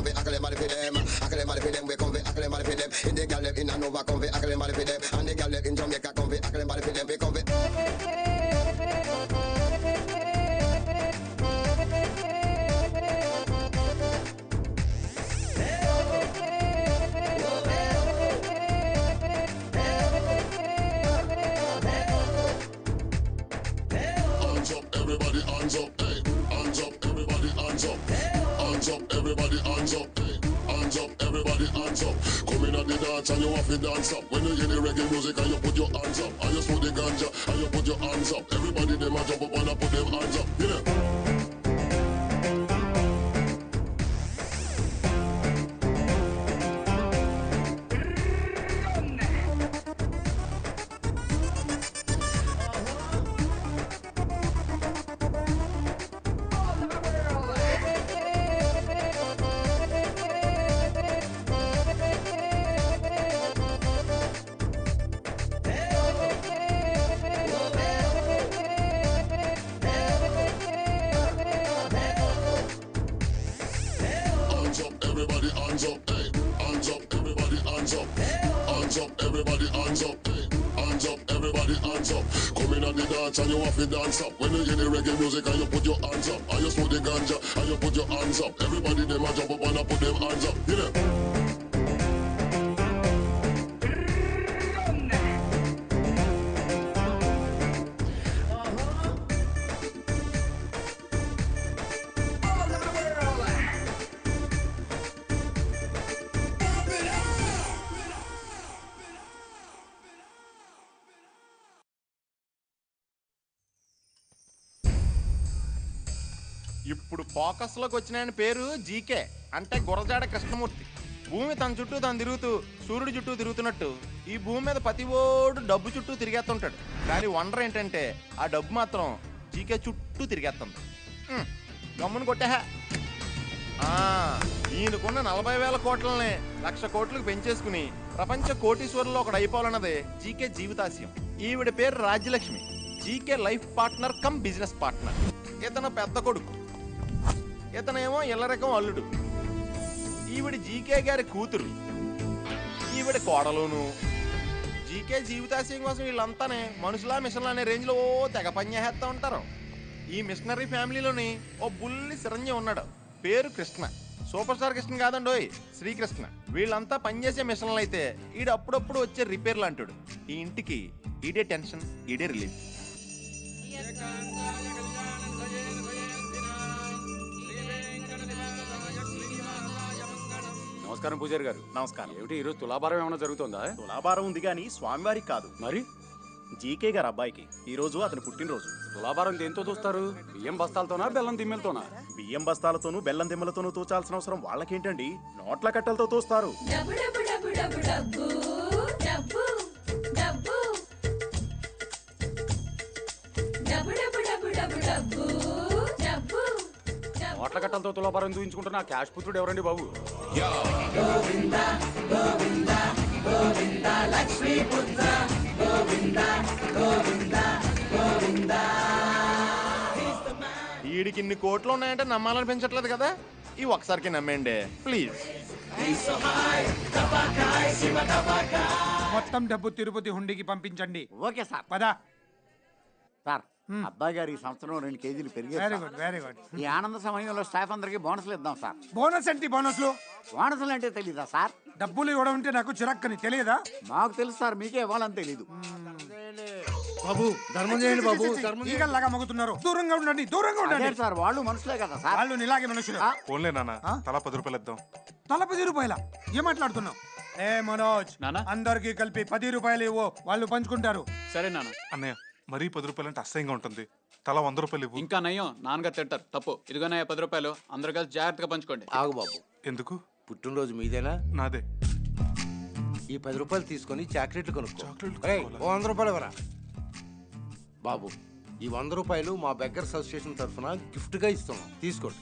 come akle mari for them. Akle mari for them, we come for akle mari for them. In the gal in Nova come for akle mari for them. And the gal in Jamaica come for akle mari for them, we come for. Everybody hands up, hey, hands up, everybody hands up, hands up, everybody hands up, hey, hands up, everybody hands up. Come in at the dance and you have to dance up. When you hear the reggae music and you put your hands up, and you smoke the ganja and you put your hands up. Everybody them a jump up and a put them hands up, you know. Everybody hands up, hey, hands up, everybody hands up, hands up, everybody hands up, hey, hands up, everybody hands up. Come in at the dance and you have to dance up. When you hear the reggae music and you put your hands up, and you smoke the ganja and you put your hands up. Everybody them a jump up and a put them hands up, you know. ఇప్పుడు ఫోకస్లోకి వచ్చిన ఆయన పేరు GK అంటే గురజాడ కృష్ణమూర్తి. భూమి తన చుట్టూ తను తిరుగుతూ సూర్యుడి చుట్టూ తిరుగుతున్నట్టు ఈ భూమి మీద ప్రతి ఓడు డబ్బు చుట్టూ తిరిగేస్తుంటాడు. కానీ వండర్ ఏంటంటే ఆ డబ్బు మాత్రం జీకే చుట్టూ తిరిగేస్తుంది. గమ్మును కొట్టా. ఈయనకున్న 40,000 కోట్లని 1,00,000 కోట్లకు పెంచేసుకుని ప్రపంచ కోటీశ్వరుల్లో ఒకడు అయిపోవాలన్నదే జీకే జీవితాశయం. ఈవిడ పేరు Rajyalakshmi. GK life partner come business partner. ఇతను పెద్ద కొడుకు, ఇతనేమో ఇల్లరకం అల్లుడు. ఈవిడ జీకే గారి కూతురు, ఈవిడ కోడలును. జీకే జీవితాశయం కోసం వీళ్ళంతానే మనుషులా మిషన్లు అనే రేంజ్లో తెగ పనిచేస్తూ ఉంటారు. ఈ మిషనరీ ఫ్యామిలీలోని ఓ బుల్లి చిరంజీవి ఉన్నాడు, పేరు కృష్ణ. సూపర్ స్టార్ కృష్ణ కాదండోయ్, శ్రీకృష్ణ. వీళ్ళంతా పనిచేసే మిషన్లు అయితే ఈడు అప్పుడప్పుడు వచ్చే రిపేర్లు అంటాడు. ఈ ఇంటికి ఈడే టెన్షన్, ఈడే రిలీఫ్. నమస్కారం పూజారి గారు. నమస్కారం. ఏమిటి ఈరోజు తులాభారం ఏమైనా జరుగుతుందా? తులాభారం ఉంది కానీ స్వామివారికి కాదు, మరి జీకే గారు అబ్బాయికి. ఈ రోజు అతని పుట్టినరోజు. తులాభారం దేంతో చూస్తారు? బియ్యం బస్తాలతోనా బెల్లం దిమ్మెలతోనా? బియ్యం బస్తాలతోనూ బెల్లం దిమ్మలతోనూ తోచాల్సిన అవసరం వాళ్ళకేంటండి? నోట్ల కట్టలతో తోస్తారు. నోట్ల కట్టలతో తులాభారం చూపించుకుంటున్న క్యాష్ పుత్రుడు ఎవరండి బాబు? వీడికి ఇన్ని కోట్లు ఉన్నాయంటే నమ్మాలనిపించట్లేదు కదా. ఈ ఒకసారికి నమ్మేయండి ప్లీజ్. మొత్తం డబ్బు తిరుపతి హుండీకి పంపించండి. Okay sir. పదా సార్, అబ్బాయి గారు ఈ సంవత్సరం 2 కేజీలు పెరిగారు. Very good, very good. ఈ ఆనంద సమయంలో స్టాఫ్ అందరికి బోనస్లు ఇద్దాం సార్. బోనస్ ఏంటి? బోనస్లు బోనస్లు అంటే తెలీదా సార్? డబ్బులు ఇవ్వడం అంటే నాకు చిరక్కని తెలియదా? మాకు తెలుసు సార్, మీకే ఇవ్వాలని తెలీదు. బాబు ధర్మం చేయండి బాబు. ఈగల్లాగా మగుతున్నారు. దూరంగా ఉండండి, దూరంగా ఉండండి సార్. వాళ్ళు మనుషులే కదా సార్. వాళ్ళు ఇలాగే మనుషులు. ఫోన్లే నాన్న, తలా 10 రూపాయలు ఇద్దాం. తల 10 రూపాయల? ఏం మాట్లాడుతున్నావు? ఏ మనోజ్, అందరికి కలిపి 10 రూపాయలు ఇవ్వు, వాళ్ళు పంచుకుంటారు. సరే నాన్న. అన్నయ్య మరీ 10 రూపాయలు అంటే అసహ్యంగా ఉంటుంది. తలా 100 రూపాయలు ఇవ్వు. ఇంకా నయ్యం, నాన్నగారు తింటారు. తప్పు. ఇదిగోనయ్య 10 రూపాయలు, అందరు కలిసి జాగ్రత్తగా పంచుకోండి. ఆగు బాబు. ఎందుకు? పుట్టినరోజు మీదేనా? నాదే. ఈ 10 రూపాయలు తీసుకొని చాక్లెట్లు కొనుక్కో. చాక్లెట్లు ఏయ్, ఓ 100 రూపాయలు ఇవ్వరా బాబు. ఈ 100 రూపాయలు మా బెగ్గర్స్ అసోసియేషన్ తరఫున గిఫ్ట్ గా ఇస్తున్నాం, తీసుకోండి.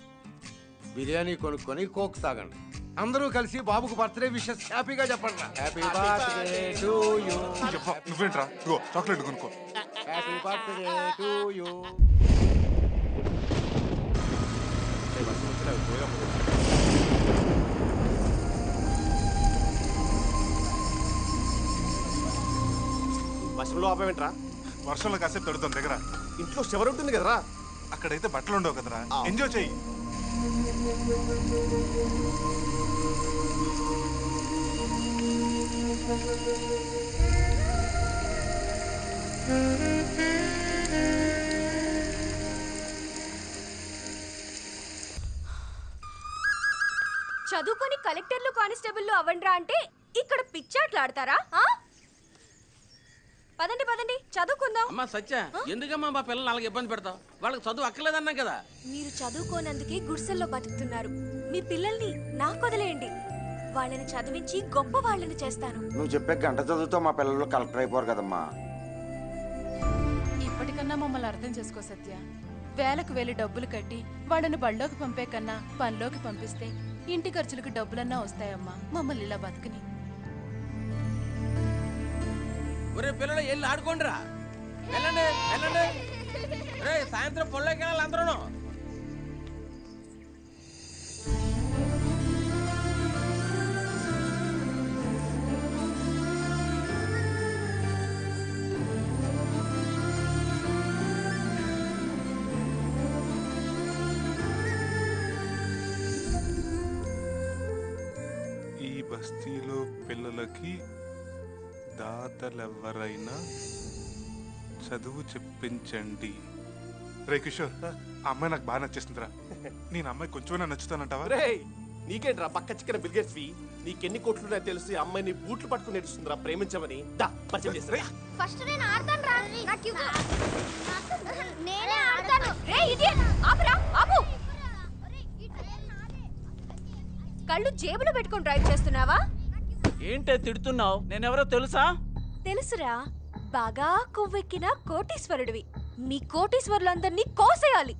బిర్యానీ కొనుక్కొని కోక్ తాగండి. అందరూ కలిసి బాబుకు బర్త్డే విషెస్ హ్యాపీగా చెప్పండి. Happy birthday to you. నువ్వేంట్రా, ఇగో చాక్లెట్ కొనుక్కో. Happy birthday to you. వర్షంలో ఆపేంట్రా? వర్షంలో కాసేపు తడుతాం దగ్గర. ఇంట్లో షవర్ ఉంటుంది కదరా. అక్కడైతే బట్టలు ఉండవు కదరా. ఎంజాయ్ చెయ్యి. చదువుకొని కలెక్టర్లు కానిస్టేబుల్లు అవ్వండ్రా అంటే ఇక్కడ పిచ్చాట్లాడతారా? పదండి పదండి చదువుకుందాం. అమ్మా సత్య, ఎందుకమ్మా మా పిల్లలు అలాగే ఇబ్బంది పెడతావు? వాళ్ళకి చదువు అక్కర్లేదన్నా కదా. మీరు చదువుకోనందుకే గుడిసెల్లో బతుకుతున్నారు. మీ పిల్లల్ని నాకు వదిలేయండి. వాళ్ళని చదివించి గొప్ప వాళ్ళని చేస్తాను. నువ్వు చెప్పే గంట చదువుతో మా పిల్లలు కలెక్టర్ అయిపోరు కదమ్మా. ఇప్పటికన్నా మమ్మల్ని అర్థం చేసుకో సత్య. వేలకు వేలు డబ్బులు కట్టి వాళ్ళని బళ్ళోకి పంపే కన్నా పనిలోకి పంపిస్తే ఇంటి ఖర్చులకు డబ్బులన్నా వస్తాయమ్మా. మమ్మల్ని ఇలా బతుకుని. ఒరే పిల్లలు వెళ్ళి ఆడుకోండిరా. వెళ్ళండి వెళ్ళండి. రే సాయంత్రం పొలంలోకి వెళ్ళాలి అందరూ. ఈ బస్తీలో పిల్లలకి దాతలెవరైనా చదువు చెప్పించండి. రే కిషోర్, ఆ అమ్మాయి నాకు బాగా నచ్చేస్తుందిరా. నేను అమ్మాయి కొంచెమైనా నచ్చుతానంటావా? రే నీకేంట్రా పక్క చిక్కన బిల్గేట్స్వి? నీకెన్ని కోట్లున్నాయో తెలిసి అమ్మాయిని బూట్లు పట్టుకుని నడుస్తుందిరా ప్రేమించమని. దా పరిచయం చేస్తా. ఫస్ట్ నేను ఆడతాను రా. నాకు ఇవ్వు. నేనే ఆడతాను. రే ఇడియట్, ఆపురా ఆపు. కళ్ళు జేబులో పెట్టుకొని డ్రైవ్ చేస్తున్నావా? ఏంటే తిడుతున్నావు? నేనెవరో తెలుసా? తెలుసురా, బాగా కొవ్వెక్కిన కోటీశ్వరుడివి. మీ కోటీశ్వరులందరినీ కోసేయాలి.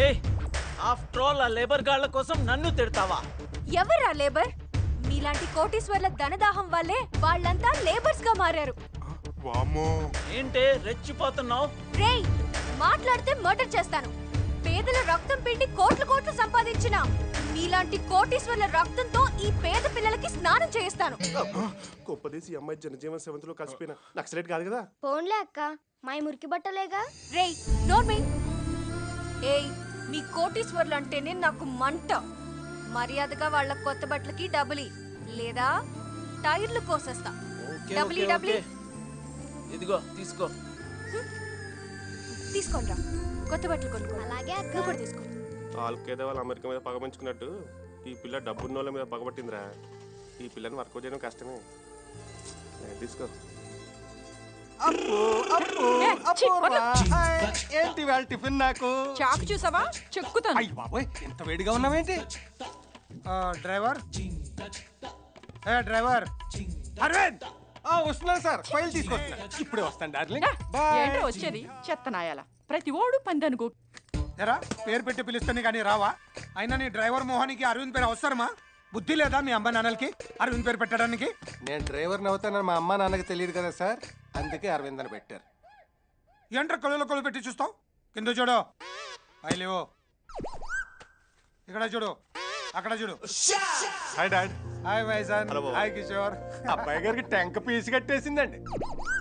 ఏయ్, ఆఫ్టర్ ఆల్ ఆ లేబర్ గాళ్ళ కోసం నన్ను తిడతావా? ఎవరా లేబర్? మీలాంటి కోటీశ్వర్ల ధనదాహం వల్లే వాళ్ళంతా లేబర్స్ గా మారారు. ఏంటే రెచ్చిపోతున్నావు? రేయ్, మాట్లాడితే మర్డర్ చేస్తాను. పేదల రక్తం పిండి కోట్లు కోట్లు సంపాదించిన మీలాంటి కోటీశ్వర్ల రక్తంతో ఈ పేద పిల్లలకి స్నానం చేయిస్తాను. గొప్పదేసి అమ్మాయి జనజీవన సెవెంత్లో కలిసిపోయిన నక్సలైట్ కాదు కదా. పోన్లే అక్క, మా మురికి బట్టలేగా. రేయ్ నోర్మి. ఏయ్, మీ కోటీశ్వర్లు అంటేనే నాకు మంట. మర్యాదగా వాళ్ళ కొత్త బట్టలకి డబ్బులి, లేదా టైర్లు కోసేస్తా. డబ్బులి డబ్బులి. ఇదిగో తీసుకో. తీసుకోండి, కొత్త బట్టలు కొనుక్కో. అలాగే అక్క, నువ్వు కూడా తీసుకో. వాళ్ళకేదో వాళ్ళు అమెరికా మీద పగమంచుకున్నట్టు ఈ పిల్ల డబ్బున్న వాళ్ళ మీద పగబట్టిందిరా. ఈ పిల్లని వర్కౌట్ చేయడం కష్టమే. తీసుకో. ఏంటి వాళ్ళ టిఫిన్? నాకు చాకు చూసావా? చెక్కుతాను. అయ్య బాబోయ్, ఎంత వేడిగా ఉన్నావేంటి? డ్రైవర్, డ్రైవర్ అరవింద్, వస్తున్నాను సార్. ఫైల్ తీసుకొస్తున్నా. ఇప్పుడే వస్తాను డార్లింగ్. ఏంటో వచ్చేది చెత్తనాయాల. ప్రతి ఓడు పందనుకో. ఎరా, పేరు పెట్టి పిలుస్తాను కానీ రావా? అయినా నీ డ్రైవర్ మోహన్కి అరవింద్ పేరు అవసరమా? బుద్ధి లేదా మీ అమ్మ నాన్నలకి అరవింద్ పేరు పెట్టడానికి? నేను డ్రైవర్ని అవుతానని మా అమ్మ నాన్నకి తెలియదు కదా సార్, అందుకే అరవింద్ అని పెట్టారు. ఏంట్రా కొలు కొలు పెట్టి చూస్తావు? కింద చూడు, లేవు. ఇక్కడ చూడు, అక్కడ చూడు. Hi dad. హాయ్ వైజాన్. హాయ్ కిషోర్. అబ్బాయి గారికి టెంక పీసు కట్టేసిందండి.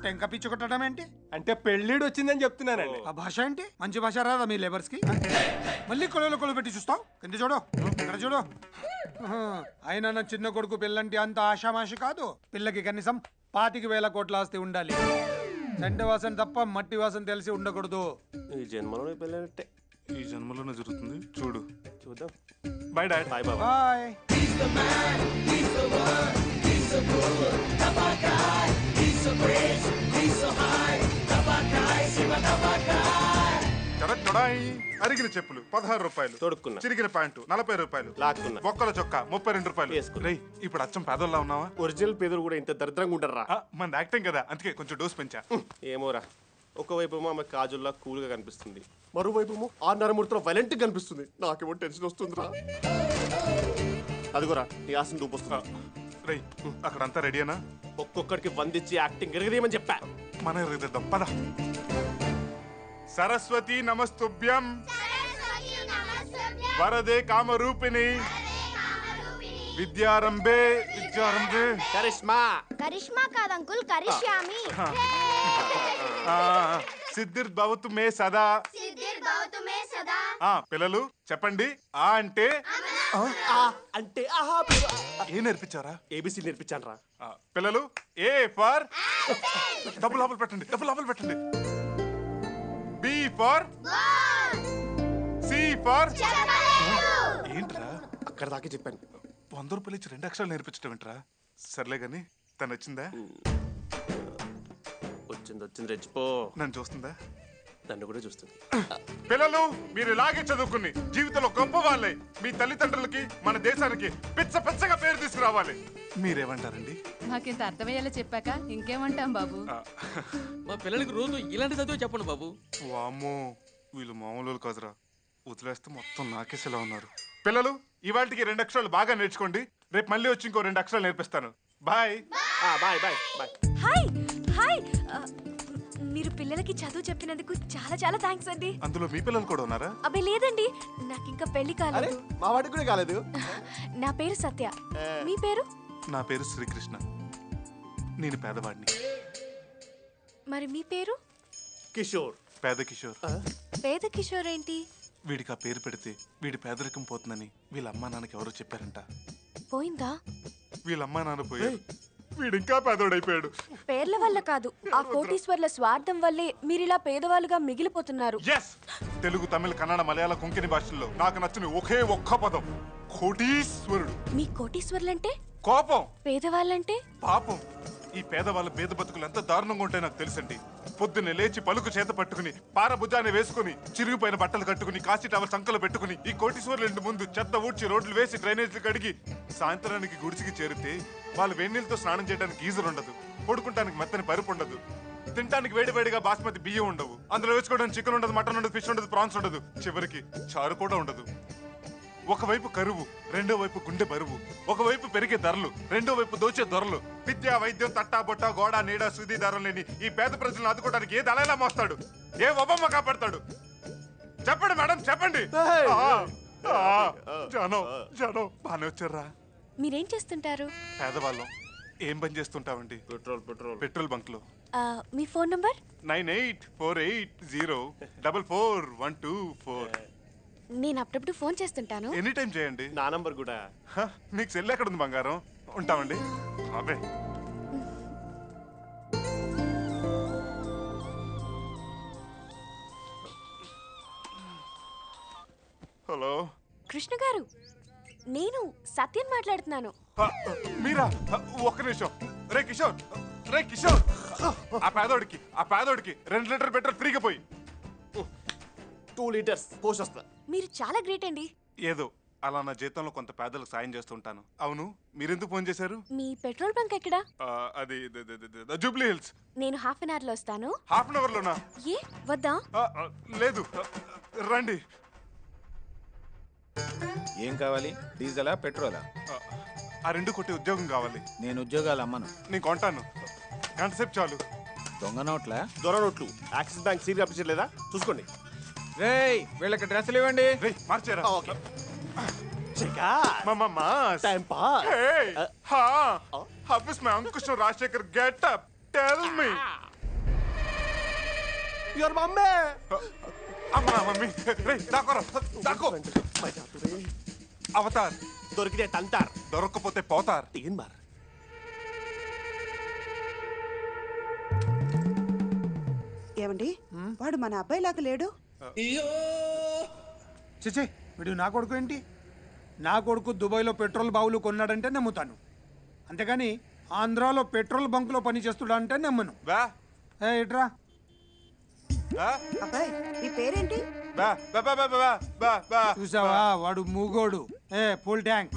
టెంక పిచ్చి కొట్టడం ఏంటి? అంటే పెళ్ళిడు వచ్చిందని చెప్తున్నానండి. ఆ భాష ఏంటి? మంచి భాష రాదా మీ లేబర్స్ కి? మళ్ళీ కొలు కొలు పెట్టి చూస్తావు? కింద చూడు, ఇక్కడ చూడు. అయినా నా చిన్న కొడుకు పిల్లంటి అంత ఆషామాషి కాదు. పిల్లకి కనీసం 25,000 కోట్ల ఆస్తి ఉండాలి. చెండ వాసన తప్ప మట్టి వాసన తెలిసి ఉండకూడదు. ఈ జన్మలో పిల్లలంటే ఈ జన్మలోనే జరుగుతుంది, చూడు. చూద్దాం. Bye dad. బాయ్ బాబా. బాయ్. అరిగిన చెప్పులు 16 రూపాయలు, తొడుక్కున్నా. చిరిగిన ప్యాంటు 40 రూపాయలు, లాక్కున్నా. బొక్కల చొక్కా 32 రూపాయలు. రేయ్, ఇప్పుడు అచ్చం పేదోళ్ళ ఉన్నావా? ఒరిజినల్ పేదలు కూడా ఇంత దరిద్రంగా ఉంటారా? మన యాక్టింగ్ కదా, అందుకే కొంచెం డోస్ పెంచా. ఏమోరా, ఒకవైపు ఆమె కాజుల్లా కూల్గా కనిపిస్తుంది, మరోవైపు ఆ నరమూర్తిలో వైలెంట్ కనిపిస్తుంది. నాకేమో టెన్షన్ వస్తుందిరా. అదిగోరా నీ ఆశను దూపొస్తుంది. రేయ్, అక్కడంతా రెడీనా? ఒక్కొక్కడికి వందిచ్చి యాక్టింగ్ ఎరగదేమని చెప్పా. మన ఎరగదిద్దాం పద. సరస్వతి నమస్తుభ్యం వరదే కామరూపిణి విద్యారంభే కరిష్మా కరిష్మా కాదు అంకుల్ కరిష్యామి సిద్ధిర్ భవతు మే సదా. పిల్లలు చెప్పండి. ఆ అంటే అంటే ఏ నేర్పించారా? ఏబిసి నేర్పించాను రా. పిల్లలు ఏ ఫర్ డబ్బు లోపల పెట్టండి, డబ్బు లోపల పెట్టండి. బి ఫర్ సి ఫర్ ఏంట్రా? అక్కడ దాకా చెప్పాను. 100 రూపాయలు ఇచ్చి 2 అక్షరాలు నేర్పించడం ఏంట్రా? సర్లే గాని తను వచ్చిందా? వచ్చింది రెచ్చిపో. నన్ను చూస్తుందా? నన్ను కూడా చూస్తుంది. పిల్లలు మీరు ఇలాగే చదువుకుని జీవితంలో గొప్ప వాళ్ళే మీ తల్లిదండ్రులకి మన దేశానికి పిచ్చగా పేరు తీసుకురావాలి. మీరేమంటారండి? మాకింత అర్థమయ్యేలా చెప్పాక ఇంకేమంటాం బాబు. మా పిల్లలకి రోజు ఇలాంటి చదువు చెప్పండి బాబు. వామ్మో వీళ్ళు మామూలు కాదురా. వదిలేస్తే మొత్తం నాకేసేలా ఉన్నారు. పిల్లలు ఇవాళకి 2 అక్షరాలు బాగా నేర్చుకోండి. రేపు మళ్ళీ వచ్చి ఇంకో 2 అక్షరాలు నేర్పిస్తాను. Bye bye bye bye. Hi hi మీరు పిల్లలకి చదువు చెప్పినందుకు చాలా చాలా థ్యాంక్స్ అండి. అందులో మీ పిల్లలు కూడా ఉన్నారా? అబ్బే లేదండి, నాకు ఇంకా పెళ్లి కాలేదు. మా వాడికి కూడా కాలేదు. నా పేరు సత్య. మీ పేరు? నా పేరు శ్రీకృష్ణ. నేను పేదవాడిని. మరి మీ పేరు? కిషోర్. పేద కిషోర్. పేద కిషోర్ ఏంటి? వీడికి ఆ పేరు పెడితే వీడి పేదరికం పోతుందని వీళ్ళ అమ్మా నాన్నకి ఎవరో చెప్పారంట. పోయిందా? వీళ్ళ అమ్మా నాన్న పోయి వీడు ఇంకా పేదోడైపోయాడు. పేర్ల వల్ల కాదు, ఆ కోటీశ్వర్ల స్వార్థం వల్లే మీరిలా పేదవాళ్ళుగా మిగిలిపోతున్నారు. తెలుగు, తమిళ, కన్నడ, మలయాళ, కొంకణి భాషల్లో నాకు నచ్చిన ఒకే ఒక్క పదం కోటీశ్వరుడు. మీ కోటీశ్వర్లంటే కోపం, పేదవాళ్ళంటే పాపం. ఈ పేదవాళ్ళ పేద బతుకులు ఎంత దారుణంగా ఉంటాయి నాకు తెలుసండి. పొద్దున్నే లేచి పలుకు చేత పట్టుకుని పారభుజాన్ని వేసుకుని చిరిగిపోయిన బట్టలు కట్టుకుని కాశీ టవల్ సంకలు పెట్టుకుని ఈ కోటీశ్వర్ల ఇంటి ముందు చెత్త ఊడ్చి రోడ్లు వేసి డ్రైనేజీలు కడిగి సాయంత్రానికి గుడిసికి చేరితే వాళ్ళు వేడినీళ్ళతో స్నానం చేయడానికి గీజర్ ఉండదు, పడుకుంటానికి మెత్తని పరుపు ఉండదు, తినడానికి వేడివేడిగా బాస్మతి బియ్యం ఉండవు, అందులో వేసుకోవడానికి చికెన్ ఉండదు, మటన్ ఉండదు, ఫిష్ ఉండదు, ప్రాన్స్ ఉండదు, చివరికి చారు కూడా ఉండదు. ఒకవైపు కరువు, రెండో వైపు గుండె బరువు, ఒకవైపు పెరిగే ధరలు, రెండో వైపు దోచే ధరలు. విద్యా, వైద్యం, తట్టా బొట్ట, గోడ, నీడ, సూది ధరలు లేని ఈ పేద ప్రజలను ఆదుకోవడానికి ఏ దళైలా మోస్తాడు? ఏ ఒబమ్మ కాపాడతాడు? చెప్పండి మేడం, చెప్పండి. జనం బానే వచ్చారా? మీరేం చేస్తుంటారు? పేదవాళ్ళం. ఏం పని చేస్తుంటామండి? పెట్రోల్ బంక్ లో. మీ ఫోన్ నంబర్? 9848044124. నేను అప్పుడప్పుడు ఫోన్ చేస్తుంటాను. ఎనీ టైం చేయండి. నా నంబర్ కూడా. మీకు సెల్ ఎక్కడ ఉంది బంగారం? ఉంటామండి. అబ్బే హలో కృష్ణ గారు, నేను సత్యం మాట్లాడుతున్నాను. మీరా? ఒక్క నిమిషం. రే కిషోర్, రే కిషోర్, ఆ పేదోడికి 2 లీటర్ పెట్రోల్ ఫ్రీగా పోయి 2 లీటర్స్ పోషొస్తా. మీరు చాలా గ్రేట్ అండి. ఏదో అలా నా జీతంలో కొంత పేదలకు సాయం చేస్తుంటాను. అవును, మీరెందుకు ఫోన్ చేశారు? మీ పెట్రోల్ బంక్ ఎక్కడ? అది జూబ్లీ హిల్స్. నేను హాఫ్ అన్ అవర్ లో వస్తాను. హాఫ్ అన్ అవర్ లోనా? ఏ వద్దా? లేదు, రండి. ఏం కావాలి? డీజిలా, పెట్రోలా? ఆ 2 కొట్టి ఉద్యోగం కావాలి. నేను ఉద్యోగాలు అమ్మను. నేను కొంటాను. గంట సేపు చాలు. దొంగ నోట్లా? దొర నోట్లు. యాక్సిస్ బ్యాంక్ సీల్ అప్పించలేదా? చూసుకోండి. రేయ్, వీళ్ళకి డ్రెస్సులు ఇవ్వండి. మార్చారా? Okay. Time pass. Hey, how is my Ankush Rajshekhar get up? Tell me. Your mummy. Amma mummy. Hey, dako. Avatar. దొరికితే తంటార్, దొరక్కపోతే పోతార్. తీన్మార్. ఏమండి, వాడు మన అబ్బాయి లాగా లేడు. చిచి, వీడు నా కొడుకు ఏంటి? నా కొడుకు దుబాయ్లో పెట్రోల్ బావులు కొన్నాడంటే నమ్ముతాను, అంతేగాని ఆంధ్రాలో పెట్రోల్ బంకులో పని చేస్తుడా అంటే నమ్మను. ఇట్రా. అబ్బాయి, నీ పేరేంటి? చూసావా, వాడు మూగోడు. Full tank.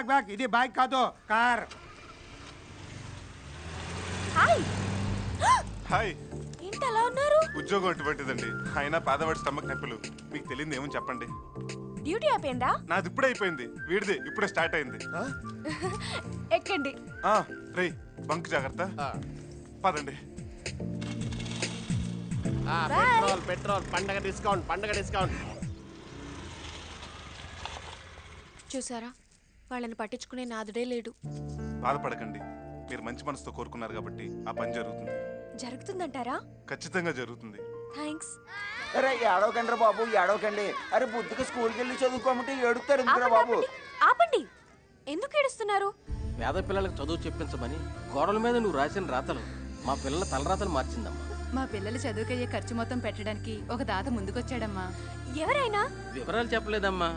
బ్యాక్. ఇది బైక్ కాదు, కార్. హాయ్. ఏంటి అలా ఉన్నారు? ఉద్యోగం అటువంటిదండి. అయినా పేదవాడి స్టమక్ నొప్పులు. మీకు తెలియదు ఏమని చెప్పండి. డ్యూటీ అయిపోయిందా? నాది ఇప్పుడే అయిపోయింది. వీడిది ఇప్పుడే స్టార్ట్ అయింది. ఎక్కండి. రే, బంక్ జాగ్రత్త. పదండి. పెట్రోల్ పండగ డిస్కౌంట్. చూసారా, వాళ్ళని పట్టించుకునే నాదుడే లేడు. బాధపడకండి, మీరు మంచి మనసుతో కోరుకున్నారు కాబట్టి ఆ పని జరుగుతుంది. జరుగుతుందంటారా? ఖచ్చితంగా జరుగుతుంది. థ్యాంక్స్. అరే ఏడవకండి బాబు, ఏడవకండి. అరే బుద్ధికి స్కూల్కి వెళ్ళి చదువుకోమంటే ఏడుస్తారు ఎందుకురా బాబు? ఆపండి. ఎందుకు ఏడుస్తున్నారు? పేద పిల్లలకు చదువు చెప్పించమని గోడల మీద నువ్వు రాసిన రాతలు మా పిల్లల తలరాతలు మార్చిందమ్మా. మా పిల్లలు చదువుకయ్యే ఖర్చు మొత్తం పెట్టడానికి ఒక దాత ముందుకొచ్చాడమ్మా. ఎవరైనా? వివరాలు చెప్పలేదమ్మా.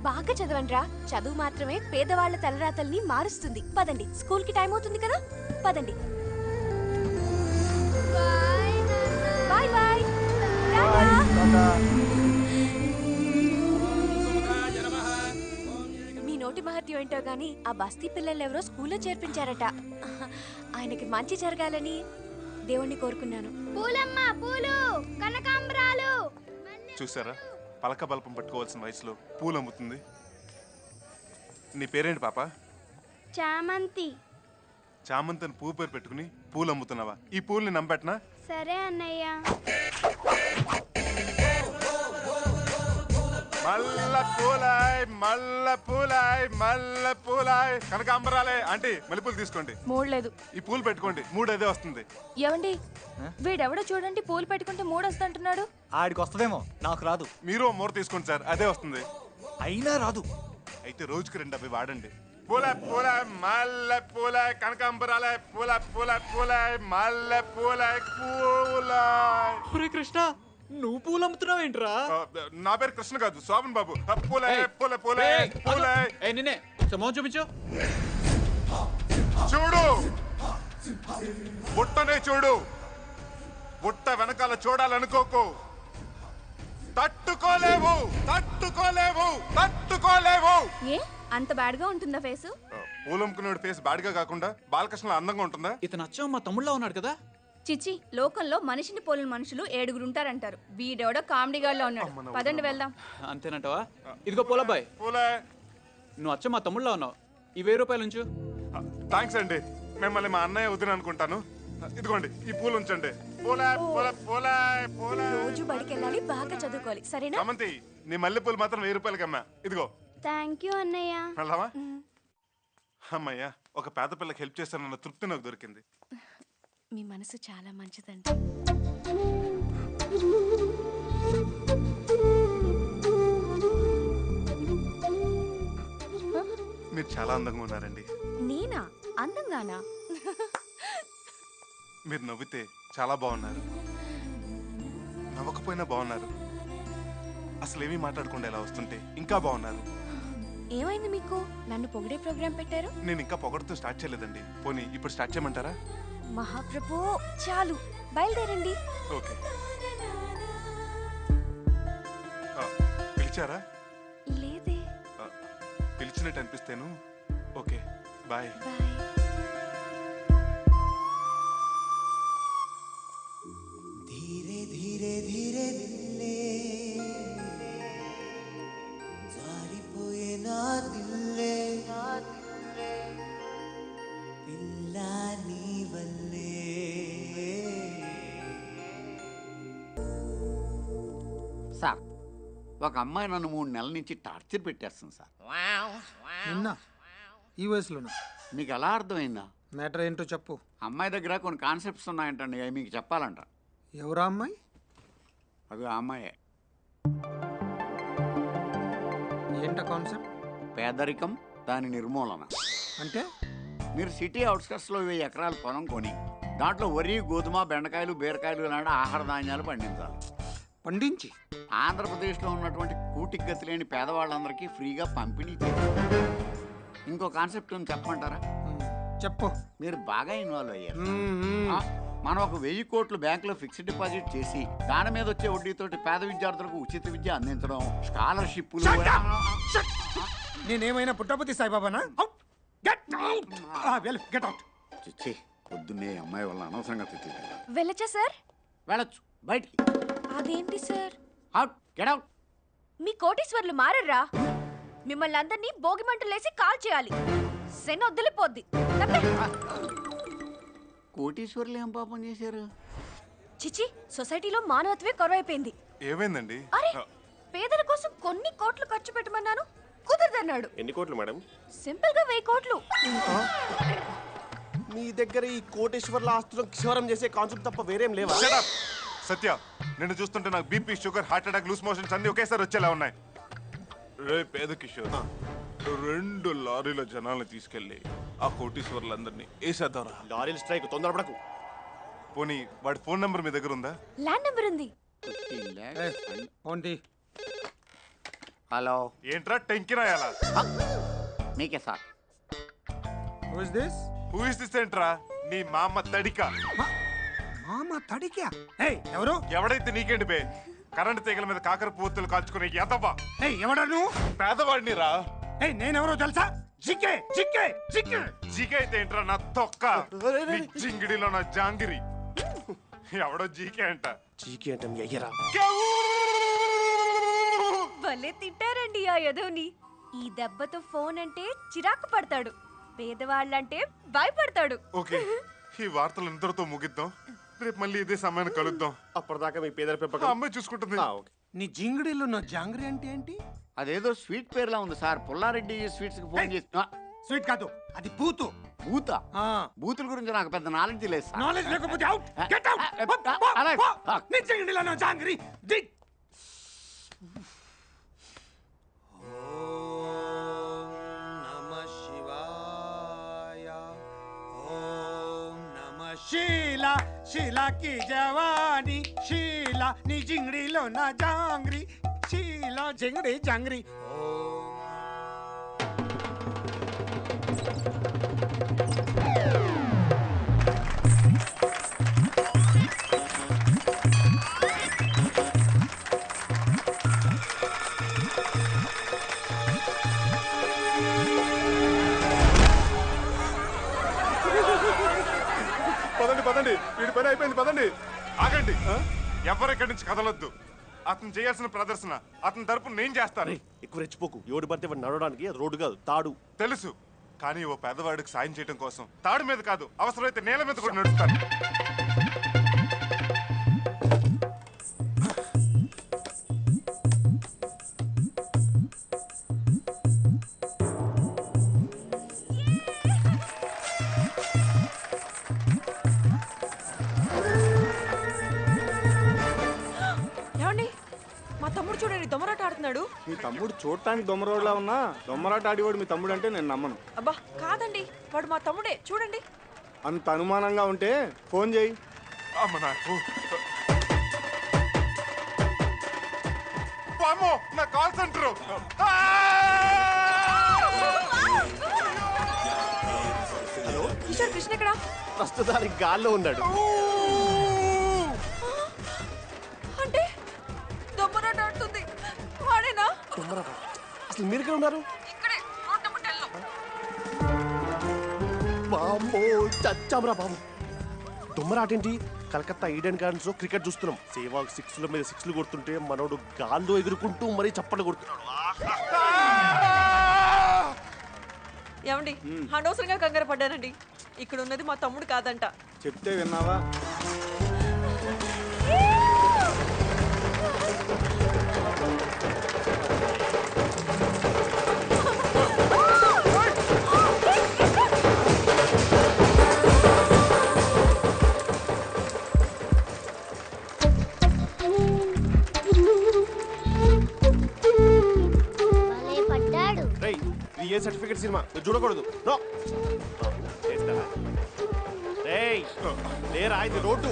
బాగా చదవండ్రా. చదువు మాత్రమే పేదవాళ్ల తలరాతల్ని మారుస్తుంది. పదండి, స్కూల్ కి టైం అవుతుంది కదా. పదండి. Bye bye. మీ నోటి మహత్యం ఏంటో గానీ ఆ బస్తీ పిల్లలెవరో స్కూల్లో చేర్పించారట. ఆయనకి మంచి జరగాలని దేవుణ్ణి కోరుకున్నాను. పూలమ్మ, పూలు, కనకాంబరాలు. చూసారా, పలక బల్పం పట్టుకోవాల్సిన వయసులో పూలు అమ్ముతుంది. నీ పేరేంటి పాప? చామంతి. చామంతిని పువ్వు పేరు పెట్టుకుని పూలు అమ్ముతున్నావా? ఈ పూల్ని నమ్మెట్నా? సరే అన్నయ్య. మల్ల పూలాయ్, మల్ల పూలాయ్, మల్ల పూలాయ్. కనకాంబరాలే ఆంటీ, మల్లెపూలు తీసుకోండి. మూడలేదు. ఈ పూలు పెట్టుకోండి, 3 అదే వస్తుంది. ఏమండి, వీడెవడో చూడండి పూలు పెట్టుకుంటే 3 వస్తుంటున్నాడు. ఆడికి వస్తుందేమో, నాకు రాదు. మీరు మూర తీసుకోండి సార్, అదే వస్తుంది. అయినా రాదు. అయితే రోజుకి 2 అవి వాడండి. పూల పూల మల్ల పూల కనకాంబరాలే, పూల పూల పూల మల్ల పూల పూల. కృష్ణ, నువ్వు పూలు అమ్ముతున్నావు ఏంట్రా? నా పేరు కృష్ణ కాదు, శోభన్ బాబు. పూల పూల పూల పూల. నిన్నే సమోహం చూపించు. చూడు, బుట్టనే చూడు. బుట్ట వెనకాల చూడాలనుకోకు. తట్టుకోలేవు, తట్టుకోలేవు, తట్టుకోలేవు. ఏ అంత బ్యాడ్ గా ఉంటుందా ఫేసు? పూలమ్ముకునేవాడి ఫేస్ బాడిగా కాకుండా బాలకృష్ణ అందంగా ఉంటుందా? ఇతను అచ్చం మా తమ్ముళ్ళ ఉన్నాడు కదా. చిచ్చి, లోకంలో మనిషిని పోలిన మనుషులు 7 ఉంటారంటారు. వీడెవడో కామెడీగాళ్ళలో ఉన్నాడు. పదండి వెళ్దాం. అంతేనంటావా? ఇదిగో పూలబ్బాయ్, నువ్వు అచ్చం మా తమ్ముళ్ళ ఉన్నావు. ఈ 1000 రూపాయలు ఉంచు. థ్యాంక్స్ అండి. మిమ్మల్ని మా అన్నయ్య వదిన అనుకుంటాను. ఇదిగోండి, ఈ పూలు ఉంచండి. పూల పూల పూల పూల. రోజు బడికి వెళ్ళాలి, బాగా చదువుకోవాలి, సరేనా? సమంతి, నీ మల్లె పూలు మాత్రం 1000 రూపాయలకి అమ్మా. ఇదిగో. థ్యాంక్ యూ అన్నయ్య. వెళ్దామా? అమ్మయ్యా, ఒక పేద పిల్లకి హెల్ప్ చేస్తానన్న తృప్తి నాకు దొరికింది. మీ మనసు చాలా మంచిదండి. మీరు చాలా అందంగా ఉన్నారండి. నేనా అందంగానా? మీరు నవ్వితే చాలా బాగున్నారు, నవ్వకపోయినా బాగున్నారు. అసలు ఏమీ మాట్లాడకుండా ఎలా వస్తుంటే ఇంకా బాగున్నారు. ఏమైంది మీకు? నన్ను పొగిడే ప్రోగ్రాం పెట్టారు. నేను ఇంకా పొగడుతూ స్టార్ట్ చేయలేదండి. పోనీ ఇప్పుడు స్టార్ట్ చేయమంటారా? మహాప్రభు, చాలు, బయలుదేరండి. ఓకే. పిలిచారా? లేదే. పిలిచినట్టు అనిపిస్తేను. Okay, bye. धीरे धीरे धीरे दिल्ले जारिपोये ना दिल्ले पिल्ला नी वल्ले. సార్, ఒక అమ్మాయి నన్ను 3 నెలల నుంచి టార్చర్ పెట్టేస్తుంది సార్. నిన్న ఈ వయసులోనా? మీకు ఎలా అర్థమైందా? మ్యాటర్ ఏంటో చెప్పు. అమ్మాయి దగ్గర కొన్ని కాన్సెప్ట్స్ ఉన్నాయంటండి, అవి మీకు చెప్పాలంట. ఎవరా అమ్మాయి? అది ఆ అమ్మాయే. ఏంట కాన్సెప్ట్? పేదరికం, దాని నిర్మూలన. అంటే మీరు సిటీ అవుట్స్కట్స్లో 1000 ఎకరాల పొలం కొని దాంట్లో వరి, గోధుమ, బెండకాయలు, బీరకాయలు లాంటి ఆహార ధాన్యాలు పండించాలి. పండించి ఆంధ్రప్రదేశ్లో ఉన్నటువంటి కూటికి గతి లేని పేదవాళ్ళందరికీ ఫ్రీగా పంపిణీ చేయాలి. ఇంకో కాన్సెప్ట్ ఉంది, చెప్పమంటారా? చెప్పు. మీరు బాగా ఇన్వాల్వ్ అయ్యారు. మనం ఒక 1000 కోట్లు బ్యాంకులో ఫిక్స్డ్ డిపాజిట్ చేసి దాని మీద వచ్చే వడ్డీతోటి పేద విద్యార్థులకు ఉచిత విద్య అందించడం, స్కాలర్షిప్లు. నేనేమైనా పుట్టపతి సాయిబాబానా? చిచ్చి, పొద్దున్నే అమ్మాయి వల్ల అనవసరంగా తిట్టింది. వెళ్ళచ్చా సార్? వెళ్ళొచ్చు, బయటికి. అదేంటి సార్? Out, get out. మీ కోటీశ్వర్లు మారర్రా? మిమ్మల్ని అందరినీ భోగి మంటలేసి కాల్ చేయాలి. శని వదిలిపోద్ది. కోటీశ్వర్లు ఏం పాపం చేశారు? చిచి, సొసైటీలో మానవత్వే కరువైపోయింది. ఏమైందండి? అరే, పేదల కోసం కొన్ని కోట్లు ఖర్చు పెట్టమన్నాను, కుదరదన్నాడు. ఎన్ని కోట్లు మేడం? సింపుల్ గా 1000 కోట్లు. మీ దగ్గర ఈ కోటేశ్వర్ల ఆస్తులను క్షవరం చేసే కాన్సెప్ట్ తప్ప వేరేం లేవా? సత్య, నిన్ను చూస్తుంటే నాకు BP, sugar, heart attack, loose motions అన్ని ఒకేసారి వచ్చేలా ఉన్నాయి. రే పేద కిషోర్, 2 లారీల జనాల్ని తీసుకెళ్లి ఆ కోటీశ్వర్లందరినీ వేసేద్దాం. లారీల స్ట్రైక్, తొందరపడకు. పోనీ వాడి ఫోన్ నంబర్ మీ దగ్గర ఉందా? ల్యాండ్ నెంబర్ ఉంది. హలో, ఏంట్రా టెంకి రాయాలా? మీకే sir. Who is this? Who is this ఏంట్రా? నీ మామ తడిక. మామ తడిక? ఏయ్, ఎవరు? ఎవడైతే నీకేంటి బే? కరెంట్ తీగల మీద కాకర పువ్వులు కాల్చుకునే ఎదవా. ఏయ్, ఎవడా నువ్వు? పేదవాడిని రా. ఏయ్, నేనెవరో తెలుసా? జికే జికే జికే. జీకే అయితే ఏంట్రా నా తొక్క. నీ జింగిడిలో నా జాంగిరి. ఎవడో జీకే అంట. జీకే అంటే మీ అయ్యరా. భలే తిట్టారండి ఆ యదవ్ని. ఈ దెబ్బతో ఫోన్ అంటే చిరాకు పడతాడు, పేదవాళ్ళంటే భయపడతాడు. ఓకే, ఈ వార్తలు ఇంతటితో ముగిద్దాం. రేపు మళ్ళీ ఇదే సమయాన్ని కలుద్దాం. అప్పటిదాకా మీ పేదల పెంపకం అమ్మాయి చూసుకుంటుంది. నీ జింగిడిలో నా జాంగ్రీ అంటే ఏంటి? అదేదో స్వీట్ పేర్లా ఉంది సార్. పుల్లారెడ్డి స్వీట్స్ కి ఫోన్ చేసి. స్వీట్ కాదు, అది పూతు. బూత? బూతుల గురించి నాకు పెద్ద నాలెడ్జ్ లేదు సార్. నాలెడ్జ్ లేకపోతే అవుట్. Get out. నీ జింగిడిలో నా జాంగ్రీ. దిక్. शीला शीला की जवानी शीला नी जिंगड़ी लो ना जांगरी शीला जिंगड़ी जांगरी. పదండి, వీడి పని అయిపోయింది, పదండి. ఆగండి, ఎవరెక్కడి నుంచి కదలొద్దు. అతను చేయాల్సిన ప్రదర్శన అతని తరపున నేను చేస్తాను. ఎక్కువ రెచ్చిపోకు. ఎవడు పడితే వాడు నడవడానికి రోడ్డు కాదు, తాడు. తెలుసు, కానీ ఓ పేదవాడికి సాయం చేయడం కోసం తాడు మీద కాదు, అవసరమైతే నేల మీద కూడా నడుస్తాను. దొమ్మరాట ఆడుతున్నాడు. మీ తమ్ముడు చూడటానికి దొమ్మరోడ్లా ఉన్నా దొమ్మరాట ఆడివాడు మీ తమ్ముడు అంటే నేను నమ్మను. అబ్బా కాదండి, వాడు మా తమ్ముడే, చూడండి. అంత అనుమానంగా ఉంటే ఫోన్ చేయి. నా call centre. Hello Kishore, Krishna ఎక్కడ? ప్రస్తుతానికి గాల్లో ఉన్నాడు. అంటే దొమ్మరాట ఆడుతుంది వాడేనా? అసలు మీరు ఎక్కడ ఉన్నారు? బాబో చచ్చామరా బాబు. దొమ్మరాటేంటి? కలకత్తా ఈడెన్ గార్డెన్స్ లో క్రికెట్ చూస్తున్నాం. సేవాగ్ 6ల మీద 6లు కొడుతుంటే మనోడు గాల్లో ఎగురుకుంటూ మరీ చప్పట్లు కొడుతున్నాడు. ఏమండి, అనవసరంగా కంగారు పడ్డానండి. ఇక్కడ ఉన్నది మా తమ్ముడు కాదంట. చెప్తే విన్నావా? ఏ సర్టిఫికెట్ సినిమా చూడకూడదు. లేరా ఇది రోడ్డు.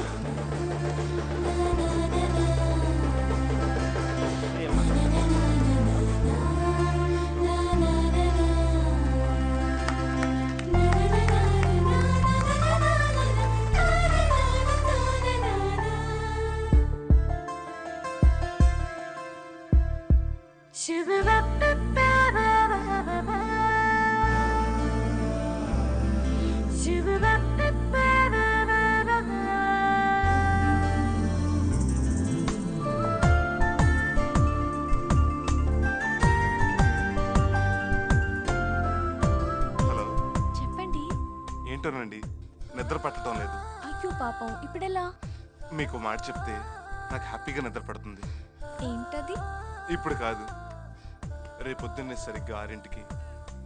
ఏంటోనండి, నిద్ర పట్టడం లేదు. అయ్యో పాపం, ఇప్పుడెలా? మీకు మాట చెప్తే నాకు హ్యాపీగా నిద్ర పడుతుంది. ఏంటది? ఇప్పుడు కాదు, రేపొద్దున్నే సరిగ్గా 6ంటికి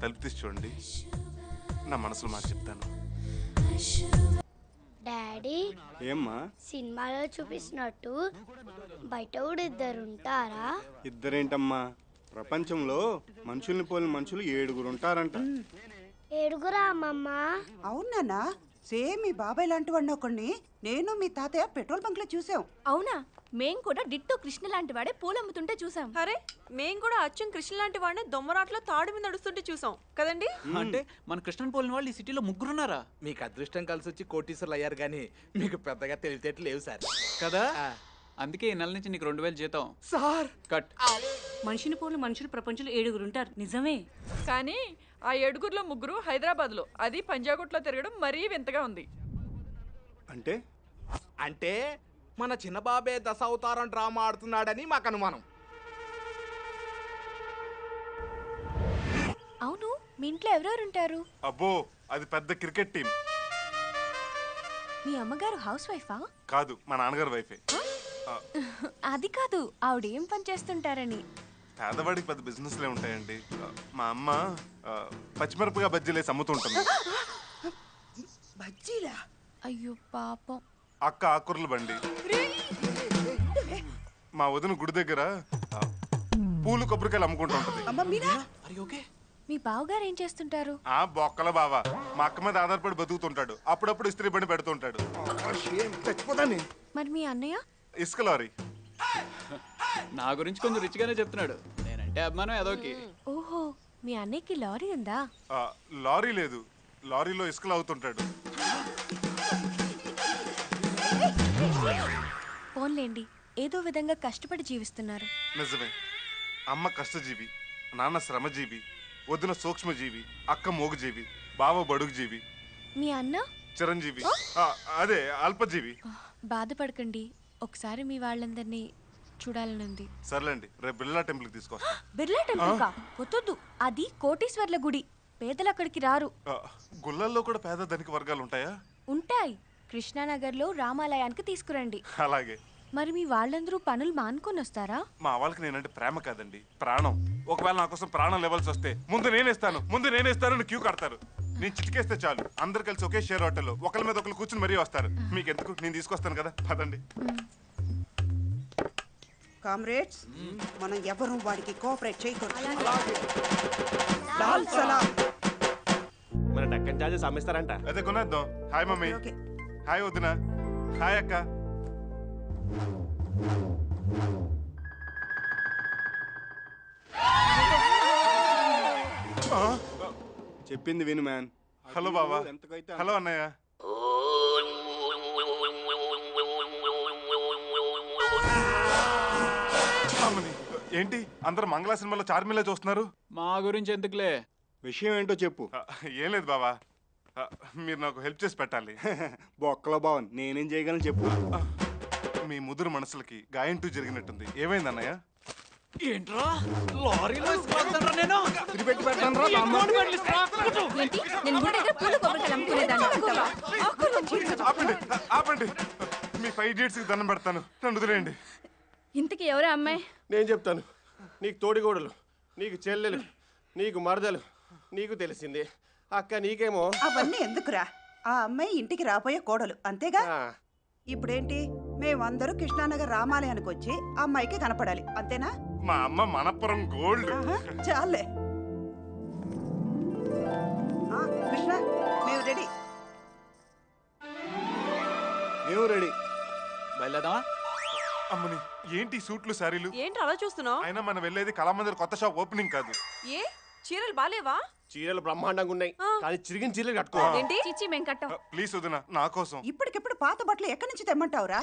తలుపు తీసి చూడండి. నా మనసులో మాట చెప్తాను. డాడీ ఏమ్మా సినిమాలో చూపిస్తున్నట్టు బయట కూడా ఇద్దరు ఉంటారా? ఇద్దరేంటమ్మా, ప్రపంచంలో మనుషుల్ని పోలిన మనుషులు 7 ఉంటారంట. 7 అమ్మమ్మ? అవునా? సేమ్ మీ బాబాయ్ లాంటి వాడిని ఒకడిని నేను మీ తాతయ్య పెట్రోల్ బంక్ లో చూసాం. అవునా? మేం కూడా డిట్టో కృష్ణ లాంటి వాడే పూలమ్ముతుంటే చూసాం. అరే మేం కూడా అచ్చం కృష్ణ లాంటి వాడిని దొమ్మరాట్లో తాడు మీద నడుస్తుంటే చూసాం కదండి. అంటే మన కృష్ణన్ పోలిన వాళ్ళు ఈ సిటీలో 3 ఉన్నారా? మీకు అదృష్టం కలిసి వచ్చి కోటీశ్వర్లు అయ్యారు కానీ మీకు పెద్దగా తెలివితేటలు లేవు సార్. కదా అందుకే ఈ నెల నుంచి నీకు 2000 జీతం సార్. కట్. మనిషిని పోలు మనుషులు ప్రపంచంలో 7 ఉంటారు, నిజమే. కానీ ఆ 7లో 3 హైదరాబాద్ లో, అది పంజాగుట్లో తిరగడం మరీ వింతగా ఉంది. అంటే అంటే మన చిన్న బాబే దశావతారం డ్రామా ఆడుతున్నాడని మాకు అనుమానం. అవును, మీ ఇంట్లో ఎవరెవరు ఉంటారు? అబ్బో అది పెద్ద క్రికెట్ టీం. మీ అమ్మగారు హౌస్ వైఫా? కాదు, మా నాన్నగారు వైఫే. అది కాదు, ఆవిడ ఏం పని చేస్తుంటారని. పేదవాడికి పెద్ద బిజినెస్లే ఉంటాయండి. మా అమ్మ పచ్చిమిరపగా బజ్జీలేసి అమ్ముతుంటుంది. బజ్జీలా? అయ్యో పాపం. అక్క ఆకుర్ల బండి. మా వదిన గుడి దగ్గర పూలు కొబ్బరికాయలు అమ్ముకుంటూ ఉంటుంది. మీ బావగారు ఏం చేస్తుంటారు? ఆ బొక్కల బావ మా అక్క మీద ఆధారపడి బతుకుతుంటాడు. అప్పుడప్పుడు ఇస్త్రీ బండి పెడుతుంటాడు. మరి మీ అన్నయ్య? ఇసుక లారీ. నా గురించి కొంచెం రిచ్ గానే చెప్తున్నాడు. నేనంటే అభిమానం ఏదోకి. ఓహో, మీ అన్నయ్యకి లారీ ఉందా? లారీ లేదు, లారీలో ఇసుకలు అవుతుంటాడు. పోన్లేండి, ఏదో విధంగా కష్టపడి జీవిస్తున్నారు. నిజమే. అమ్మ కష్టజీవి, నాన్న శ్రమజీవి, వదిన సూక్ష్మజీవి, అక్క మోగుజీవి, బావ బడుగుజీవి, మీ అన్న చిరంజీవి, అదే అల్పజీవి. బాధపడకండి, ఒకసారి మీ వాళ్ళందరినీ చూడాలనుంది. సర్లేండి, రేపు బిర్లా టెంపుల్కి తీసుకొస్తా. బిర్లా టెంపుల్ కా? వద్దు, అది కోటీశ్వర్ల గుడి. పేదలు అక్కడికి రారు. గుళ్ళల్లో కూడా పేద ధనిక వర్గాలు ఉంటాయా? ఉంటాయి. కృష్ణానగర్లో రామాలయానికి తీసుకురండి. అలాగే. మరి మీ వాళ్ళందరూ పనులు మానుకొని వస్తారా? మా వాళ్ళకి నేనంటే ప్రేమ కాదండి, ప్రాణం. ఒకవేళ నా కోసం ప్రాణం లెవెల్స్ వస్తే ముందు నేనేస్తాను క్యూ కడతారు. నేను చిటికేస్తే చాలు, అందరు కలిసి ఒకే షేర్ హోటల్లో ఒకరి మీద ఒకరు కూర్చుని మరీ వస్తారు. మీకు ఎందుకు, నేను తీసుకొస్తాను కదా, పదండి. కామ్రేడ్స్, మనం ఎవరు వాడికి కోఆపరేట్ చేయకూడదు. లాల్ సలాం. మన డక్కన్ చార్జెస్ అమ్మేస్తారంట. అదే కొనేద్దాం. Hi mummy. హాయ్ వదిన. హాయ్ అక్క. చెప్పింది విను మ్యాన్. హలో బాబా. హలో అన్నయ్య. ఏంటి అందరు మంగళ సినిమాలో చార్మిలా చూస్తున్నారు? మా గురించి ఎందుకులే, విషయం ఏంటో చెప్పు. ఏం లేదు బాబా, మీరు నాకు హెల్ప్ చేసి పెట్టాలి. బొక్కలో బావన్, నేనేం చేయగలను చెప్పు. మీ ముదురు మనసులకి గాయంటూ జరిగినట్టుంది. ఏమైంది అన్నయ్య? ఏంట్రా లారీలో నేను ఆపండి. మీ 5 ఇడియట్స్కి దండం పెడతాను, నన్ను వదిలేయండి. ఇంతకీ ఎవరే అమ్మాయి? నేను చెప్తాను. నీకు తోడిగోడలు, నీకు చెల్లెలు, నీకు మరదలు, నీకు తెలిసింది. అక్క నీకేమో. అవన్నీ ఎందుకురా, ఆ అమ్మాయి ఇంటికి రాబోయే కోడలు, అంతేగా. ఇప్పుడేంటి, మేమందరూ కృష్ణానగర్ రామాలయానికి వచ్చి ఆ అమ్మాయికి కనపడాలి, అంతేనా? మా అమ్మ మనపురం గోల్డ్. చాలే కృష్ణ, మేము రెడీ. మేము రెడీ. బయలుదేరదామా? అమ్మని, ఏంటి సూట్లు సారీలు? ఏంటి అలా చూస్తున్నావు? అయినా మనం వెళ్ళేది కళామందిర్ కొత్త షాప్ ఓపెనింగ్ కాదు. ఏ చీరలు బాలేవా? చీరలు బ్రహ్మాండంగా ఉన్నాయి, కానీ చిరిగిన చీరలు కట్టుకోవాలి. ఏంటి చిచ్చి మేము కట్టాం. ప్లీజ్ వదినా, నా కోసం. ఇప్పటికిప్పుడు పాత బట్టలు ఎక్కడి నుంచి తెమ్మంటావురా?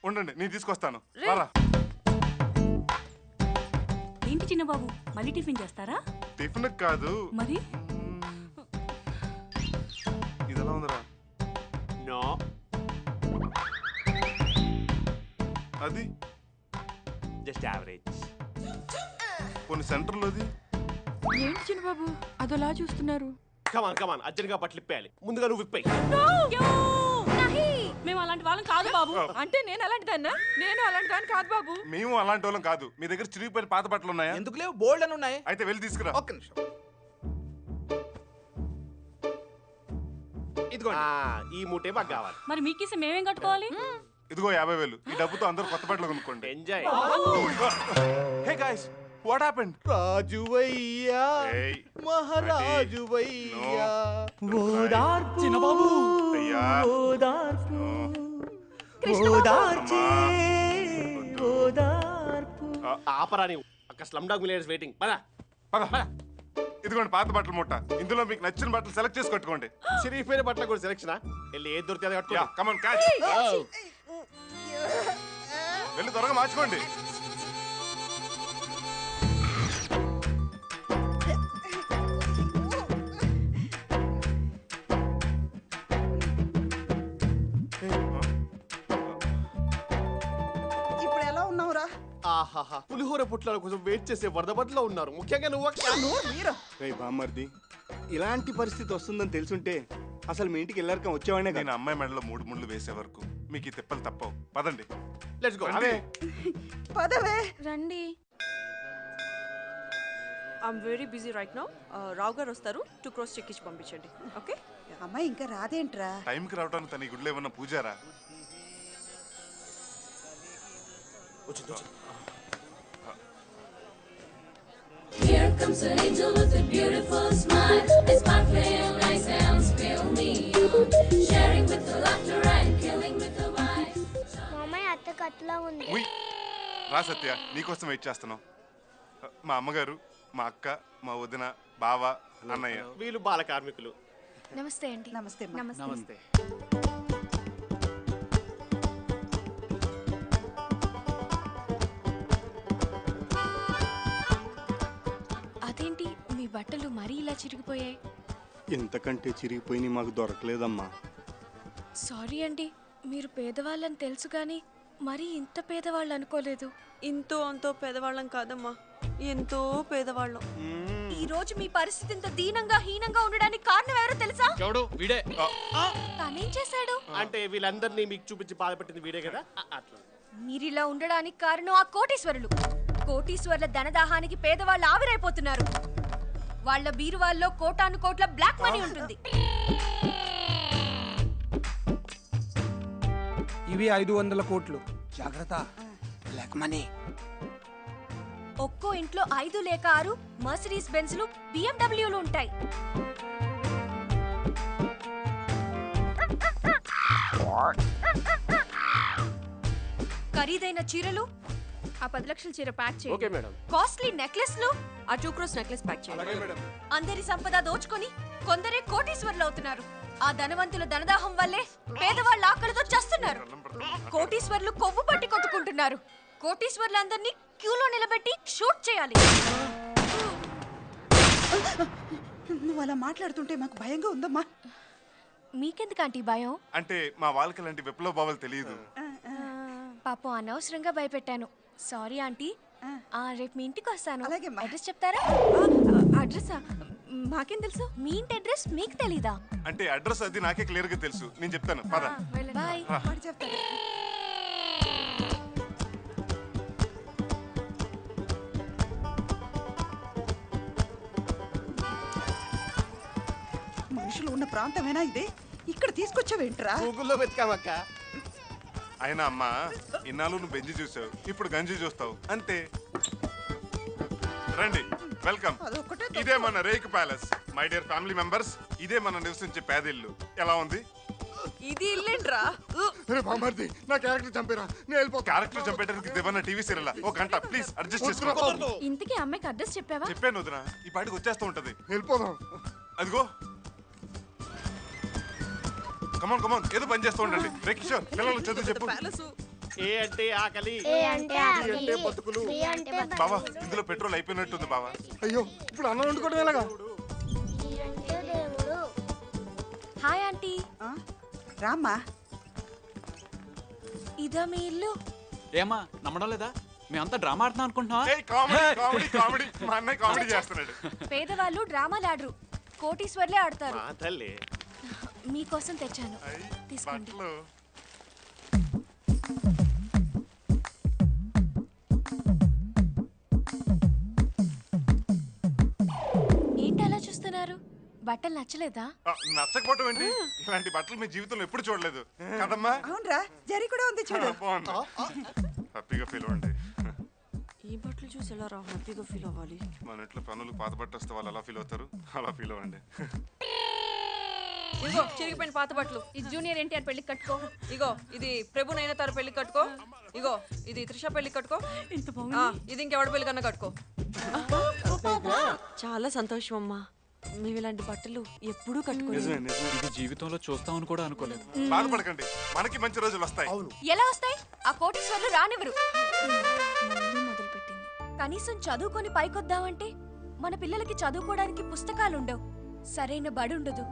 ఉండండి, నేను తీసుకొస్తాను. రారా. ఏంటి చిన్న బాబు, మళ్ళీ టిఫిన్ చేస్తారా? టిఫిన్ కాదు మరి. ఇదెలా ఉందిరా? నో, అది జస్ట్ యావరేజ్. కొన్ని సెంటర్లోది. ఏంటి చిన్న బాబు అదోలా చూస్తున్నారు? కమాన్ అర్జెంట్గా బట్టలు ఇప్పేయాలి. ముందుగా నువ్వు ఇప్పాయి. మేము అలాంటి వాళ్ళం కాదు బాబు. అంటే నేను అలాంటి దాన్నా? నేను అలాంటి దాన్ని కాదు బాబు. మేము అలాంటి వాళ్ళం కాదు. మీ దగ్గర చిరిగిపోయిన పాత బట్టలు ఉన్నాయా? ఎందుకు లేవు? బోల్డ్ అని ఉన్నాయి. అయితే వెళ్ళి తీసుకురా. ఒక్క నిమిషం. ఇదిగోండి. ఈ మూటే మాకు కావాలి. మరి మీకేసి మేమేం కట్టుకోవాలి? ఇదిగో 50,000. ఈ డబ్బుతో అందరూ కొత్త బట్టలు కొనుక్కోండి. Enjoy. Hey guys, what happened? రాజువయ్యా మహారాజువయ్యా ఓదార్పు చిన్నబాబు అయ్యా ఓదార్పు ఓదార్చే ఓదార్పు. ఆపరా నీవు. అక్కడ స్లమ్ డాగ్ మిలియనర్స్ వెయిటింగ్. పద. ఇదిగోండి పాత బట్టల మూట. ఇందులో మీకు నచ్చిన బట్టలు సెలెక్ట్ చేసి కట్టుకోండి. చిరిగిపోయిన బట్టలు కూడా సెలెక్షనా? వెళ్ళి ఏది దొరికితే అది కట్టుకో. Come on catch. వెళ్ళి త్వరగా మార్చుకోండి. ఇప్పుడు ఎలా ఉన్నావురా? ఆహాహా, పులిహోర పుట్ల కోసం వెయిట్ చేసే వరద బట్టలో ఉన్నారు. ముఖ్యంగా నువ్వు బామ్మర్ది, ఇలాంటి పరిస్థితి వస్తుందని తెలుసుంటే అసలు మీ ఇంటికి వెళ్ళాక వచ్చేవాడినే. నేను అమ్మాయి మెడలో 3 ముళ్ళు వేసే వరకు మీకు ఈ తిప్పలు తప్పవు. పదండి. Let's go. పదవే. రండి. I'm very busy right now. Rao గారు వస్తారు. 2 crores చెక్ ఇచ్చి పంపించండి. ఓకే? అమ్మాయి ఇంకా రాదేంట్రా? టైంకి రావడానికి తన ఈ గుడిలో ఏమన్నా Pujara? Here comes an angel with a beautiful smile. It's sparkling nice and spill me on. Sharing with the laughter and killing with the wine. మామయ్య అత్త కట్లా ఉంది. రా సత్య, నీకోసం వెయిట్ చేస్తున్నాం. మా అమ్మగారు, మా అక్క, మా వదిన, బావ, అన్నయ్య. వీళ్ళు బాల కార్మికులు. నమస్తే అండి. నమస్తే. నమస్తే. అదేంటి మీ బట్టలు మరీ ఇలా చిరిగిపోయాయి? ఇంతకంటే చిరిగిపోయి మాకు దొరకలేదమ్మా. సారీ అండి, మీరు పేదవాళ్ళని తెలుసు కానీ మరీ ఇంత పేదవాళ్ళు అనుకోలేదు. ఇంతో అంతో పేదవాళ్ళం కాదమ్మా, ఎంతో పేదవాళ్ళం. ఈ రోజు మీ పరిస్థితి ఇంత దీనంగా హీనంగా ఉండడానికి కారణం ఎవరో తెలుసా? ఎవడు? వీడే. తనేం చేశాడు? అంటే వీళ్ళందరినీ మీకు చూపించి బాధపెట్టింది వీడే కదా. అట్లా మీరిలా ఉండడానికి కారణం ఆ కోటీశ్వరులు. కోటీశ్వరుల ధనదాహానికి పేదవాళ్ళు ఆవిరైపోతున్నారు. వాళ్ళ బీరువాల్లో కోటాను కోట్ల బ్లాక్ మనీ ఉంటుంది. ఇవి 500 కోట్లు. జాగ్రత్త. Black money. ఒక్కో ఇంట్లో 5 లేక 6 మర్సిడీస్ బెంజ్లు, బిఎండబ్ల్యూలు ఉంటాయి. ఖరీదైన చీరలు, ఆ 10 లక్షల చీర ప్యాక్ చేయండి. Okay madam. కాస్ట్లీ నెక్లెస్లు, ఆ 2 crores నెక్లెస్ ప్యాక్ చేయండి. అందరి సంపద దోచుకొని కొందరే కోటీశ్వరులు అవుతున్నారు. ఆ ధనవంతుల ధనదాహం వల్లే పేదవాళ్ళ ఆకలితో చస్తున్నారు. కోటీశ్వరులు కొవ్వు పట్టి కొట్టుకుంటున్నారు. కోటీశ్వరులందరినీ క్యూలో నిలబెట్టి షూట్ చేయాలి. నువ్వు అలా మాట్లాడుతుంటే మాకు భయంగా ఉందమ్మా. మీకెందుకు ఆంటీ భయం? అంటే మా వాళ్ళకి ఇలాంటి విప్లవ భావాలు తెలియదు. పాపం అనవసరంగా భయపెట్టాను. Sorry aunty. రేపు మీ ఇంటికి వస్తాను. అడ్రస్ చెప్తారా? అడ్రసా? మాకేం తెలుసు? మీ ఇంటి అడ్రస్ మీకు తెలీదా? అంటే అడ్రస్ అది నాకే క్లియర్ గా తెలుసు. నేను చెప్తాను. పద. బాయ్. మనుషులు ఉన్న ప్రాంతమేనా ఇదే? ఇక్కడ తీసుకొచ్చావేంట్రా? గూగుల్లో వెతికామక్క. అయినా అమ్మా, ఇన్నాళ్ళు నువ్వు బెంజి చూసావు, ఇప్పుడు గంజి చూస్తావు అంతే. రండి, వెల్కమ్. ఇదే మన rake palace. My dear family members, ఇదే మనం నివసించే పేదిల్లు. ఎలా ఉంది? ఇది ఇల్లేంట్రా? నా క్యారెక్టర్ చంపేరా. నేను వెళ్ళిపో. క్యారెక్టర్ చంపేయడానికి దేవన్న టీవీ సీరియల్ ఒక గంట ప్లీజ్ అడ్జస్ట్ చేసుకో. ఇంతకీ అమ్మాయికి అడ్రస్ చెప్పావా? చెప్పాను వదినా, ఈ పాటికి వచ్చేస్తూ ఉంటది. వెళ్ళిపోదాం. అదిగో కమాన్ కమాన్, ఏదో పని చేస్తూ ఉండండి. రే కిషోర్, పిల్లలు చదువు చెప్పు. ఏ అంటే ఆకలి, ఏ అంటే ఆకలి, బి అంటే బతుకులు. బి అంటే బతుకులు. బావా, ఇందులో పెట్రోల్ అయిపోయినట్టుంది బావా. అయ్యో, ఇప్పుడు అన్నం వండుకోవడం ఎలాగా? Hi aunty. రామ్మా. ఇదా మీ ఇల్లు? ఏమా నమ్మడం లేదా? మేమంతా డ్రామా ఆడుతున్నాం అనుకుంటున్నావా? కామెడీ కామెడీ, మా అన్నయ్య కామెడీ చేస్తున్నాడు. పేదవాళ్ళు డ్రామాలు ఆడరు, కోటీశ్వర్లే ఆడతారు. తల్లి మీకోసం తెచ్చాను, తీసుకోండి. బట్టలు నచ్చలేదా? నచ్చకపోవటం ఏంటి? ఇలాంటి బట్టలు మీ జీవితంలో ఎప్పుడు చూడలేదు కదమ్మా. అవునరా, జరి కూడా ఉంది చూడు. హ్యాపీగా ఫీల్ అవ్వండి. ఈ బట్టలు చూసి ఎలా రా హ్యాపీగా ఫీల్ అవ్వాలి? మన ఇంట్లో పనులు పాత బట్ట వస్తే వాళ్ళు ఎలా ఫీల్ అవుతారు, అలా ఫీల్ అవ్వండి. ఇగో చిరిగిపోయిన పాత బట్టలు. ఇది జూనియర్ ఎన్టీఆర్ పెళ్లి కట్టుకో. ఇగో ఇది ప్రభు నైనతార పెళ్లి కట్టుకో. ఇగో ఇది త్రిష పెళ్లి కట్టుకో. ఇంత బాగుంది. ఇది ఇంకెవడ పెళ్లి కన్నా కట్టుకో. చాలా సంతోషం అమ్మా, మేము ఇలాంటి బట్టలు ఎప్పుడూ కట్టుకోలేదు. ఇది జీవితంలో చూస్తామని కూడా అనుకోలేదు. బాధపడకండి, మనకి మంచి రోజులు వస్తాయి. ఎలా వస్తాయి? ఆ కోటీశ్వర్లు రానివ్వరు. మళ్ళీ మొదలుపెట్టింది. కనీసం చదువుకొని పైకొద్దామంటే మన పిల్లలకి చదువుకోవడానికి పుస్తకాలు ఉండవు, సరైన బడి ఉండదు,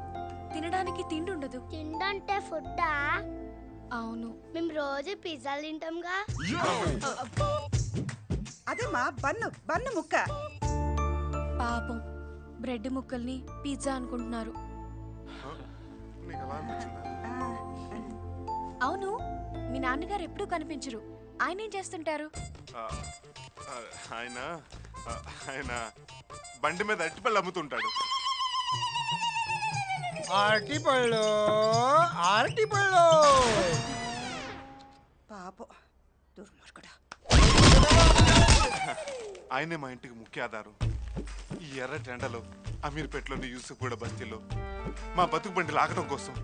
తినడానికి తిండి ఉండదు. తిండంటే ఫుడ్డా? అవును, మేము రోజు పిజ్జాలు తింటాంగా. అదేమా బన్ను బన్ను ముక్క. పాపం బ్రెడ్ ముక్కల్ని పిజ్జా అనుకుంటున్నారు. అవును, మీ నాన్నగారు ఎప్పుడూ కనిపించరు. ఆయన ఏం చేస్తుంటారు? ఆయన ఆయన బండి మీద అరటిపళ్ళు అమ్ముతుంటాడు. అరటిపళ్ళు అరటిపళ్ళు. పాపం దుర్మార్గుడా. ఆయనే మా ఇంటికి ముఖ్య ఆధారం. ఈ ఎర్రటి ఎండలో అమీర్పేటలోని యూసుఫ్గూడ బస్తీలో మా బతుకు బండి లాగడం కోసం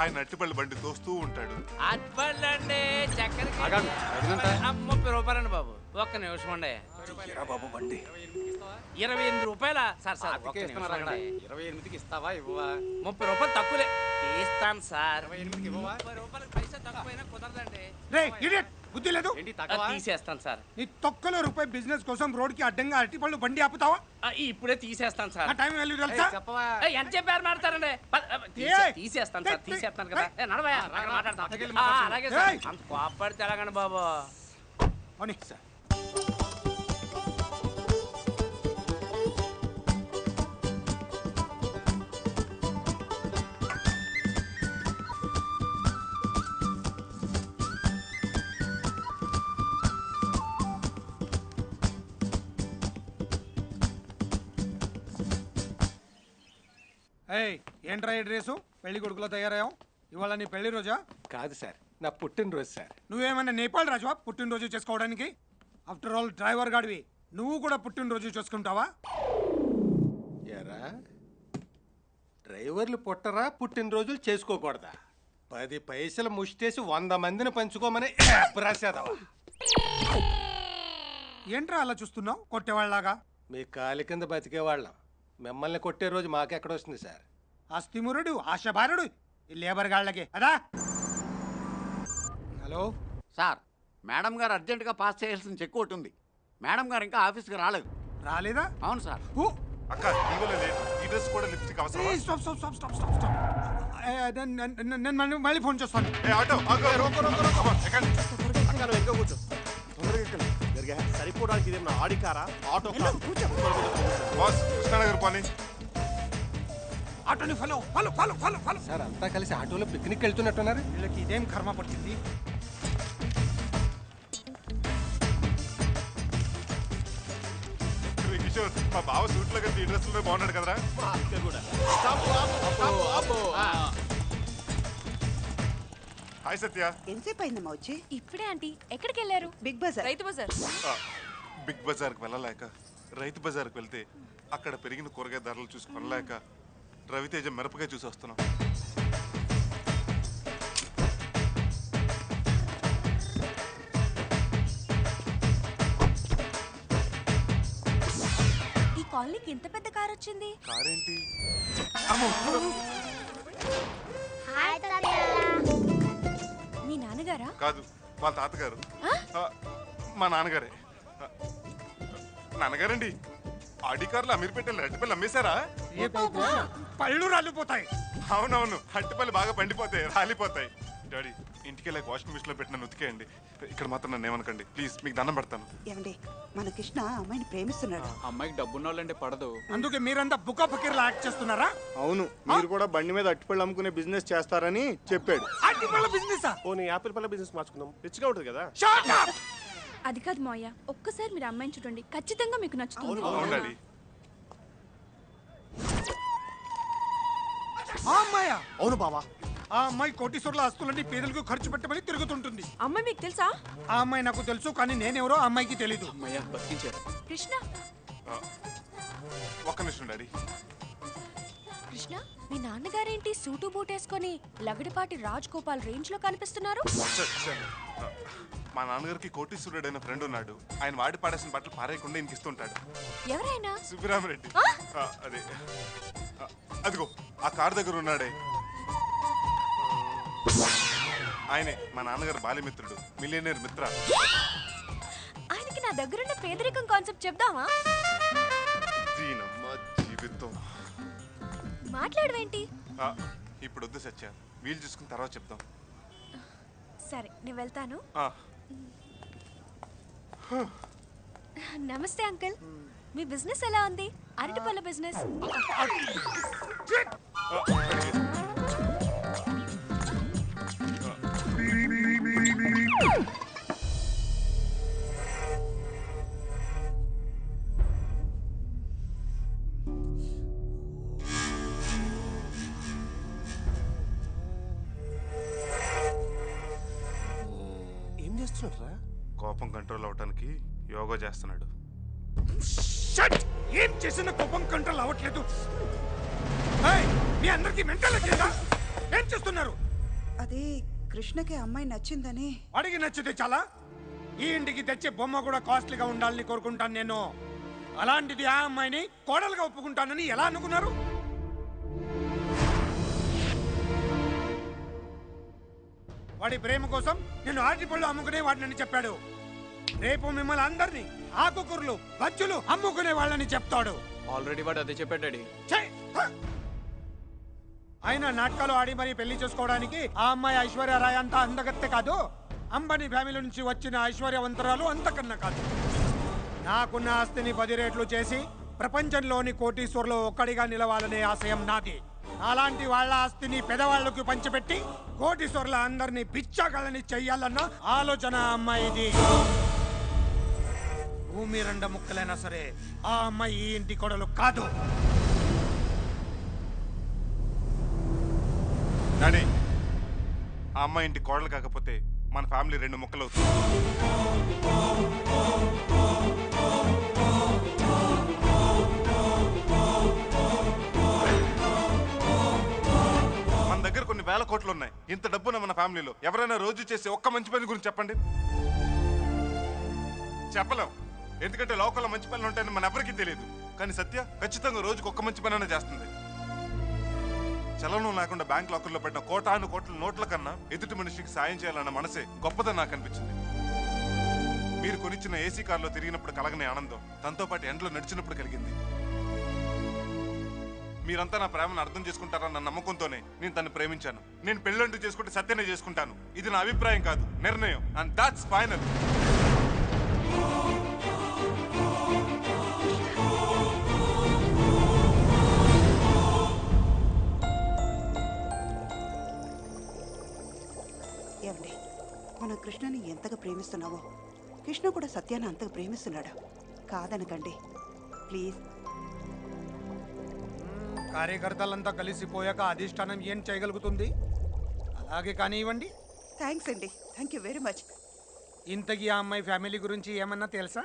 ఆయన అరటిపళ్ళు బండి తోస్తూ ఉంటాడు. అట్పండి చక్కెర 30 రూపాయలండి బాబు. ఒక్క నిమిషం అండి బాబు బండి 28 రూపాయల. సార్ సార్ 28కి ఇస్తావా ఇవ్వవా? 30 రూపాయలు తక్కువలే తీస్తాను సార్. 30 రూపాయలకు పైసా తక్కువైనా కుదరదండి. రేయ్ ఇడియట్, బుద్ధి లేదు? తీసేస్తాను సార్. నీ తొక్కలో రూపాయి బిజినెస్ కోసం రోడ్కి అడ్డంగా అరటిపళ్ళు బండి ఆపుతావా? ఇప్పుడే తీసేస్తాను సార్. ఆ టైం వాల్యూ తెలుసా? ఎంత చెప్పారు మాట్లాడతారండి? తీసేస్తాను సార్, తీసేస్తాను కదా. నడవయా మాట్లాడతాం. అలాగే సార్. అంత కోపడితే ఎలాగండి బాబు. సార్ ఏంట్రా ఈ డ్రెస్సు? పెళ్లి కొడుకులో తయారయ్యావు. ఇవాళ నీ పెళ్లి రోజా? కాదు సార్, నా పుట్టినరోజు సార్. నువ్వేమన్నా నేపాల్ రాజువా పుట్టినరోజు చేసుకోవడానికి? ఆఫ్టర్ ఆల్ డ్రైవర్ గాడివి, నువ్వు కూడా పుట్టినరోజు చేసుకుంటావా? ఎరా డ్రైవర్లు పుట్టరా పుట్టినరోజులు చేసుకోకూడదా? 10 పైసలు ముష్టేసి 100 మందిని పంచుకోమని రాసేదవా? ఏంట్రా అలా చూస్తున్నావు కొట్టేవాళ్ళలాగా? మీ కాలి కింద బతికేవాళ్ళం, మిమ్మల్ని కొట్టే రోజు మాకెక్కడొస్తుంది సార్? అస్థిమురుడు ఆశభారుడు ఈ లేబర్ గాళ్ళకి అదా. హలో సార్, మేడం గారు అర్జెంటుగా పాస్ చేయాల్సిన చెక్ ఒకటి ఉంది. మేడం గారు ఇంకా ఆఫీస్కి రాలేదు. రాలేదా? అవును సార్. అక్క ఈ డ్రెస్ కూడా లిప్స్టిక్ అవసరం. Stop stop stop stop stop stop. నేను మళ్ళీ ఫోన్ చేస్తాను. సరిపోవడానికి ఇదేమన్నా ఆడి కారా, ఆటో కారా? కృష్ణానగర్ పోనీ. ఆటోని follow follow follow follow follow. Sir అంతా కలిసి ఆటోలో పిక్నిక్ వెళ్తున్నట్టున్నారు. వీళ్ళకి ఇదేం కర్మ పడుతుంది? కిషోర్, మా బావ సూట్ లో కలిసి ఈ డ్రెస్ లో బాగున్నాడు కదరా? మా అక్క కూడా. హాయ్ సత్య. ఎంతసేపు అయిందమ్మా వచ్చి? ఇప్పుడే ఆంటీ. ఎక్కడికి వెళ్ళారు? బిగ్ బజార్. రైతు బజార్. బిగ్ బజార్కి వెళ్ళలేక రైతు బజార్కి వెళ్తే అక్కడ పెరిగిన కూరగాయ ధరలు చూసి కొనలేక రవితేజ మిరపకాయ చూసి వస్తున్నాం. ఈ కాలనీకి ఇంత పెద్ద కార్ వచ్చింది. కారేంటి? మీ నాన్నగారా? కాదు, వాళ్ళ తాతగారు. మా నాన్నగారే. నాన్నగారండి, ఆడి కార్లు అమీర్పేటలో అరటిపల్లి అమ్మేశారా? పళ్ళు రాలిపోతాయి. అవునవును, అరటిపల్లి బాగా పండిపోతాయి, రాలిపోతాయి. డాడీ, ఇంటికి వెళ్ళాక వాషింగ్ మిషన్ లో పెట్టిన ఉతికేయండి. ఇక్కడ మాత్రం నన్ను ఏమనకండి ప్లీజ్, మీకు దండం పెడతాను. ఏమండి, మన కృష్ణ అమ్మాయిని ప్రేమిస్తున్నాడు. అమ్మాయికి డబ్బున్న వాళ్ళంటే పడదు. అందుకే మీరంతా బుక్క ఫకీర్లా యాక్ట్ చేస్తున్నారా? అవును, మీరు కూడా బండి మీద అట్టిపళ్ళు అమ్ముకునే బిజినెస్ చేస్తారని చెప్పాడు. అట్టిపళ్ళ బిజినెస్? ఓ, యాపిల్ పళ్ళ బిజినెస్ మార్చుకుందాం, రిచ్గా ఉంటుంది కదా. అది కాదు మావయ్య, ఒక్కసారి మీరు అమ్మాయిని చూడండి, ఖచ్చితంగా మీకు నచ్చుతుంది. అవును బావా. ఆ అమ్మాయి కోటీశ్వర్ల ఆస్తులన్నీ పేదలకు ఖర్చు పెట్టమని తిరుగుతుంటుంది. అమ్మాయి మీకు తెలుసా? ఆ అమ్మాయి నాకు తెలుసు, కానీ నేనెవరో ఆ అమ్మాయికి తెలీదు. అమ్మయ్య బతికించారు. కృష్ణ ఒక్క నిమిషం డాడీ. కృష్ణ, మీ నాన్నగారేంటి సూటు బూటేసుకొని లగడపాటి రాజ్ గోపాల్ రేంజ్ లో కనిపిస్తున్నారు? మా నాన్నగారికి కోటీశ్వరుడైన ఫ్రెండ్ ఉన్నాడు. ఆయన వాడి పాడేసిన బట్టలు పారేయకుండా ఇంక ఇస్తుంటాడు. ఎవరైనా? సుబ్బిరామరెడ్డి. అదే అదిగో ఆ కార్ దగ్గర ఉన్నాడే, ఆయనే మా నాన్నగారు బాల్యమిత్రుడు, మిలియనర్ మిత్ర. ఆయనకి నా దగ్గరున్న పేదరికం కాన్సెప్ట్ చెప్దామా? దీనమ్మ జీవితం. మాట్లాడవేంటి? ఇప్పుడు వద్దు సత్య, వీలు చూసుకుని తర్వాత చెప్దాం. సరే, నేను వెళ్తాను. నమస్తే అంకుల్, మీ బిజినెస్ ఎలా ఉంది? అరటిపళ్ళ బిజినెస్. ఏం చేస్తున్నారా? కోపం కంట్రోల్ అవటానికి యోగా చేస్తున్నాడు. ఏం చేసిన కోపం కంట్రోల్ అవ్వట్లేదు. మీ అందరికి మెంటల్ లేదా? ఏం చేస్తున్నారు? అది కృష్ణకి అమ్మాయి నచ్చిందని. అడిగి నచ్చితే చాలా. ఈ ఇంటికి తెచ్చే బొమ్మ కూడా కాస్ట్లీగా ఉండాలని కోరుకుంటాను నేను. అలాంటిది ఆ అమ్మాయిని కోడలుగా ఒప్పుకుంటానని ఎలా అనుకున్నారు? వాడి ప్రేమ కోసం నేను ఆర్టిపళ్ళు అమ్ముకునే వాడిని చెప్పాడు. రేపు మిమ్మల్ని అందరినీ ఆకుకూరలు బచ్చులు అమ్ముకునే వాళ్ళని చెప్తాడు. ఆల్రెడీ వాడు అదే చెప్పాడు డాడీ. ఆయన నాటకాలు ఆడి మరీ పెళ్లి చేసుకోవడానికి ఆ అమ్మాయి ఐశ్వర్యరాయ్ అంత అందగత్తె కాదు. అంబానీ ఫ్యామిలీ నుంచి వచ్చిన ఐశ్వర్యవంతరాలు అంతకన్నా కాదు. నాకున్న ఆస్తిని 10 రెట్లు చేసి ప్రపంచంలోని కోటీశ్వర్లో ఒక్కడిగా నిలవాలనే ఆశయం నాది. అలాంటి వాళ్ళ ఆస్తిని పెదవాళ్లకు పంచిపెట్టి కోటీశ్వర్ల అందరినీ బిచ్చగాళ్ళని చెయ్యాలన్న ఆలోచన అమ్మాయిది. భూమి 2 ముక్కలైనా సరే ఆ అమ్మాయి ఈ ఇంటి కొడలు కాదు. డాడీ, ఆ అమ్మాయి ఇంటి కోడలు కాకపోతే మన ఫ్యామిలీ 2 ముక్కలు అవుతుంది. మన దగ్గర కొన్ని వేల కోట్లు ఉన్నాయి. ఇంత డబ్బున మన ఫ్యామిలీలో ఎవరైనా రోజు చేసే ఒక్క మంచి పని గురించి చెప్పండి. చెప్పలేం, ఎందుకంటే లోకల్లో మంచి పనులు ఉంటాయని మన ఎవరికీ తెలియదు. కానీ సత్య ఖచ్చితంగా రోజుకు ఒక్క మంచి పని చేస్తుంది. చలనం లేకుండా బ్యాంక్ లాకర్లో పెట్టిన కోటాను కోట్ల నోట్ల కన్నా ఎదుటి మనిషికి సాయం చేయాలన్న మనసే గొప్పదని నాకు అనిపించింది. మీరు కొనిచ్చిన ఏసీ కార్లో తిరిగినప్పుడు కలగని ఆనందం తనతో పాటు ఎండలో నడిచినప్పుడు కలిగింది. మీరంతా నా ప్రేమను అర్థం చేసుకుంటారన్న నమ్మకంతోనే నేను తను ప్రేమించాను. నేను పెళ్ళంటూ చేసుకుంటే సత్యనే చేసుకుంటాను. ఇది నా అభిప్రాయం కాదు, నిర్ణయం. And that's final. ఏమండి, మన కృష్ణని ఎంతగా ప్రేమిస్తున్నావో కృష్ణ కూడా సత్యాన్ని అంతగా ప్రేమిస్తున్నాడు. కాదనకండి ప్లీజ్. కార్యకర్తలంతా కలిసిపోయాక అధిష్టానం ఏం చేయగలుగుతుంది? అలాగే కానివ్వండి. థ్యాంక్స్ అండి, థ్యాంక్ యూ వెరీ మచ్. ఇంతకీ ఆ అమ్మాయి ఫ్యామిలీ గురించి ఏమన్నా తెలుసా?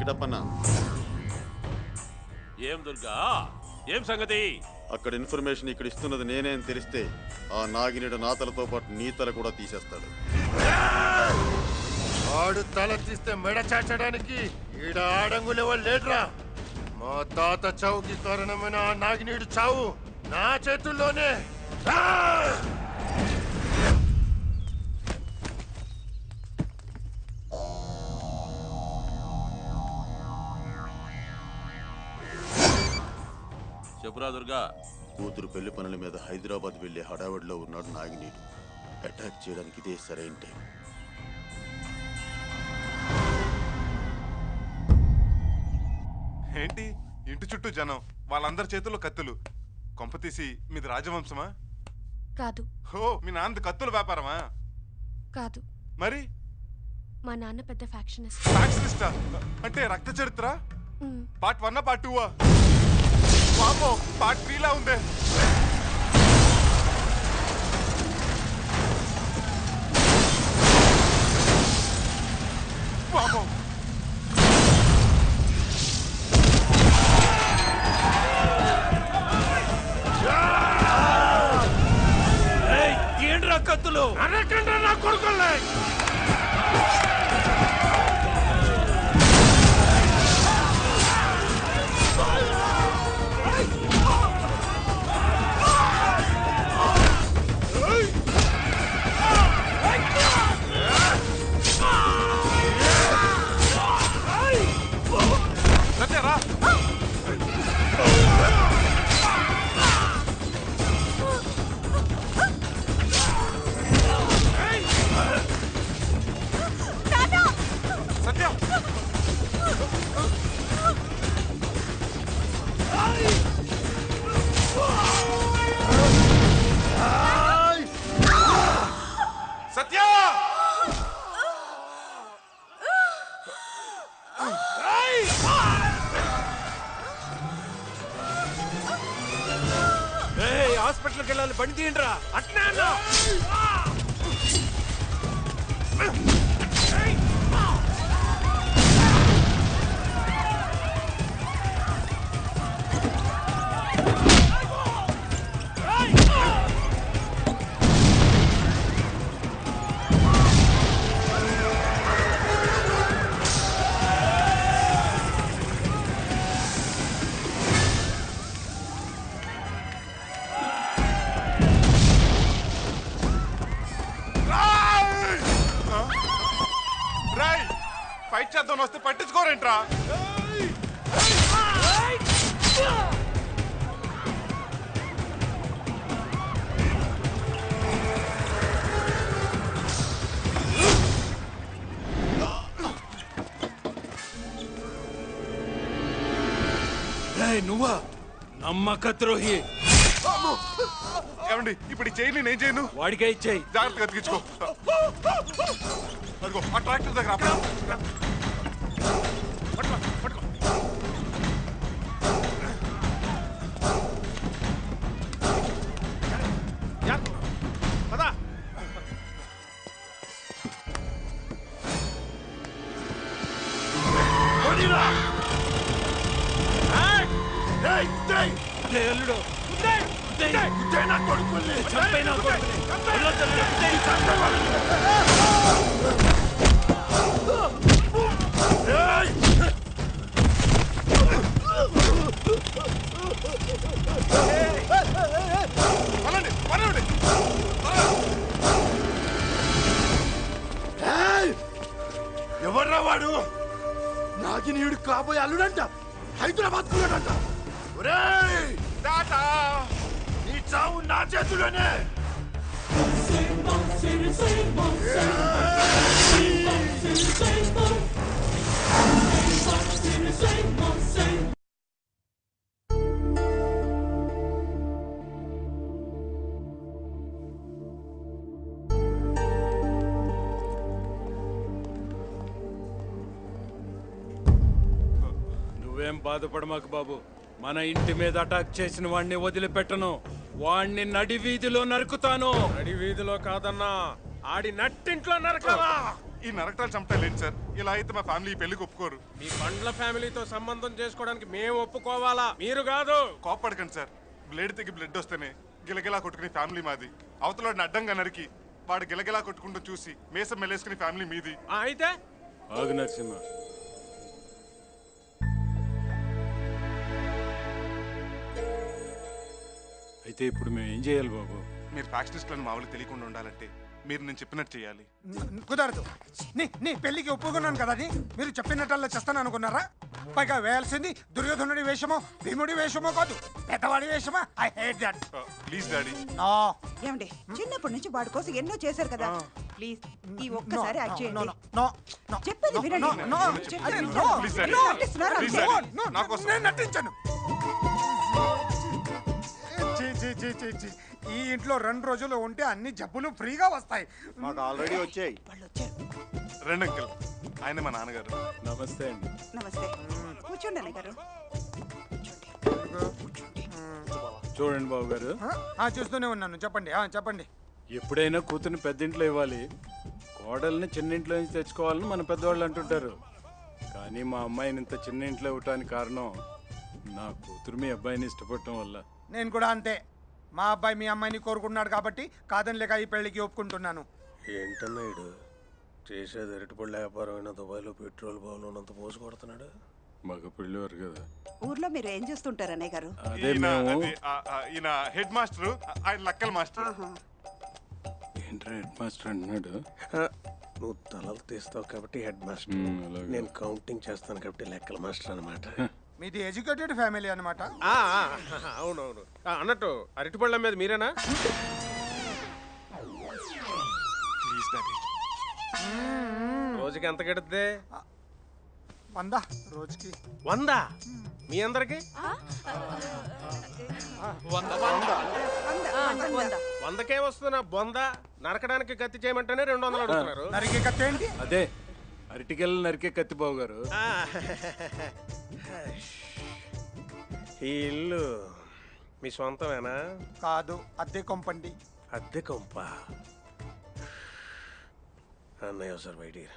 వెంకటప్పన్న. ఏం దుర్గా, ఏం సంగతి? అక్కడ ఇన్ఫర్మేషన్ ఇక్కడ ఇస్తున్నది నేనే అని తెలిస్తే ఆ నాగినేడు నా తలతో పాటు నీ తల కూడా తీసేస్తాడు. ఆడు తల తీస్తే మెడ చాచడానికి ఈడ ఆడంగులెవరు లేడ్రా. మా తాత చావుకి కారణమైన ఆ నాగినీడు చావు నా చేతుల్లోనే. చెప్పురా దుర్గా. కూతురు పెళ్లి పనుల మీద హైదరాబాద్ వెళ్లే హడావిడిలో ఉన్నాడు నాగినీడు. అటాక్ చేయడానికి ఇదే సరైన టైం. ఏంటి ఇంటి చుట్టూ జనం, వాళ్ళందరి చేతుల్లో కత్తులు. కొంపతీసి మీది రాజవంశమా? కాదు. హో, మీ నాన్నది కత్తుల వ్యాపారమా? కాదు. మరి మా నాన్న పెద్ద ఫ్యాక్షనిస్ట్. ఫ్యాక్షనిస్టా? అంటే రక్త చరిత్ర పార్ట్ 1 పార్ట్ 2? వామో, పార్ట్ 3 లా ఉందే. వామో, ఏంట్రా కత్తులు? అరకండ్రా నా కొడుకుల్ని. సత్యరా, సత్య, సత్య, హాస్పిటల్కి వెళ్ళాలి, బండి తీయండిరా. అట్నే అన్నా. రాయ్, ఫైట్ చేద్దాం వస్తే పట్టించుకోరేంట్రా? నువ్వా నమ్మక ద్రోహి? ఏమండి, ఇప్పుడు ఈ చైన్ నేను చేయను. వాడికే ఇచ్చేయి. జాగ్రత్తగా అతికించుకో. అదిగో ఆ ట్రాక్టర్ దగ్గర ఆపు. పట్టుకో, పట్టుకో. పదా. అల్లుడు నా కొడుకుల్ని చంపైనా ఎవర్రా వాడు? నాగినీయుడు కాబోయే అల్లుడంట, హైదరాబాద్ కున్నాడంట. ఒరేయ్ టాటా, నీ చావు నా చేతుల్లోనే. నువ్వేం బాధపడమాకు బాబు. మన ఇంటి మీద అటాక్ చేసిన వాడిని వదిలిపెట్టను. వాణ్ణి నడి వీధిలో నరుకుతాను. నడి వీధిలో కాదన్నా, ఆడి నట్టింట్లో నరకవా? ఈ నరకటాలు చంపటాలేంటి సార్? ఇలా అయితే మా ఫ్యామిలీ పెళ్లికి ఒప్పుకోరు. మీ బండ్ల ఫ్యామిలీతో సంబంధం చేసుకోవడానికి మేము ఒప్పుకోవాలా, మీరు కాదు? కోప్పడకండి సార్. బ్లేడ్ తెగి బ్లడ్ వస్తేనే గిలగిలా కొట్టుకుని ఫ్యామిలీ మాది. అవతల అడ్డంగా నరికి వాడు గిలగిలా కొట్టుకుంటూ చూసి మేసం మెల్లేసుకుని ఫ్యామిలీ మీది. అయితే ఆగు నరసింహ. అయితే ఇప్పుడు మేము ఏం చేయాలి బాబు? మీరు ఫ్యాక్షనిస్టులను మా వాళ్ళకి తెలియకుండా ఉండాలంటే మీరు నేను చెప్పినట్టు చేయాలి. కుదరదు. నీ పెళ్లికి ఒప్పుకున్నాను కదా అని మీరు చెప్పినట్టల్లా చేస్తాను అనుకున్నారా? పైగా వేయాల్సింది దుర్యోధనుడి వేషమో భీముడి వేషమో కాదు, పెద్దవాడి వేషమా. I hate that. Please daddy. No. ఏమండి చిన్నప్పటి నుంచి వాడి కోసం ఎన్నో చేశారు కదా, ప్లీజ్ ఈ ఒక్కసారి యాక్ట్ చేయండి. చెప్పేది వినండి. నేను నటించను. ఈ ఇంట్లో 2 రోజులు ఉంటే అన్ని జబ్బులు ఫ్రీగా వస్తాయి. మాకు ఆల్రెడీ వచ్చాయి. రండి అంకుల్, ఆయన మా నాన్నగారు. నమస్తే అండి. నమస్తే. కూర్చోండి అన్నయ్య గారు. చూడండి బాబు గారు. చూస్తూనే ఉన్నాను. చెప్పండి చెప్పండి. ఎప్పుడైనా కూతుర్ని పెద్దింట్లో ఇవ్వాలి, కోడల్ని చిన్నింట్లో నుంచి తెచ్చుకోవాలని మన పెద్దవాళ్ళు అంటుంటారు. కానీ మా అమ్మాయిని ఇంత చిన్న ఇంట్లో ఇవ్వటానికి కారణం నా కూతురు మీ అబ్బాయిని ఇష్టపడటం వల్ల. నేను కూడా అంతే. మా అబ్బాయి మీ అమ్మాయిని కోరుకున్నాడు కాబట్టి కాదని లేక ఈ పెళ్లికి ఒప్పుకుంటున్నాను. ఏంటన్నా ఇడు చేసేది అరటిపళ్ళ వ్యాపారం అయినా దుబాయ్లో పెట్రోల్ బావులు ఉన్నంత పోసి కొడుతున్నాడు. మగ పెళ్ళివారు కదా. ఊర్లో మీరు ఏం చేస్తుంటారు అన్నయ్య గారు? ఈయన హెడ్ మాస్టర్, ఆయన లక్కల్ మాస్టర్. ఏంట్రా హెడ్ మాస్టర్ అంటున్నాడు? నువ్వు తలలు తీస్తావు కాబట్టి హెడ్ మాస్టర్, నేను కౌంటింగ్ చేస్తాను కాబట్టి లెక్కల మాస్టర్ అనమాట. మీది ఎడ్యుకేటెడ్ ఫ్యామిలీ అనమాట. అవునవును. అన్నట్టు అరటిపళ్ళ మీద మీరేనా? Please daddy. రోజుకి ఎంత గడుద్ది? 100 రోజుకి. 100 మీ అందరికి? 100కే వస్తున్నా బొంద. నరకడానికి కత్తి చేయమంటేనే 200 అడుగుతున్నారు. నరికే కత్తి ఏంటి? అదే అరటికెళ్ళ నరికే కత్తి బాబు గారు. ఈ ఇల్లు మీ సొంతమేనా? కాదు, అద్దె కొంపండి. అద్దె కొంప. అన్నయ్య సార్ బయటికి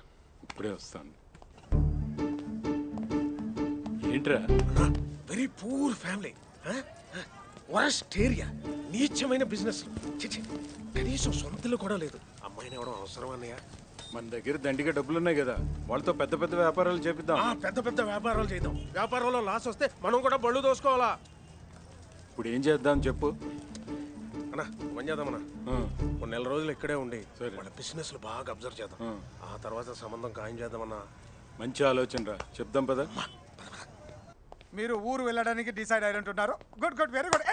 ఇప్పుడే వస్తాను. ఏంట్రా? Very poor family, worst area, నీచమైన బిజినెస్. కనీసం సొంతలు కూడా లేదు. అమ్మాయిని ఎవడం అవసరం అన్నయ్య? మన దగ్గర దండిగా డబ్బులున్నాయి కదా, వాళ్ళతో పెద్ద పెద్ద వ్యాపారాలు చేపిద్దాం. పెద్ద పెద్ద వ్యాపారాలు చేద్దాం. వ్యాపారంలో లాస్ వస్తే మనం కూడా బళ్ళు దోసుకోవాలా. ఇప్పుడు ఏం చేద్దాం చెప్పు అన్నా. పని చేద్దామన్నా, కొన్ని నెల రోజులు ఇక్కడే ఉండి వాళ్ళ బిజినెస్లు బాగా అబ్జర్వ్ చేద్దాం. ఆ తర్వాత సంబంధం ఖాయం చేద్దామన్నా. మంచి ఆలోచన రా, చెప్దాం పద. మీరు ఊరు వెళ్ళడానికి డిసైడ్ అయి ఉంటున్నారు. Good good, very good.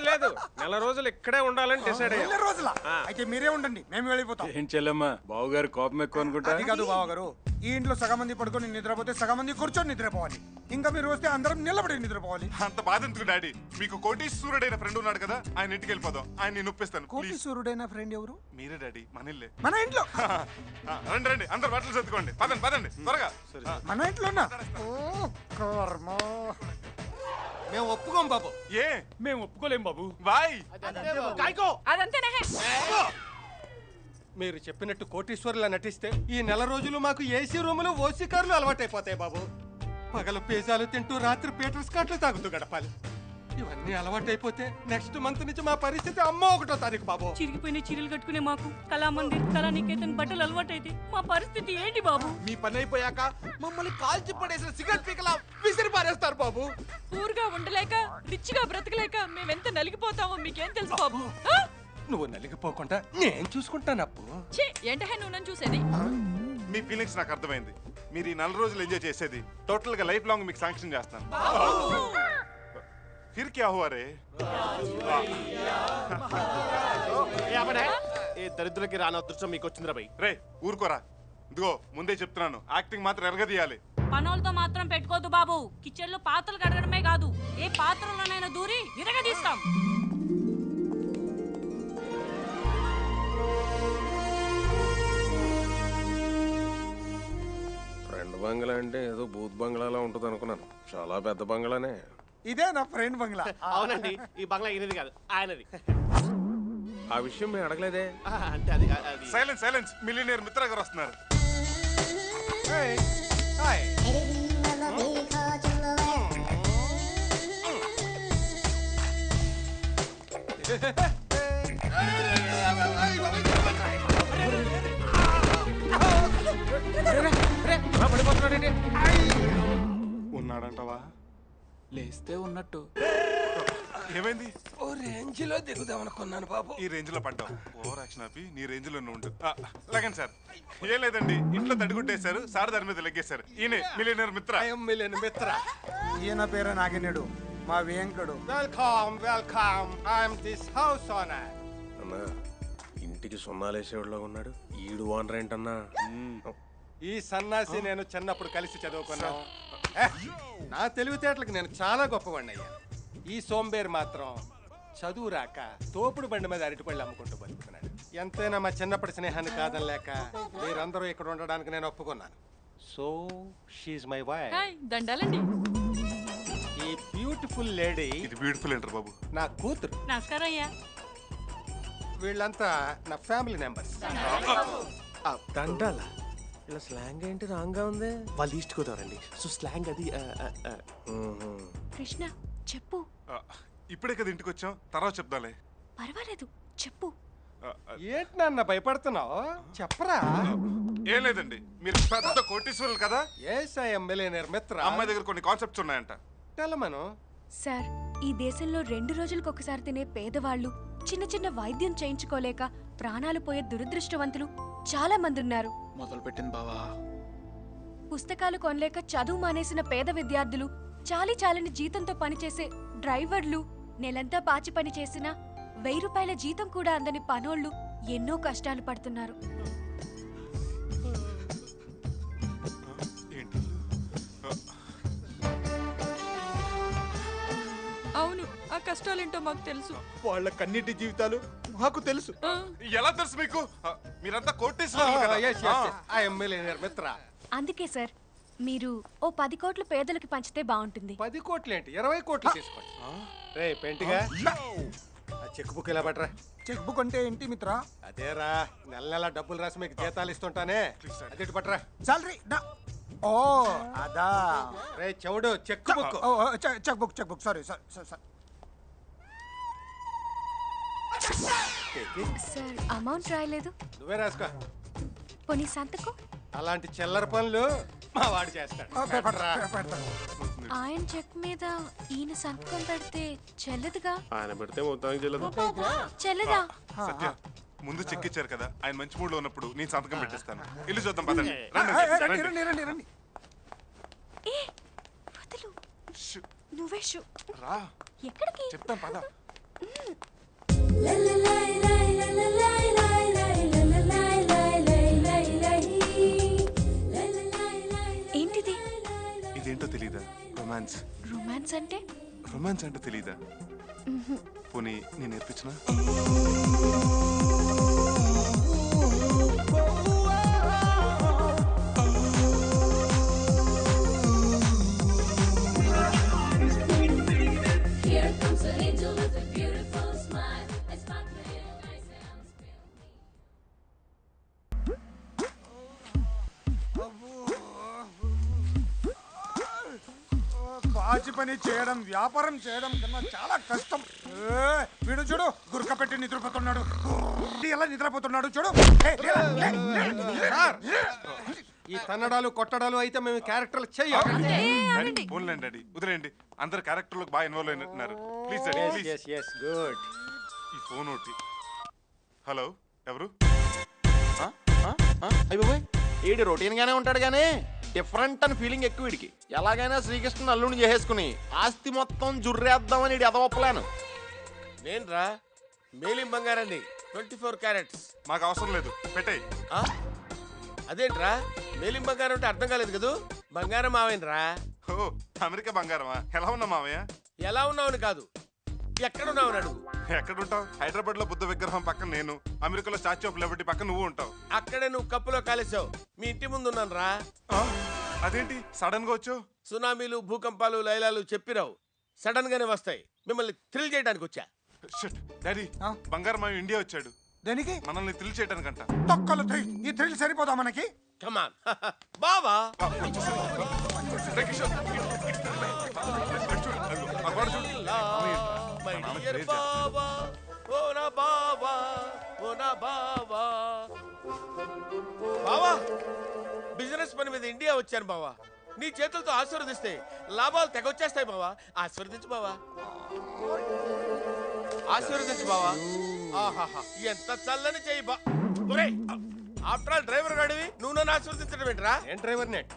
లేదు, నెల రోజులు ఇక్కడే ఉండాలని డిసైడ్ అయ్యాం. 2 రోజుల అయితే మీరే ఉండండి, మేము వెళ్ళిపోతాం. ఏం చెల్లమ్మా, బావగారు కోపం ఎక్కువ అనుకుంటా. అది కాదు బావగారు, ఈ ఇంట్లో సగం మంది పడుకొని నిద్రపోతే సగం మంది కూర్చొని నిద్రపోవాలి. ఇంకా మీరు వస్తే అందరం నిలబడి నిద్రపోవాలి. అంత బాధ ఎందుకు డాడీ? మీకు కోటీశ్వరుడైన ఫ్రెండ్ ఉన్నాడు కదా, ఆయన ఇంటికి వెళ్ళిపోదాం. ఆయన నేను ఒప్పిస్తాను. కోటీశ్వరుడైన ఫ్రెండ్ ఎవరు? మీరే డాడీ, మన ఇల్లే. మన ఇంట్లో. రండి రండి, అందరు బట్టలు సర్దుకోండి. పదండి త్వరగా. మన ఇంట్లోనా? మేము ఒప్పుకోం బాబు. ఏ? మేము ఒప్పుకోలేం బాబు. బాయ్. మీరు చెప్పినట్టు కోటీశ్వరులా నటిస్తే ఈ నెల రోజులు మాకు ఏసీ రూములు ఓసీ కార్లు అలవాటైపోతాయి బాబు. పగలు పిజ్జాలు తింటూ రాత్రి పీటర్ స్కాట్లు తాగుతూ గడపాలి. ఇవన్నీ అలవాటైపోతే నెక్స్ట్ మంత్ నుంచి మా పరిస్థితి అమ్మో 1వ తారీఖు బాబు. చిరిగిపోయిన చీరలు కట్టుకునే మాకు కళామందిర్, కళానికేతన్ బట్టలు అలవాటైతే మా పరిస్థితి ఏంటి బాబు? మీ పని అయిపోయాక మమ్మల్ని కాల్చి పడేసిన సిగరెట్ పీకలా విసిరి పారేస్తారు బాబు. ఊరుగా ఉండలేక రిచ్ గా బ్రతకలేక మేమెంత నలిగిపోతామో మీకేం తెలుసు బాబు? నువ్వు నలిగిపోకుండా నేను చూసుకుంటాను అప్పు. ఏంటహే నువ్వు నన్ను చూసేది? మీ ఫీలింగ్స్ నాకు అర్థమైంది. మీరు ఈ 4 రోజులు ఎంజాయ్ చేసేది టోటల్ గా లైఫ్ లాంగ్ మీకు శాంక్షన్ చేస్తాను. फिर क्या हुआ रे? ఏ దరిద్రులకి రాని అదృష్టం మీకు వచ్చిందిరా బై. రే ఊరుకోరా. ఇదిగో ముందే చెప్తున్నాను, యాక్టింగ్ మాత్రం ఎరగదీయాలి. పనులతో మాత్రం పెట్టుకోదు బాబు. కిచెన్ లో పాత్రలు కడగడమే కాదు, ఏ పాత్రలోనైనా దూరి విరగదీస్తాం. ఫ్రెండ్ బంగ్లా అంటే ఏదో బూత్ బంగ్లాలా ఉంటుంది అనుకున్నాను. చాలా పెద్ద బంగ్లానే. ఇదే నా ఫ్రెండ్ బంగ్లా. అవునండి, ఈ బంగ్లా ఈయనది కాదు, ఆయనది. ఆ విషయం మేము అడగలేదే. అంటే అది సైలెన్స్ మిలియనీర్ మిత్ర గారు వస్తున్నారు. ఉన్నాడంటవా? లేస్తే ఉన్నట్టు. ఏమైంది? ఓ రేంజ్ లో దిగుదాం అనుకున్నాను బాబు. ఈ రేంజ్ లో పడ్డావు. ఓవర్ యాక్షన్ ఆపి నీ రేంజ్ లో ఉండు. లాగండి సార్. ఏం లేదండి, ఇంట్లో తడిగుడ్డేశారు, సార్ దాని మీద లెగ్గేశారు. ఈయనే మిలియనర్ మిత్ర. మిత్ర. ఈయన పేరు నాగినేడు, మా వేంకడు. Welcome welcome. I'm this house owner. అన్నా ఇంటికి సున్నాలేసేవాడులో ఉన్నాడు. ఈడు ఓనర్ ఏంటన్నా? ఈ సన్నాసి నేను చిన్నప్పుడు కలిసి చదువుకున్నాం. నా తెలివితేటలకు నేను చాలా గొప్పవాడిని అయ్యా. ఈ సోంబేర్ మాత్రం చదువు రాక తోపుడు బండి మీద అరటిపళ్ళు అమ్ముకుంటూ బతుకుతున్నాడు. ఎంతైనా మా చిన్నప్పటి స్నేహాన్ని కాదనలేక మీరందరూ ఇక్కడ ఉండడానికి నేను ఒప్పుకున్నాను. So she's my wife. దండాలండి. ఈ బ్యూటిఫుల్ లేడీ. ఇది బ్యూటిఫుల్ ఏంటర్ బాబు? నా కూతురు. నమస్కారం అయ్యా. వీళ్ళంతా నా ఫ్యామిలీ మెంబర్స్. దండాల ఇలా స్లాంగ్ ఏంటి రాంగా ఉంది? వాళ్ళు ఈస్ట్ గోదావరండి, సో స్లాంగ్ అది. కృష్ణ చెప్పు. ఇప్పుడే కదా ఇంటికి వచ్చాం, తర్వాత చెప్దాలే. పర్వాలేదు చెప్పు. ఏంటి నాన్న భయపడుతున్నావు? చెప్పరా. ఏం లేదండి, మీరు పెద్ద కోటీశ్వరులు కదా. మిలియనర్ మిత్ర. అమ్మాయి దగ్గర కొన్ని కాన్సెప్ట్స్ ఉన్నాయంట. తెలమను. సార్, ఈ దేశంలో 2 రోజులకు ఒకసారి తినే పేదవాళ్ళు, చిన్న చిన్న వైద్యం చేయించుకోలేక ప్రాణాలు పోయే దురదృష్టవంతులు చాలా మంది ఉన్నారు. మొదలు పెట్టింది బావా. పుస్తకాలు కొనలేక చదువు మానేసిన పేద విద్యార్థులు, చాలని జీతంతో పనిచేసే డ్రైవర్లు, నెలంతా పాచి పని చేసిన 1000 రూపాయల జీతం కూడా అందని పనోళ్ళు ఎన్నో కష్టాలు పడుతున్నారు. అవును, ఆ కష్టాలేంటో మాకు తెలుసు. వాళ్ళ కన్నిటి జీవితాలు మాకు తెలుసు. ఎలా తెలుసు మీకు? మీరంతా కోటీశ్వరులు కదా. అందుకే సార్, మీరు ఓ 10 కోట్లు పేదలకు పంచితే బాగుంటుంది. 10 కోట్లు ఏంటి, 20 కోట్లు తీసుకోండి. రే పెంటిగా, చెక్ బుక్ ఇలా పట్టరా. చెక్ బుక్ అంటే ఏంటి మిత్ర? అదేరా, నెల నెల డబ్బులు రాసి మీకు జీతాలు ఇస్తుంటానే, అదేంటి పట్టరా. సాలరీ. ఓ అదా. రే చెవుడు, cheque book. Cheque book sorry sir. Sir, amount రాయలేదు. నువ్వే రాసుకో. పోనీ సంతకం. అలాంటి చిల్లర పనులు మా వాడు చేస్తాడు. ఆయన చెక్ మీద ఈయన సంతకం పెడితే చెల్లదుగా. ఆయన పెడితే మొత్తానికి చెల్లదు. చెల్లదా? సత్య, ముందు చెక్ ఇచ్చారు కదా, ఆయన మంచి మూడ్ లో ఉన్నప్పుడు నేను సంతకం పెట్టిస్తాను. ఇల్లు చూద్దాం పదండి. రండి. ఏ వదలు. నువ్వే షూ. రా. ఎక్కడికి? చెప్తాను పద. ఏంటిది? ఇదేంటో తెలీదా? రొమాన్స్. రొమాన్స్ అంటే? రొమాన్స్ అంటే తెలీదా? పోనీ నేను నేర్పించిన. పాచి పని చేయడం, వ్యాపారం చేయడం కన్నా చాలా కష్టం. వీడు చూడు, గురక పెట్టి నిద్రపోతున్నాడు. ఎలా నిద్రపోతున్నాడు చూడు. ఈ తన్నడాలు కొట్టడాలు అయితే మేము క్యారెక్టర్లు చెయ్యాలి. పోన్లేండి డాడీ, వదిలేండి. అందరు క్యారెక్టర్లకు బాగా ఇన్వాల్వ్ అయినట్టున్నారు. Please daddy, please. గుడ్. ఈ ఫోన్ ఒకటి. హలో, ఎవరు? అయిపోయి ఈడు రొటీన్ గానే ఉంటాడు గానీ డిఫరెంట్ అని ఫీలింగ్ ఎక్కువ వీడికి. ఎలాగైనా శ్రీకృష్ణ అల్లుని చేసేసుకుని ఆస్తి మొత్తం జుర్రేద్దామని ఇడు ఎదవప్పలేను. నేనురా మేలిం బంగారండి, 24 క్యారెట్స్. మాకు అవసరం లేదు, పెట్టేయ్. అదేంట్రా మేలిం బంగారం అంటే అర్థం కాలేదు కదూ? బంగారం మావేనరా. ఓ, అమెరికా బంగారమా? ఎలా ఉన్నా మావయ్య? ఎలా ఉన్నావని కాదు, ఎక్కడున్నావు అడుగు. ఎక్కడుంటావు? హైదరాబాద్ లో బుద్ధ విగ్రహం పక్కన నేను, అమెరికాలో స్టాచ్యూ ఆఫ్ లిబర్టీ పక్కన నువ్వు ఉంటావు. అక్కడే నువ్వు కప్పులో కాలేసావు. మీ ఇంటి ముందు ఉన్నాను రా. అదేంటి సడన్ గా వచ్చావు? సునామీలు, భూకంపాలు, లైలాలు చెప్పిరావు, సడన్ గానే వస్తాయి. మిమ్మల్ని థ్రిల్ చేయడానికి వచ్చా. డాడీ, బంగారం ఇండియా వచ్చాడు. దేనికి? మనల్ని థ్రిల్ చేయడానికంట. తొక్కలు థ్రిల్. ఈ థ్రిల్ సరిపోదా మనకి? కమాన్ బావా బావా ఓ నా బావా ఓ నా బావా బావా బిజినెస్ పని మీద ఇండియా వచ్చాను బావా నీ చేతులతో ఆశీర్వదిస్తే లాభాలు తెగొచ్చేస్తాయి బావా ఆశీర్వదించు బావా ఆశీర్వదించు బావా ఆహాహా ఎంత చల్లని చెయ్యి బా ఆఫ్టర్ ఆల్ డ్రైవర్ గాడివి నువ్వు నన్ను ఆశీర్వదించడం ఏంట్రా ఏం driver net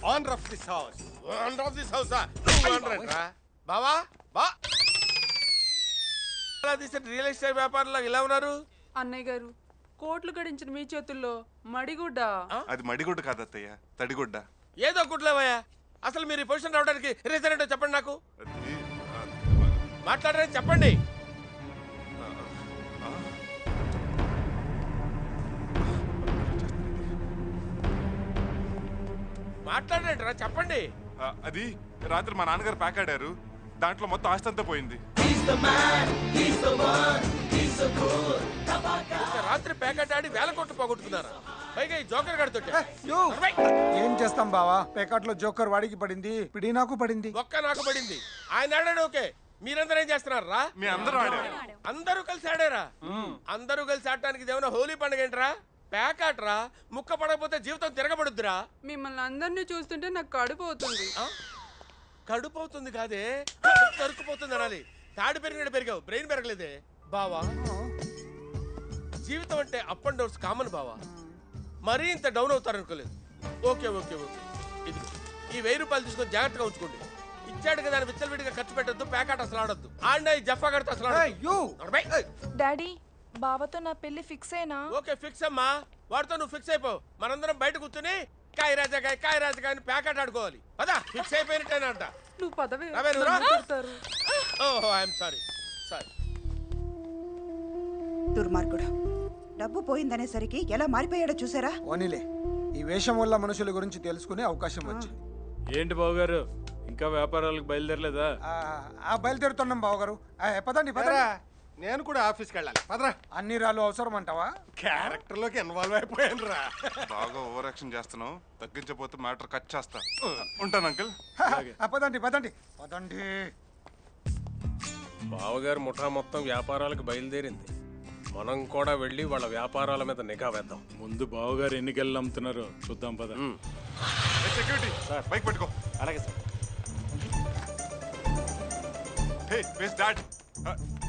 owner of this house owner of this house ఏంట్రా బావా బా రియల్ ఎస్టేట్ వ్యాపారంలో ఇలా ఉన్నారు అన్నయ్య గారు కోట్లు గడించిన మీ చేతుల్లో మడిగుడ్డ అది మడిగుడ్డ కాదు అత్తయ్య, తడిగుడ్డ. ఏదో గుడ్లేవయ్యా అసలు మీరు ఈ పొజిషన్ రావడానికి రీజన్ ఏంటో చెప్పండి నాకు మాట్లాడరని చెప్పండి మాట్లాడరేంట్రా చెప్పండి. అది రాత్రి మా నాన్నగారు ప్యాక్ ఆడారు, దాంట్లో మొత్తం ఆస్తి అంతా పోయింది. రాత్రి ప్యాకెట్ ఆడి వేల కోట్లు పోగొట్టుకున్నారా? పైగా ఈ జోకర్ గాడితో ఏం చేస్తాం బావా, పేకాట్లో జోకర్ వాడికి పడింది, పిడి నాకు పడింది. ఒక్క నాకు పడింది. ఆయన ఆడాడు ఓకే, మీరందరూ ఏం చేస్తున్నారా? మీ అందరూ ఆడారు. అందరూ కలిసి ఆడారా? అందరూ కలిసి ఆడటానికి ఇదేమైనా హోలీ పండుగ ఏంట్రా? ప్యాకాట్రా, ముక్క పడకపోతే జీవితం తిరగబడుద్దిరా. మిమ్మల్ని అందరినీ చూస్తుంటే నాకు కడుపు అవుతుంది. కడుపు అవుతుంది కాదే, తరుకుపోతుంది అనాలి. తాడు పెరిగినట్టు పెరిగావు, బ్రెయిన్ పెరగలేదే బావా. జీవితం అంటే అప్ అండ్ డౌన్స్ కామన్ బావా, మరీ ఇంత డౌన్ అవుతారు అనుకోలేదు. ఓకే ఓకే ఓకే, ఇది ఈ 1000 రూపాయలు తీసుకొని జాగ్రత్తగా ఉంచుకోండి. ఇచ్చాడు కదా విచ్చలవిడిగా ఖర్చు పెట్టద్దు, ప్యాకాట అసలు ఆడద్దు. ఆడినా ఈ జఫా గడితే అసలు డాడీ బాబాతో నా పెళ్లి ఫిక్స్ అయినా? ఓకే ఫిక్స్ అమ్మా, వాడితో నువ్వు ఫిక్స్ అయిపో. మనందరం బయట కూర్చుని కాయ రాజాకాయ అని ప్యాకెట్ ఆడుకోవాలి. పదా ఫిక్స్ అయిపోయినట్టేనంట. నువ్వు పదవి ఓహో ఐఎమ్ సారీ సారీ. దుర్మార్గుడు, డబ్బు పోయిందనేసరికి ఎలా మారిపోయాడో చూసారా? ఓనిలే, ఈ వేషం వల్ల మనుషుల గురించి తెలుసుకునే అవకాశం వచ్చింది. ఏంటి బావగారు, ఇంకా వ్యాపారాలకు బయలుదేరలేదా? బయలుదేరుతున్నాం బావగారు. పదండి పదరా, నేను కూడా ఆఫీస్కి వెళ్ళాలి. పదరా. అన్ని రాళ్ళు అవసరం అంటావా? క్యారెక్టర్ లోకి ఇన్వాల్వ్ అయిపోయాను రా. బాగా ఓవర్ యాక్షన్ చేస్తున్నావు, తగ్గించకపోతే మ్యాటర్ కట్ చేస్తా. ఉంటాను అంకుల్. పదండి పదండి పదండి. బావగారు ముఠా మొత్తం వ్యాపారాలకు బయలుదేరింది. మనం కూడా వెళ్ళి వాళ్ళ వ్యాపారాల మీద నిఘా వేద్దాం. ముందు బావగారు ఎన్ని గెల్లు అమ్ముతున్నారో చూద్దాం పద. సెక్యూరిటీ బైక్ పట్టుకో. అలాగే sir. Hey ways dad.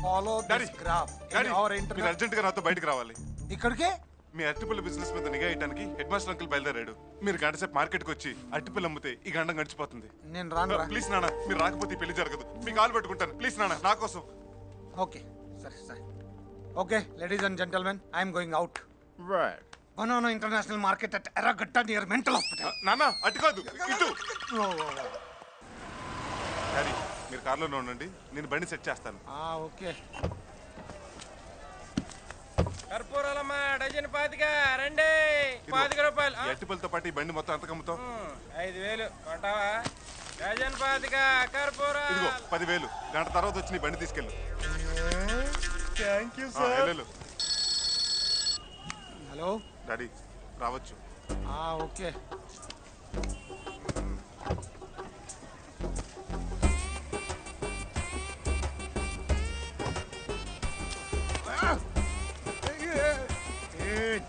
Follow this graph in our internet. మీరు అర్జెంట్ గా నాతో బయటికి రావాలి. ఇక్కడికే? మీ అరటిపల్లి బిజినెస్ మీద నిఘా వేయడానికి హెడ్ మాస్టర్ అంకుల్ బయలుదేరాడు. మీరు గంట సేపు మార్కెట్కి వచ్చి అరటిపల్లి అమ్మితే ఈ గండం గడిచిపోతుంది. నేను రాను. ప్లీజ్ నాన్న, మీరు రాకపోతే ఈ పెళ్లి జరగదు. మీ కాలు పెట్టుకుంటాను ప్లీజ్ నాన్న, నా కోసం. ఓకే సరే సరే. Okay ladies and gentlemen, I'm going out. Banana international market at Erragadda near mental hospital. నాన్న అటు కాదు ఇటు. డాడీ మీరు కార్లోనే ఉండండి, నేను బండి సెట్ చేస్తాను. ఓకే. కర్పూరాలమ్మా డజన్ 25 రండి. 25 రూపాయలు. అరటిపల్లితో పాటు ఈ బండి మొత్తం ఎంత కమ్ముతావు? 5000 కొంటావా? డజన్ 25 కర్పూరా. ఇదిగో 10,000. గంట తర్వాత వచ్చి నీ బండి తీసుకెళ్ళు. Thank you sir. Hello daddy రావచ్చు. ఓకే.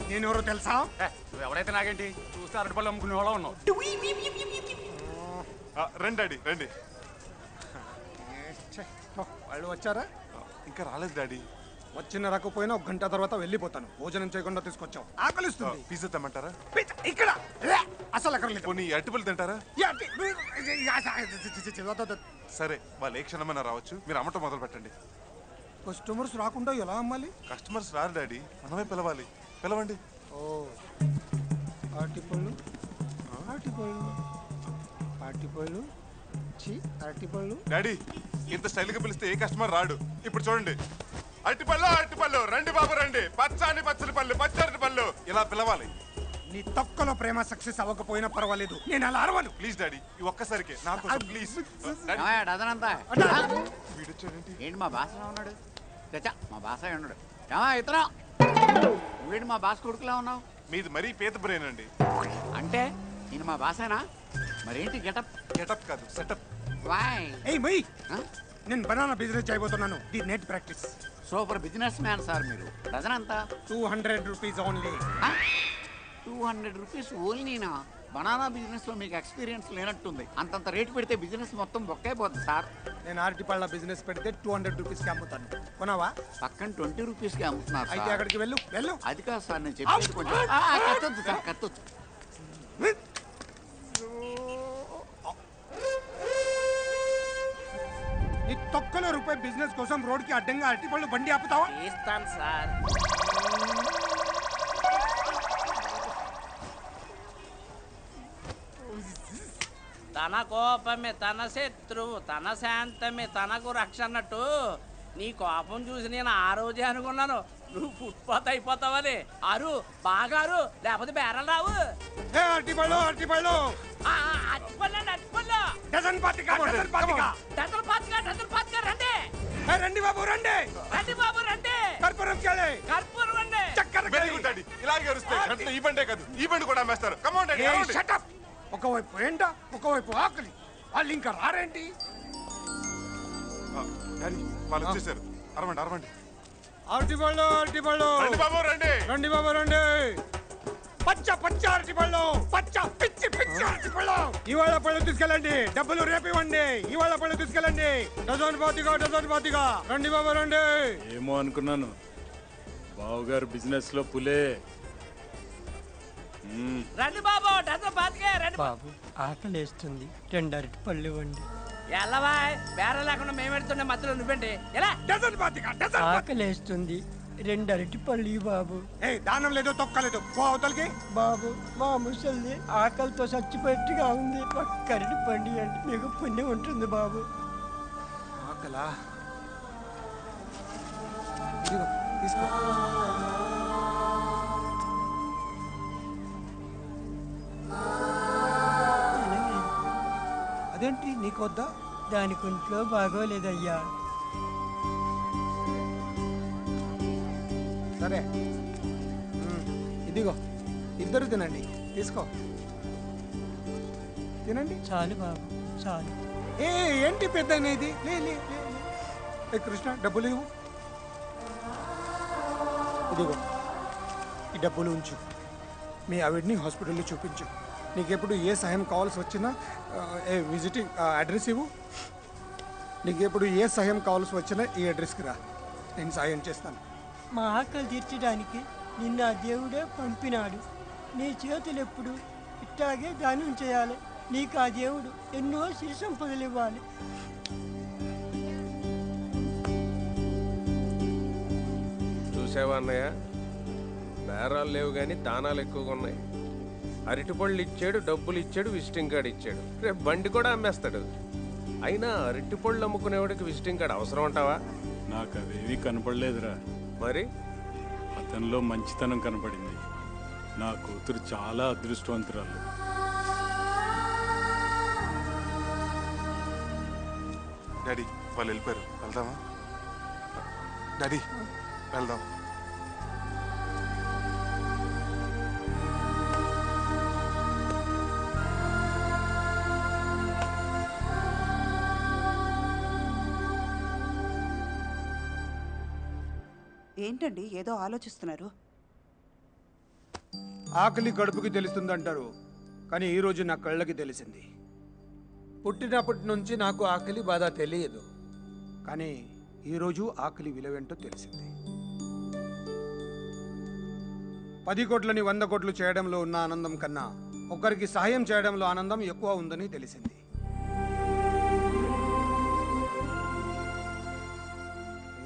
నేను ఎవరో తెలుసా? ఎవరైతే నాకేంటి, చూస్తే అరటిపళ్ళు అమ్ముకునే వాళ్ళ ఉన్నావు. రండి డాడీ రండి. వాళ్ళు వచ్చారా? ఇంకా రాలేదు డాడీ. వచ్చిన రాకపోయినా 1 గంట తర్వాత వెళ్ళిపోతాను. భోజనం చేయకుండా తీసుకొచ్చావు, ఆకలిస్తుంది. పిజ్జా తెమ్మంటారా? ఇక్కడ అసలు అక్కడ లేదు. పోనీ అరటిపల్లి తింటారా? సరే వాళ్ళు ఏ క్షణమైనా రావచ్చు, మీరు అమ్మటం మొదలు పెట్టండి. కస్టమర్స్ రాకుండా ఎలా అమ్మాలి? కస్టమర్స్ రారు డాడీ, మనమే పిలవాలి. పిలవండి. అరటిపళ్ళు అరటిపళ్ళు అరటిపళ్ళు అరటిపళ్ళు. డాడీ ఇంత స్టైల్గా పిలిస్తే ఏ కస్టమర్ రాడు. ఇప్పుడు చూడండి, అరటిపళ్ళు అరటిపళ్ళు రండి బాబు రండి, పచ్చని పచ్చని పళ్ళు పచ్చటి పళ్ళు, ఇలా పిలవాలి. నీ తొక్కలో ప్రేమ సక్సెస్ అవ్వకపోయినా పర్వాలేదు, నేను అలా అరవను. ప్లీజ్ డాడీ ఈ ఒక్కసారికి నాకు ప్లీజ్. ఏంటి మా బాసలో ఉన్నాడు? చచ్చా మా బాస ఉన్నాడు. ఇతరం నువ్వేంటి మా బాస్ కొడుకులా ఉన్నావు? మీది మరీ పేద బ్రెయిన్ అండి. అంటే నేను మా బాసేనా? మరేంటి గెటప్? గెటప్ కాదు, సెటప్. వాయ్ ఏయ్ మై నేను బనానా బిజినెస్ చేయబోతున్నాను. The net practice. Super business man sir మీరు. డజన్ అంతా 200 రూపీస్ ఓన్లీ. 200 రూపీస్ ఓన్లీనా? బనానా బిజినెస్ లో మీకు ఎక్స్పీరియన్స్ లేనట్టుంది. అంతంత రేటు పెడితే బిజినెస్ మొత్తం బొక్కైపోతుంది సార్. నేను అరటిపళ్ళ బిజినెస్ పెడితే 200 రూపీస్కి అమ్ముతాను. కొనవా? పక్కన 20 రూపీస్కి అమ్ముతున్నారు. అయితే అక్కడికి వెళ్ళు. అది కాదు సార్ నేను చెప్పేది కొంచెం. కట్టొద్దు సార్, కట్టొద్దు. నీ తొక్కలో రూపాయి బిజినెస్ కోసం రోడ్కి అడ్డంగా అరటిపళ్ళు బండి ఆపుతావా? ఇస్తాను సార్. తన కోపమే తన శత్రువు, తన శాంతమే తనకు రక్ష అన్నట్టు నీ కోపం చూసి నేను ఆ రోజే అనుకున్నాను నువ్వు ఫుట్పాత్ అయిపోతావని. అరు బాగా అరు, లేకపోతే బేరలు రావు. అరటిపళ్ళు అరటిపళ్ళు డజన్ పాతిక డజన్ పాతిక డజన్ పాతిక డజన్ పాతిక రండి. రండి బాబు రండి. రండి బాబు రండి. కర్పూరం కేళే. కర్పూరం అండి. చక్కెర వెరీ గుడ్ డాడీ. ఇలాగే అరుస్తే గంటలో ఈ బండే కాదు ఈ బండి కూడా అమ్మేస్తారు. Come on daddy. Shut up. ఒకవైపు ఎండ, ఒకవైపు ఆకలి. వాళ్ళు ఇంకా రారేంటి? డాడీ వాళ్ళు వచ్చేసారు. అరవండి అరవండి. అరటిపళ్ళు అరటిపళ్ళు. రండి బాబు రండి. రండి బాబు రండి. పచ్చ పచ్చ అరటిపళ్ళు, పచ్చ పిచ్చి పిచ్చి అరటిపళ్ళు. ఇవాళ పళ్ళు తీసుకెళ్ళండి, డబ్బులు రేపు ఇవ్వండి. ఇవాళ పళ్ళు తీసుకెళ్ళండి. డజన్ పాతిగా డజన్ పాతిగా. రండి బాబు రండి. ఏమో అనుకున్నాను బావగారు బిజినెస్ లో పులే. రండి బాబు డజన్ పాతికే రండి. బాబు ఆకలి వేస్తుంది, 2 అరటిపళ్ళు ఇవ్వండి. ఎల్లవా బేర లేకుండా మేము పెడుతుండే మధ్యలో నువ్వేంటి ఎలా? డజన్ పాతిక డజన్. ఆకలి వేస్తుంది, 2 అరటిపళ్ళు ఇవ్వు బాబు. దానం లేదు తొక్కలేదు, పో అవతలకి. బాబు మా ముసలిది ఆకలితో చచ్చిపోయేట్టుగా ఉంది, ఒక్క అరటిపండు ఇవ్వండి, మీకు పుణ్యం ఉంటుంది బాబు. ఆకలా? ఇదిగో తీసుకో. అదేంటి నీకొద్దా? దానికి ఒంట్లో బాగోలేదయ్యా. సరే ఇదిగో ఇద్దరు తినండి, తీసుకో తినండి. చాలు బాబు చాలు. ఏంటి పెద్ద ఇది? లే లే లే. ఏ కృష్ణ డబ్బులు ఇవ్వు. ఇదిగో ఈ డబ్బులు ఉంచు. మీ ఆవిడ్ని హాస్పిటల్లో చూపించు. నీకెప్పుడు ఏ సహాయం కావాల్సి వచ్చినా విజిటింగ్ అడ్రస్ ఇవ్వు. నీకెప్పుడు ఏ సహాయం కావాల్సి వచ్చినా ఈ అడ్రస్కి రా, నేను సాయం చేస్తాను. మా ఆకలి తీర్చడానికి నిన్న ఆ దేవుడే పంపినాడు. నీ చేతులు ఎప్పుడు ఇట్టాగే దానం చేయాలి. నీకు ఆ దేవుడు ఎన్నో సిరి సంపదలు ఇవ్వాలి. చూసావా అన్నయ్య, బేరాలు లేవు కానీ దానాలు ఎక్కువగా ఉన్నాయి. అరటిపళ్ళు ఇచ్చాడు, డబ్బులు ఇచ్చాడు, విజిటింగ్ కార్డు ఇచ్చాడు. రేపు బండి కూడా అమ్మేస్తాడు. అయినా అరటిపళ్ళు అమ్ముకునేవాడికి విజిటింగ్ కార్డు అవసరం అంటావా? నాకు అవేమీ కనపడలేదురా. మరి అతనిలో మంచితనం కనపడింది. నా కూతురు చాలా అదృష్టవంతురాలు. డాడీ వాళ్ళు వెళ్ళిపోయారు, వెళ్దామా? డాడీ వెళ్దాం. ఏంటండి ఏదో ఆలోచిస్తున్నారు? ఆకలి కడుపుకి తెలుస్తుందంటారు, కానీ ఈరోజు నా కళ్ళకి తెలిసింది. పుట్టినప్పటి నుంచి నాకు ఆకలి బాధ తెలియదు, కానీ ఈరోజు ఆకలి విలువేంటో తెలిసింది. 10 కోట్లని 100 కోట్లు చేయడంలో ఉన్న ఆనందం కన్నా ఒకరికి సహాయం చేయడంలో ఆనందం ఎక్కువ ఉందని తెలిసింది.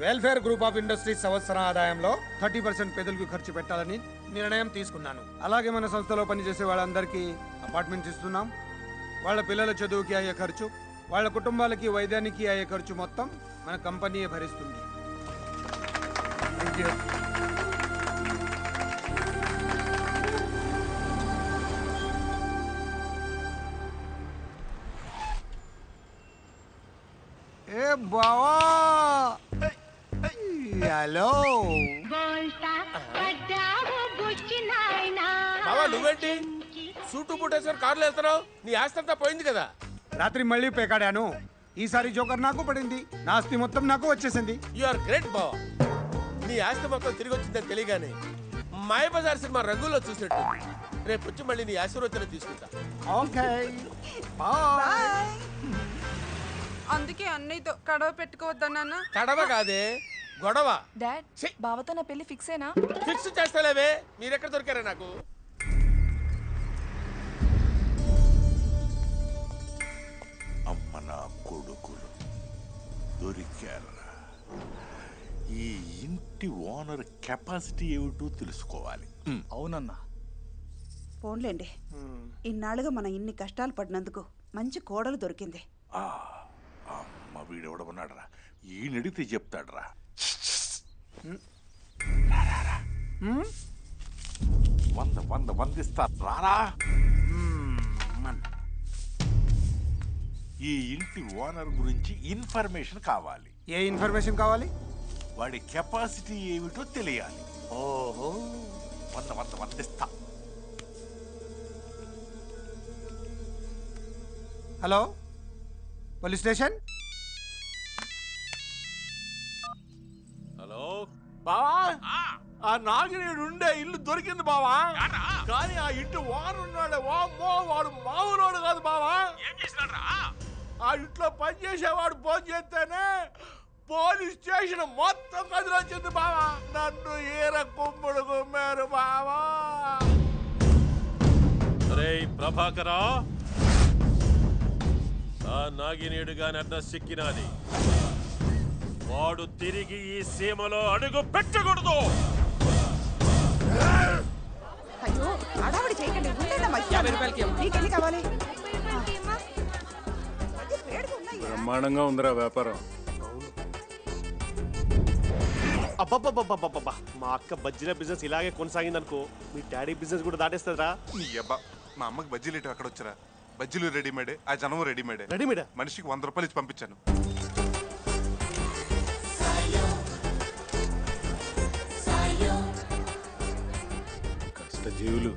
వెల్ఫేర్ గ్రూప్ ఆఫ్ ఇండస్ట్రీస్ సంవత్సర ఆదాయంలో 30% పేదలకు ఖర్చు పెట్టాలని నిర్ణయం తీసుకున్నాను. అలాగే మన సంస్థలో పనిచేసే వాళ్ళందరికీ అపార్ట్మెంట్స్ ఇస్తున్నాం. వాళ్ళ పిల్లల చదువుకి అయ్యే ఖర్చు, వాళ్ళ కుటుంబాలకి వైద్యానికి అయ్యే ఖర్చు మొత్తం మన కంపెనీయే భరిస్తుంది. ఏ బావా, హలో. బోల్తా పడ్డావు బుచ్చి నాయనా, నువ్వేంటి సూటు బూటేశ్వర్ కార్లో వెళ్తున్నావు? నీ ఆస్తి అంతా పోయింది కదా. రాత్రి మళ్ళీ పేకాడాను. ఈసారి జోకర్ నాకు పడింది. నా ఆస్తి మొత్తం నాకు వచ్చేసింది. యు ఆర్ గ్రేట్ బావ. నీ ఆస్తి మొత్తం తిరిగి వచ్చిందని తెలియగానే మాయబజార్ సినిమా రంగుల్లో చూసినట్టు రేపు వచ్చి మళ్ళీ నీ ఆశీర్వచనం తీసుకుంటా. ఓకే అందుకే అన్నయ్యతో కడవ పెట్టుకోవద్దన్నా. కడవ కాదే గొడవ. డాడ్ బావతో నా పెళ్లి ఫిక్సేనా? ఫిక్స్ చేస్తలేవే. మీరెక్కడ దొరికారా నాకు? అమ్మ నా కొడుకులు దొరికారా. ఈ ఇంటి ఓనర్ కెపాసిటీ ఏమిటో తెలుసుకోవాలి. అవునన్నా. పోన్లేండి, ఇన్నాళ్ళుగా మనం ఇన్ని కష్టాలు పడినందుకు మంచి కోడలు దొరికింది. అమ్మ వీడెవడమన్నాడరా, ఈయనడిగితే చెప్తాడరా. వందిస్తా రారా. ఈ ఇంటి ఓనర్ గురించి ఇన్ఫర్మేషన్ కావాలి. ఏ ఇన్ఫర్మేషన్ కావాలి? వాడి కెపాసిటీ ఏమిటో తెలియాలి. ఓహో, వందిస్తా. Hello, police station. హలో బావా, ఆ నాగినేడు ఉండే ఇల్లు దొరికింది బావా. కానీ ఆ ఇంటి వారు ఉన్నాడే, వామ్మో, వాడు మామూలోడు కాదు బావా. ఏం చేసినాడ్రా? ఆ ఇంట్లో పనిచేసేవాడు ఫోన్ చేస్తేనే పోలీస్ స్టేషన్ మొత్తం కదిలొచ్చింది బావా. నన్ను ఈర కుమ్ముడు కుమ్మారు బావా. అరే ప్రభాకరా, ఆ నాగినేడు గాని అడ్డ సిక్కినాది. వాడు తిరిగి ఈ సీమలో అడుగు పెట్టకూడదు. అయ్యో, అడావిడి చేయకండి. ఉండండమ్మా. 50 రూపాయలకి నీకెన్ని కావాలి? బ్రహ్మాండంగా ఉందిరా వ్యాపారం. అబ్బబ్బబ్బబ్బబ్బబ్బా, మా అక్క బజ్జీల బిజినెస్ ఇలాగే కొనసాగిందనుకో, మీ డాడీ బిజినెస్ కూడా దాటేస్తుందిరా. నీ అబ్బా, మా అమ్మకి బజ్జీలు ఇటు అక్కడ వచ్చారా. బజ్జీలు రెడీమేడే, ఆ జనము రెడీమేడే. రెడీమేడా? మనిషికి 100 రూపాయలు ఇచ్చి పంపించాను. కష్టజీవులు.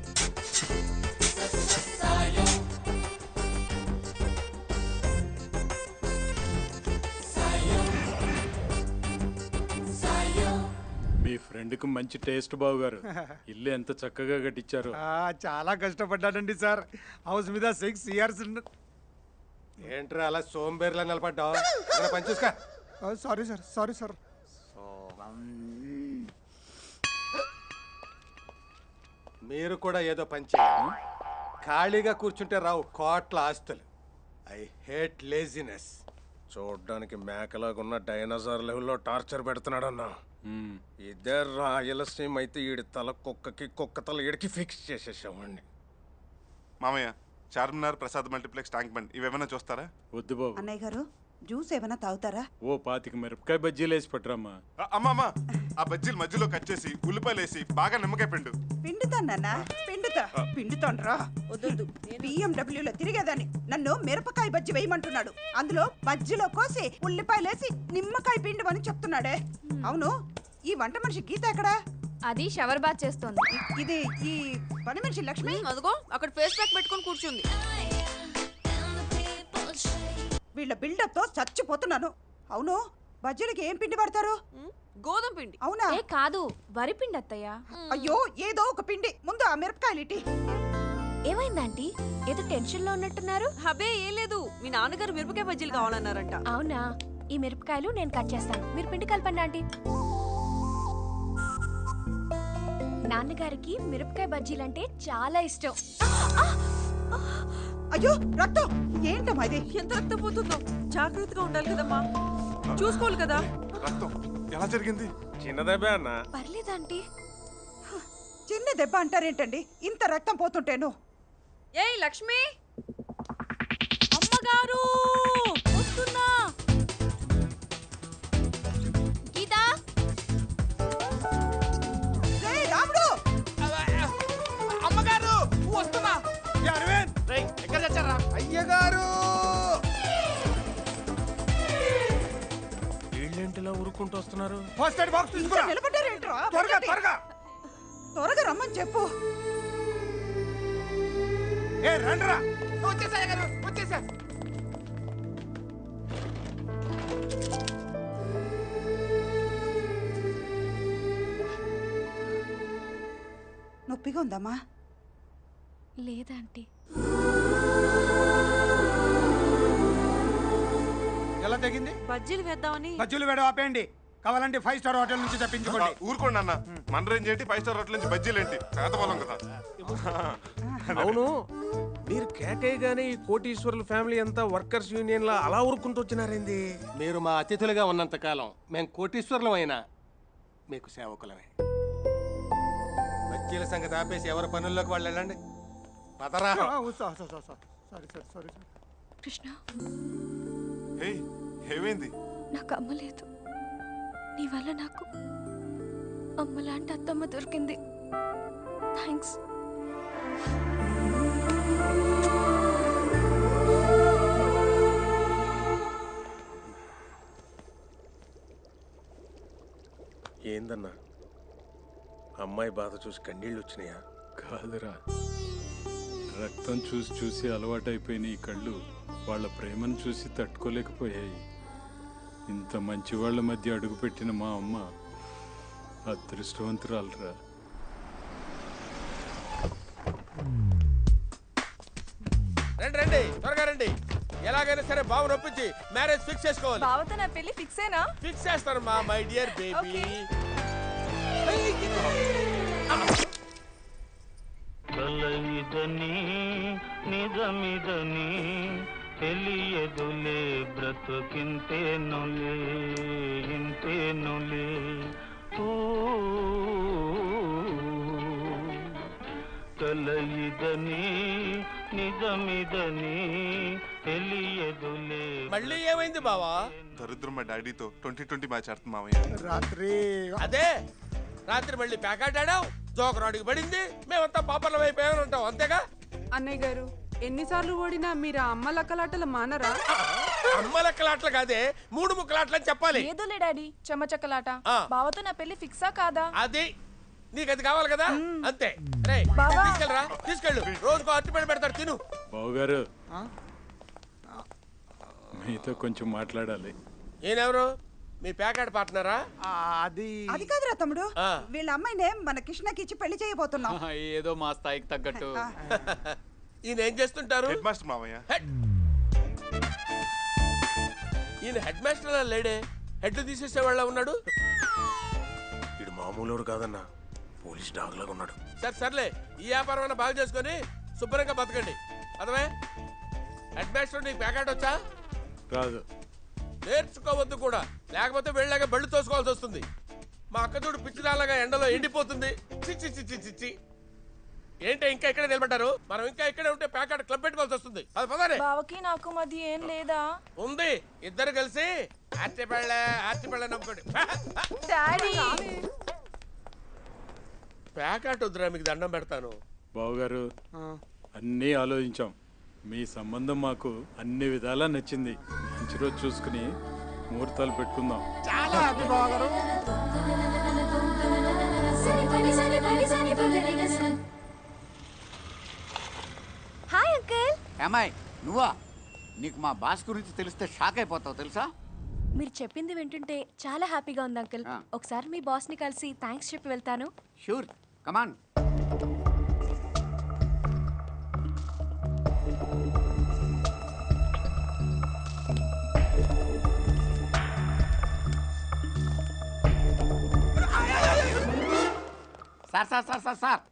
మీ ఫ్రెండ్కి మంచి టేస్ట్ బావుగారు. ఇల్లు ఎంత చక్కగా కట్టించారు. చాలా కష్టపడ్డానండి సార్. హౌస్ మీద 6 years. ఏంట్రా అలా సోంబేర్లా నిలబడ్డావు? పని చూసుకో. Sorry sir, sorry sir. మీరు కూడా ఏదో పని చేయాలి. ఖాళీగా కూర్చుంటే రావు కోట్ల ఆస్తులు. I hate laziness. చూడ్డానికి మేకలాగున్న డైనోసార్ లెవెల్లో టార్చర్ పెడుతున్నాడన్నా. ఇదే రాయలసీమ అయితే ఈడి తల కుక్కకి, కుక్క తల ఈడికి ఫిక్స్ చేసేసామండి. మామయ్య, చార్మినార్, ప్రసాద్ మల్టీప్లెక్స్, ట్యాంక్ బండ్ ఇవేమైనా చూస్తారా? వద్దు బాబు. అన్నయ్య గారు, జ్యూస్ ఏమైనా తాగుతారా? ఓ 25 మిరపకాయ బజ్జీలు వేసి పట్టరమ్మా. అమ్మమ్మ, ఆ బజ్జీలు మధ్యలో కట్ చేసి ఉల్లిపాయలు వేసి బాగా నిమ్మకాయ పిండు. పిండుతానన్నా, పిండుతాండ్రా. వద్దు, BMW లో తిరిగేదాన్ని నన్ను మిరపకాయ బజ్జి వేయమంటున్నాడు. అందులో బజ్జిలో కోసి ఉల్లిపాయలేసి నిమ్మకాయ పిండమని చెప్తున్నాడే. అవును, ఈ వంట మనిషి గీత ఎక్కడా? అది షవర్ బాత్ చేస్తోంది. ఇది ఈ పని మనిషి లక్ష్మి. అదిగో అక్కడ ఫేస్ ప్యాక్ పెట్టుకొని కూర్చుంది. వీళ్ళ బిల్డప్ తో చచ్చిపోతున్నాను. అవును, బజ్జీలకి ఏం పిండి పడతారు? గోధుమ పిండి. అవునా? కాదు, వరి పిండి అత్తయ్య. అయ్యో, ఏదో ఒక పిండి. ముందు ఆ మిరపకాయలు ఇటీ. ఏమైందంటీ? ఏదో టెన్షన్ లో ఉన్నట్టున్నారు. హబే ఏం లేదు, మీ నాన్నగారు మిరపకాయ బజ్జీలు కావాలన్నారంట. అవునా? ఈ మిరపకాయలు నేను కట్ చేస్తాను, మీరు పిండి కలపండి ఆంటీ. నాన్నగారికి మిరపకాయ బజ్జీలంటే చాలా ఇష్టం. అయ్యో, రక్తం! ఏంటమ్మా ఇది? ఎంత రక్తం పోతుందో? జాగ్రత్తగా ఉండాలి కదమ్మా, చూసుకోవాలి కదా. రక్తం ఎలా జరిగింది? చిన్నదెబ్బే అన్న. పర్లేదంటీ. చిన్న దెబ్బ అంటారేంటండి? ఇంత రక్తం పోతుంటేను. ఏయ్ లక్ష్మి, అమ్మగారు వస్తున్నా. గీతా, రాముడు! అమ్మగారు వస్తున్నా. ఎక్కడ చచ్చారా? అయ్యగారు! వీళ్ళేంటిలా ఊరుకుంటూ వస్తున్నారు? ఫస్ట్ ఎయిడ్ బాక్స్ తీసుకురా. నిలబడ్డారేంట్రా? త్వరగా త్వరగా. త్వరగా రమ్మని చెప్పు. ఏ రండ్రా. వచ్చేసా గారు, వచ్చేసా. నొప్పిగా ఉందమ్మా? లేదంటీ. ఎలా తగ్గింది? బజ్జీలు వేద్దామని. బజ్జీలు వేడ ఆపేయండి. కావాలంటే 5 స్టార్ హోటల్ నుంచి తెప్పించుకోండి. ఊరుకోండి అన్న. మన రేంజ్ ఏంటి, 5 స్టార్ హోటల్ నుంచి బజ్జీలు ఏంటి? పేదవాళ్ళం కదా. అవును, మీరు కేకేయగానే ఈ కోటీశ్వరుల ఫ్యామిలీ అంతా వర్కర్స్ యూనియన్ లా అలా ఊరుకుంటూ వచ్చినారేంది? మీరు మా అతిథులుగా ఉన్నంత కాలం మేము కోటీశ్వరులం అయినా మీకు సేవకులమే. బజ్జీల సంగతి ఆపేసి ఎవరి పనుల్లోకి వాళ్ళు వెళ్ళండి. పదరా. కృష్ణ, ఏమైంది? నాకు అమ్మ లేదు. నీ వల్ల నాకు అమ్మలాంటి అత్తమ్మ దొరికింది. థ్యాంక్స్. ఏందన్నా, అమ్మాయి బాధ చూసి కన్నీళ్ళు వచ్చినాయా? కాదురా, రక్తం చూసి చూసి అలవాటైపోయిన ఈ కళ్ళు వాళ్ళ ప్రేమను చూసి తట్టుకోలేకపోయాయి. ఇంత మంచి వాళ్ళ మధ్య అడుగుపెట్టిన మా అమ్మ అదృష్టవంతురాలరా. రండి రండి, త్వరగా రండి. ఎలాగైనా సరే బాబు ఒప్పించి మ్యారేజ్ ఫిక్స్ చేసుకోవాలి. బావతో నా పెళ్లి ఫిక్సేనా? ఫిక్స్ చేస్తాను మా మై డియర్ బేబీ. కలయిదని నిజమిదని తెలియదులే బ్రతుకింతేనులే ఇంతేనులే. కలయిదని నిజమిదని తెలియదులే. మళ్ళీ ఏమైంది బావా? దరిద్రం మా డాడీతో 2020 మ్యాచ్ ఆడుతుంది మామయ్య. రాత్రి అదే రాత్రి మళ్ళీ ప్యాకెట్ ఆడావు, జోకరాడికి పడింది, మేమంతా పాపర్లం అయిపోయామని అంటావు, అంతేగా? అన్నయ్య గారు, ఎన్నిసార్లు ఓడినా మీరు అమ్మ లక్కలాటలు మానరా? అమ్మ లెక్కలాట్లు కాదే, 3 ముక్కలాట్లు అని చెప్పాలి. ఏదోలే డాడీ, చెమ్మచక్కలాట. బావతో నా పెళ్లి ఫిక్సా కాదా? అది నీకు అది కావాలి కదా, అంతే. రే బావా. తీసుకెళ్ళరా, తీసుకెళ్ళు. రోజుకో అరటిపండు పెడతాడు, తిను. బావగారు, మీతో కొంచెం మాట్లాడాలి. ఈయనెవరు? మీ ప్యాకెట్ పార్ట్నరా? అది కాదురా తమ్ముడు, వీళ్ళ అమ్మాయినే మన కృష్ణకి ఇచ్చి పెళ్లి చేయబోతున్నాం. ఏదో మా స్థాయికి తగ్గట్టు. ఈయన ఏం చేస్తుంటారు? హెడ్ మాస్టర్ మామయ్య. ఈయన హెడ్ మాస్టర్ లేడే, హెడ్ తీసేసే వాళ్ళ ఉన్నాడు. వీడు మామూలు కాదన్నా, పోలీస్ డాగ్ లాగా ఉన్నాడు. సరే సర్లే, ఈ వ్యాపారం అన్న బాగా చేసుకొని శుభ్రంగా బతకండి. అదవే హెడ్ మాస్టర్, నీకు ప్యాకెట్ వచ్చా? రాదు. నేర్చుకోవద్దు కూడా, లేకపోతే వెళ్ళాక బళ్ళు తోసుకోవాల్సి వస్తుంది. మా అక్క చూడు పిచ్చిదాలాగా ఎండలో ఎండిపోతుంది. చిచ్చి చిచ్చి చిచ్చి. ఏంటి ఇంకా ఇక్కడే నిలబడ్డారు? మనం ఇంకా ఇక్కడే ఉంటే ప్యాకెట్ క్లబ్ పెట్టుకోవాల్సి వస్తుంది. అది పదారే. బావకి నాకు మధ్య ఏం లేదా? ఉంది, ఇద్దరు కలిసి ఆర్టిపళ్ళ నమ్ముకోండి. డాడీ, ప్యాకెట్ వద్దురా, మీకు దండం పెడతాను. బావగారు, అన్నీ ఆలోచించాం. మీ సంబంధం మాకు అన్ని విధాలా నచ్చింది. మంచి రోజు చూసుకుని ముహూర్తాలు పెట్టుకుందాం. చాలా హ్యాపీ బావగారు. Hi uncle. ఏమాయ్ నువ్వా? నీకు మా బాస్ గురించి తెలిస్తే షాక్ అయిపోతావు తెలుసా? మీరు చెప్పింది వింటుంటే చాలా హ్యాపీగా ఉంది అంకుల్. ఒకసారి మీ బాస్ని కలిసి థ్యాంక్స్ చెప్పి వెళ్తాను. Sure, come on. Sir sir sir sir sir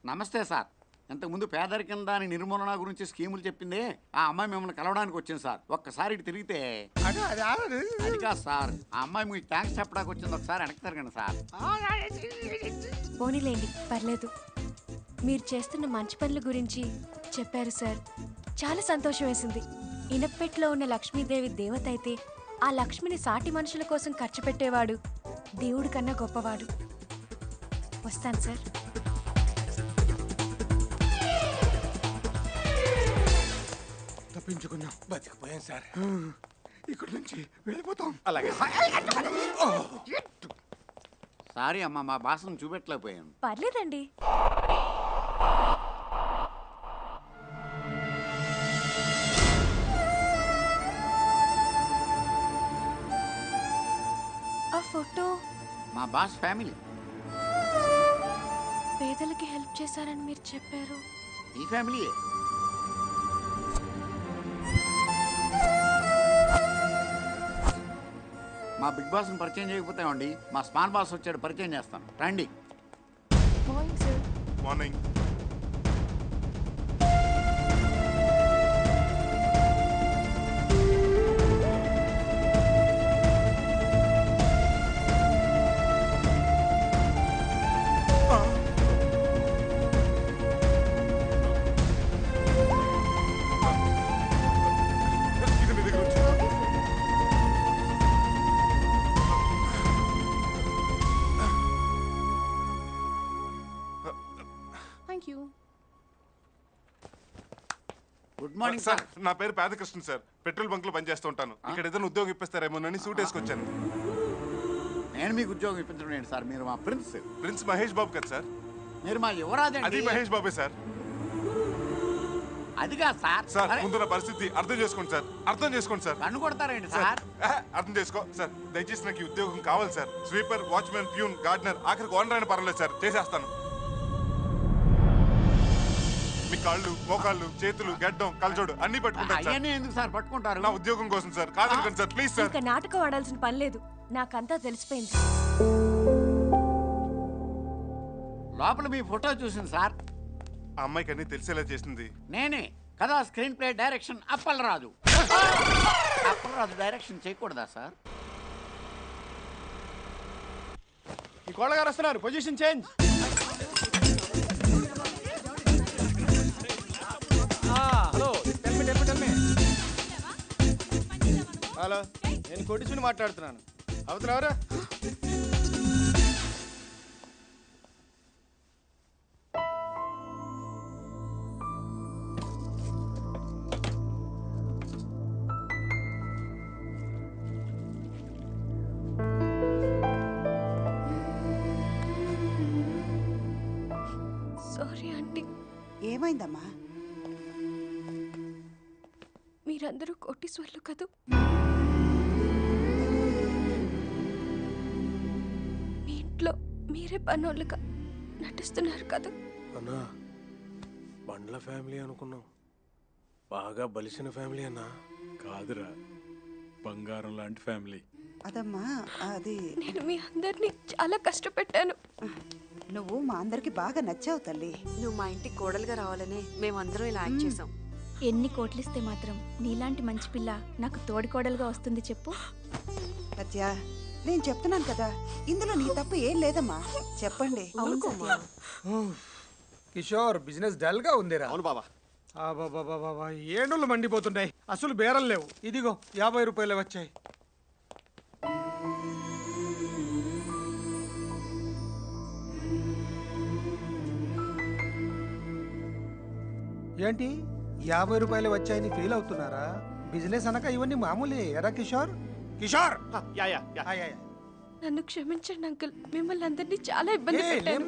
నమస్తే సార్. ఇంతకుముందు పేదరికం దాని నిర్మూలన గురించి స్కీములు చెప్పింది ఆ అమ్మాయి మిమ్మల్ని కలవడానికి వచ్చింది సార్. ఒక్కసారి ఇటు తిరిగితే అది కాదు సార్, ఆ అమ్మాయి మీకు థ్యాంక్స్ చెప్పడానికి వచ్చింది. ఒకసారి వెనక్కి తిరగండి సార్. పోనీలేండి, పర్లేదు. మీరు చేస్తున్న మంచి పనుల గురించి చెప్పారు సార్, చాలా సంతోషం వేసింది. ఇనప్పెట్లో ఉన్న లక్ష్మీదేవి దేవత అయితే ఆ లక్ష్మిని సాటి మనుషుల కోసం ఖర్చు పెట్టేవాడు దేవుడి కన్నా గొప్పవాడు. వస్తాను సార్. తప్పించుకున్నాం, బతికిపోయాం సార్. ఇక్కడి నుంచి వెళ్ళిపోతాం. అలాగే సారీ అమ్మా, మా బాసను చూపెట్టలేకపోయాను. పర్లేదండి. మా బాస్ ఫ్యామిలీ. పేదలకి హెల్ప్ చేశారని మీరు చెప్పారు. ఈ ఫ్యామిలీయే. మా బిగ్ బాస్ని పరిచయం చేయకపోతామండి. మా స్మాల్ బాస్ వచ్చాడు, పరిచయం చేస్తాను. రండి. Morning sir. Morning. Good morning sir. నా పేరు పేదకృష్ణ సార్. పెట్రోల్ బంక్ లో పనిచేస్తూ ఉంటాను. ఇక్కడ ఏదైనా ఉద్యోగం ఇప్పిస్తారేమోనని సూట్ వేసుకొచ్చాను. నేను మీకు ఉద్యోగం ఇప్పించడం ఏంటి సార్? మీరు మా ప్రిన్స్ మహేష్ బాబు కదా సార్? మీరు మా యువరాజు. అది మహేష్ బాబే సార్. అదిగా సార్. సార్ ముందున్న పరిస్థితి అర్థం చేసుకోండి సార్. అర్థం చేసుకోండి సార్. కన్ను కొడతారేంటి సార్? అర్థం చేసుకో సార్. దయచేసి నాకు ఈ ఉద్యోగం కావాలి sir. Sweeper, watchman, peon, gardener, ఆఖరికి ఓనర్ అయినా పర్వాలేదు సార్, చేసేస్తాను. మీ కాళ్ళు, మోకాళ్ళు, చేతులు, గడ్డం, కలజోడు అన్ని పట్టుకుంటాను సార్. ఎందుకు సార్ పట్టుకుంటారు? నా ఉద్యోగం కోసం సార్. కాదనుకోండి సార్, ప్లీజ్ సార్. ఇంకా నాటకం ఆడాల్సిన పని లేదు, నాకంతా తెలిసిపోయింది. లోపల మీ ఫోటో చూసింది సార్. ఆ అమ్మాయికి అన్ని తెలిసేలా చేసింది నేనే కదా. Screen play direction Appalaraju. Appalaraju direction చేయకూడదా సార్? ఈ కోళ్ళగారు వస్తున్నారు. Position change. హలో, హలో, నేను కొట్టించుని మాట్లాడుతున్నాను. అవుతున్నారా? Sorry aunty. ఏమైందమ్మా? మీరందరూ కోటీశ్వర్లు కదూ. మీ ఇంట్లో మీరే పనోళ్ళుగా నటిస్తున్నారు కదా. అన్నా, బండ్ల ఫ్యామిలీ అనుకున్నాం. బాగా బలిసిన ఫ్యామిలీ అన్నా. కాదురా, బంగారం లాంటి ఫ్యామిలీ. అదమ్మా, అది నేను మీ అందరినీ చాలా కష్టపెట్టాను. నువ్వు మా అందరికి బాగా నచ్చావు తల్లి. నువ్వు మా ఇంటికి కోడలుగా రావాలని మేమందరం ఇలా యాక్ట్ చేసాం. ఎన్ని కోట్లిస్తే మాత్రం నీలాంటి మంచి పిల్ల నాకు తోడికోడలుగా వస్తుంది చెప్పు. సత్య, నేను చెప్తున్నాను కదా, ఇందులో నీ తప్పు ఏం లేదమ్మా. చెప్పండి. కిషోర్, బిజినెస్ డల్ గా ఉందిరా. అవును బాబా. ఏడుళ్ళు మండిపోతుంటాయి. అసలు బేరం లేవు. ఇదిగో 50 రూపాయలు వచ్చాయి. ఏంటి 50 రూపాయలు వచ్చాయని ఫీల్ అవుతున్నారా? బిజినెస్ అనక ఇవన్నీ మామూలే. ఎరా కిషోర్? కిషోర్, నన్ను క్షమించండి అంకుల్, మిమ్మల్ని అందరినీ చాలా ఇబ్బంది పెట్టాను.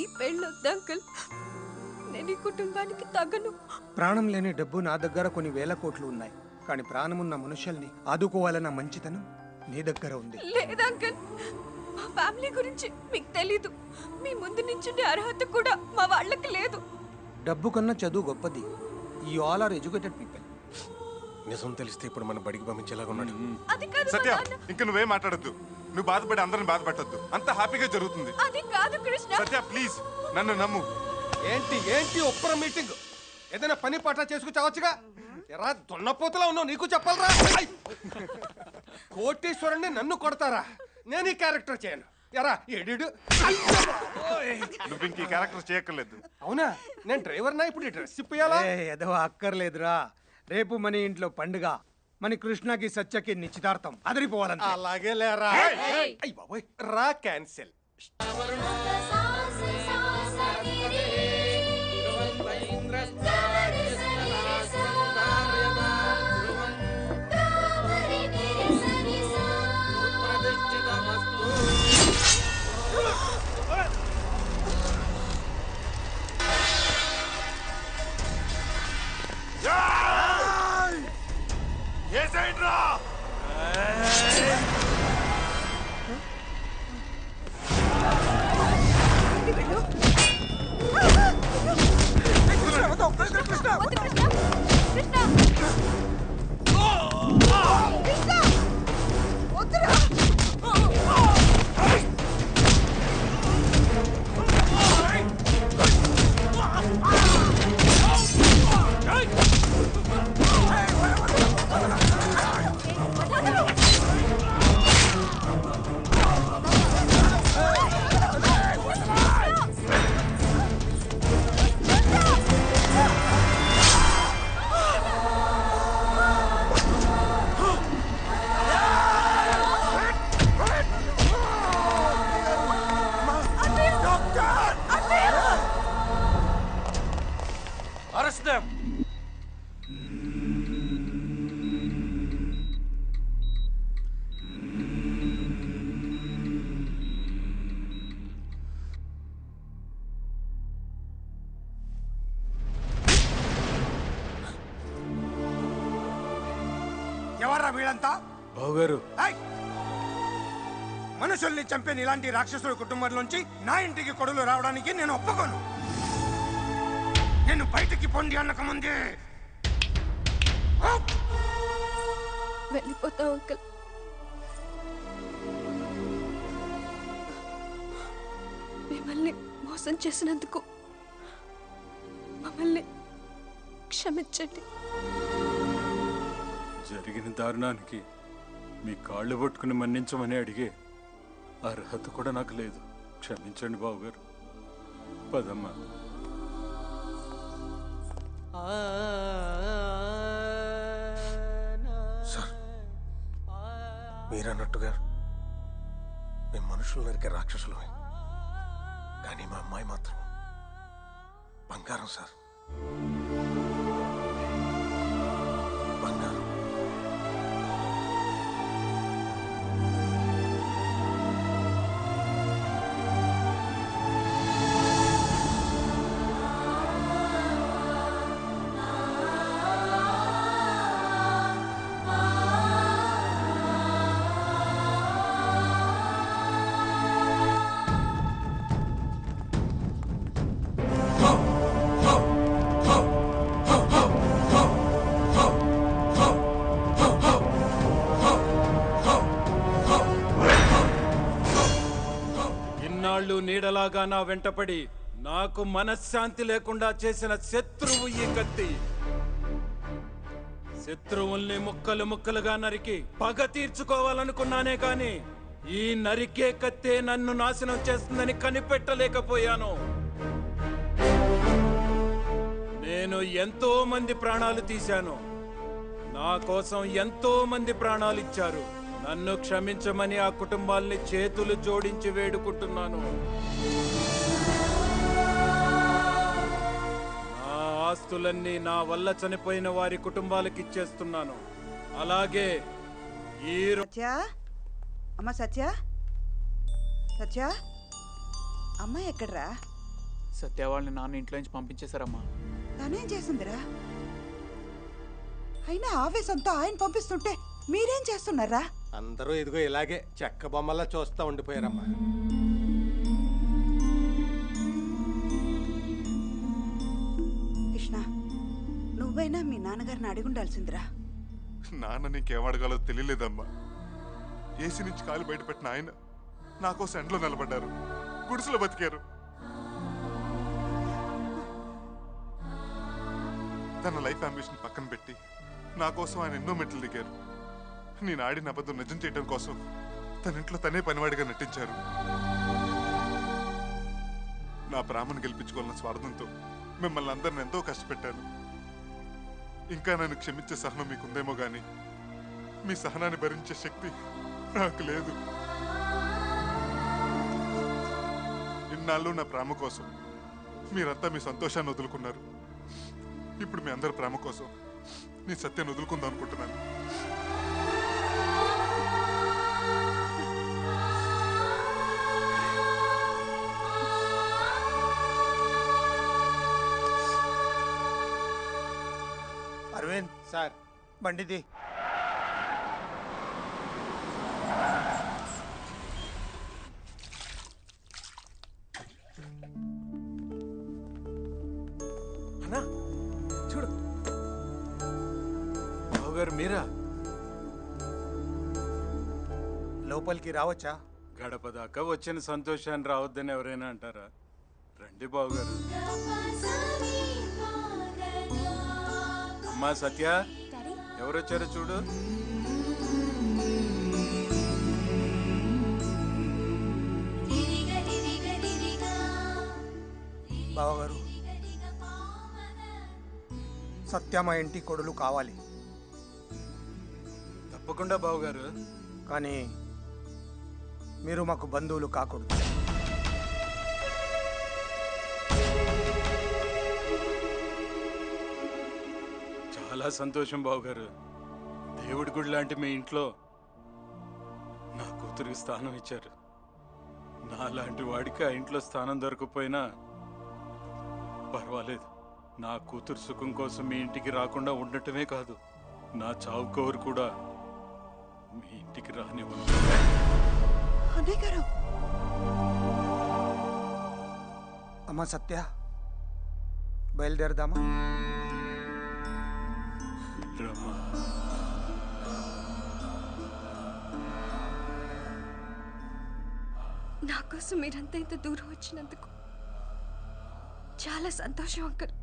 ఈ పెళ్ళొద్దు అంకుల్, నేను ఈ కుటుంబానికి తగను. ప్రాణం లేని డబ్బు నా దగ్గర కొన్ని వేల కోట్లు ఉన్నాయి, కానీ ప్రాణమున్న మనుషుల్ని ఆదుకోవాలన్న మంచితనం నీ దగ్గర ఉంది. లేదు అంకుల్, మా ఫ్యామిలీ గురించి మీకు తెలీదు. మీ ముందు నించుండే అర్హత కూడా మా వాళ్ళకి లేదు. డబ్బు కన్నా చదువు గొప్పది. ఈ ఆల్ ఆర్ ఎడ్యుకేటెడ్ పీపుల్. నిజం తెలిస్తే ఇప్పుడు మన బడికి పంపించేలాగా ఉన్నాడు. అది కాదు సత్య, ఇంకా నువ్వేం మాట్లాడద్దు. నువ్వు బాధపడి అందరిని బాధపెట్టద్దు. అంత హ్యాపీగా జరుగుతుంది. అది కాదు కృష్ణ. సత్య ప్లీజ్ నన్ను నమ్ము. ఏంటి ఒప్పర మీటింగ్? ఏదైనా పని పాట చేసుకు చావచ్చుగా. ఎరా దున్నపోతలా ఉన్నావు, నీకు చెప్పాలరా. కోటీశ్వరుణ్ణి నన్ను కొడతారా? నేను ఈ క్యారెక్టర్ చేయను. ఎరా ఎడిడు. నువ్వు ఇంక ఈ క్యారెక్టర్ చేయక్కర్లేదు. అవునా? నేను డ్రైవర్నా? ఇప్పుడు ఈ డ్రెస్ ఇప్పియాలా? ఏదో అక్కర్లేదురా. రేపు మన ఇంట్లో పండుగ. మన కృష్ణకి సత్యకి నిశ్చితార్థం. అదిరిపోవాలంటే. అలాగే లేరా. అయ్య బాబోయ్, రా క్యాన్సిల్. రండ్రా Arrest them! ఎవర్రా వీళ్ళంతా? బావగారు, ఏయ్! మనుషుల్ని చంపిన ఇలాంటి రాక్షసుల కుటుంబంలోంచి నా ఇంటికి కొడులు రావడానికి నేను ఒప్పుకోను. నేను బయటికి పొండి అన్నక ముందే వెళ్ళిపోతాం అంకుల్. మిమ్మల్ని మోసం చేసినందుకు మమ్మల్ని క్షమించండి. జరిగిన దారుణానికి మీ కాళ్ళు పట్టుకుని మన్నించమని అడిగే అర్హత కూడా నాకు లేదు. క్షమించండి బావగారు. పదమ్మా. సార్, మీరన్నట్టుగా మేము మనుషులు నరికే రాక్షసులమే, కానీ మా అమ్మాయి మాత్రం బంగారం సార్, బంగారం. ఇన్నాళ్ళు నీడలాగా నా వెంటపడి నాకు మనశ్శాంతి లేకుండా చేసిన శత్రువు ఈ కత్తి. శత్రువుల్ని ముక్కలు ముక్కలుగా నరికి పగ తీర్చుకోవాలనుకున్నానే కాని ఈ నరికే కత్తే నన్ను నాశనం చేస్తుందని కనిపెట్టలేకపోయాను. నేను ఎంతో మంది ప్రాణాలు తీశాను. నా కోసం ఎంతో మంది ప్రాణాలు ఇచ్చారు. నన్ను క్షమించమని ఆ కుటుంబాల్ని చేతులు జోడించి వేడుకుంటున్నాను. నా ఆస్తులన్నీ నా వల్ల చనిపోయిన వారి కుటుంబాలకు ఇచ్చేస్తున్నాను. అలాగే ఈ సత్య, అమ్మ సత్య, సత్య, అమ్మాయి ఎక్కడ్రా? సత్య వాళ్ళని నాన్న ఇంట్లో నుంచి పంపించేశారమ్మా. తనేం చేసిందిరా? అయినా ఆవేశంతో ఆయన పంపిస్తుంటే మీరేం చేస్తున్నారా? అందరూ ఇదిగో ఇలాగే చెక్క బొమ్మల్లా చూస్తా ఉండిపోయారమ్మా. కృష్ణ, నువ్వైనా మీ నాన్నగారిని అడిగుండాల్సిందిరా. నాన్న నీకేం అడగాలో తెలియలేదమ్మా. ఏసీ నుంచి కాలు బయటపెట్టిన ఆయన నా కోసం ఎండలో నిలబడ్డారు, గుడిసెలో బతికారు. తన లైఫ్ అంబిషన్ పక్కన పెట్టి నా కోసం ఆయన ఎన్నో మెట్లు దిగారు. నేను ఆడిన అబద్ధం నిజం చేయడం కోసం తన ఇంట్లో తనే పనివాడిగా నటించారు. నా ప్రేమను గెలిపించుకోవాలన్న స్వార్థంతో మిమ్మల్ని అందరిని ఎంతో కష్టపెట్టాను. ఇంకా నన్ను క్షమించే సహనం మీకుందేమో గాని మీ సహనాన్ని భరించే శక్తి నాకు లేదు. ఇన్నాళ్ళు నా ప్రేమ కోసం మీరంతా మీ సంతోషాన్ని వదులుకున్నారు. ఇప్పుడు మీ అందరి ప్రేమ కోసం నీ సత్యాన్ని వదులుకుందాం అనుకుంటున్నాను. అరవింద్ సార్, బండిది. బావగారు మీరా? లోపలికి రావచ్చా? గడప దాకా వచ్చిన సంతోషాన్ని రావద్దని ఎవరైనా అంటారా? రండి బావగారు. అమ్మా సత్య, ఎవరొచ్చారో చూడు. బావగారు, సత్య మా ఇంటి కొడులు కావాలి. తప్పకుండా బావగారు. కానీ మీరు మాకు బంధువులు కాకూడదు. చాలా సంతోషం బావగారు. దేవుడి గుడి లాంటి మీ ఇంట్లో నా కూతురికి స్థానం ఇచ్చారు. నా లాంటి వాడికి ఆ ఇంట్లో స్థానం దొరకపోయినా పర్వాలేదు. నా కూతురు సుఖం కోసం మీ ఇంటికి రాకుండా ఉండటమే కాదు, నా చావు కోరు కూడా మీ ఇంటికి రానివ్వను. అమ్మా సత్య, బయలుదేరదామా? రమ్మా. నా కోసం మీరంతా ఇంత దూరం వచ్చినందుకు చాలా సంతోషం అంకుల్.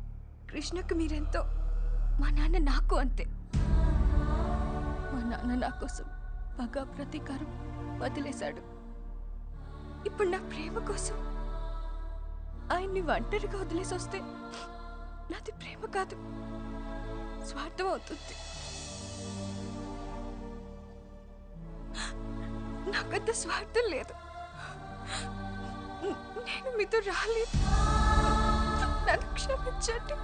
కృష్ణకు మీరెంతో, మా నాన్న నాకు అంతే. మా నాన్న నా కోసం పగ ప్రతీకారం వదిలేశాడు. ఇప్పుడు నా ప్రేమ కోసం ఆయన్ని ఒంటరిగా వదిలేసి వస్తే నాది ప్రేమ కాదు, స్వార్థం అవుతుంది. నాకంత స్వార్థం లేదు. నేను మీతో రాలేదు, నన్ను క్షమించండి.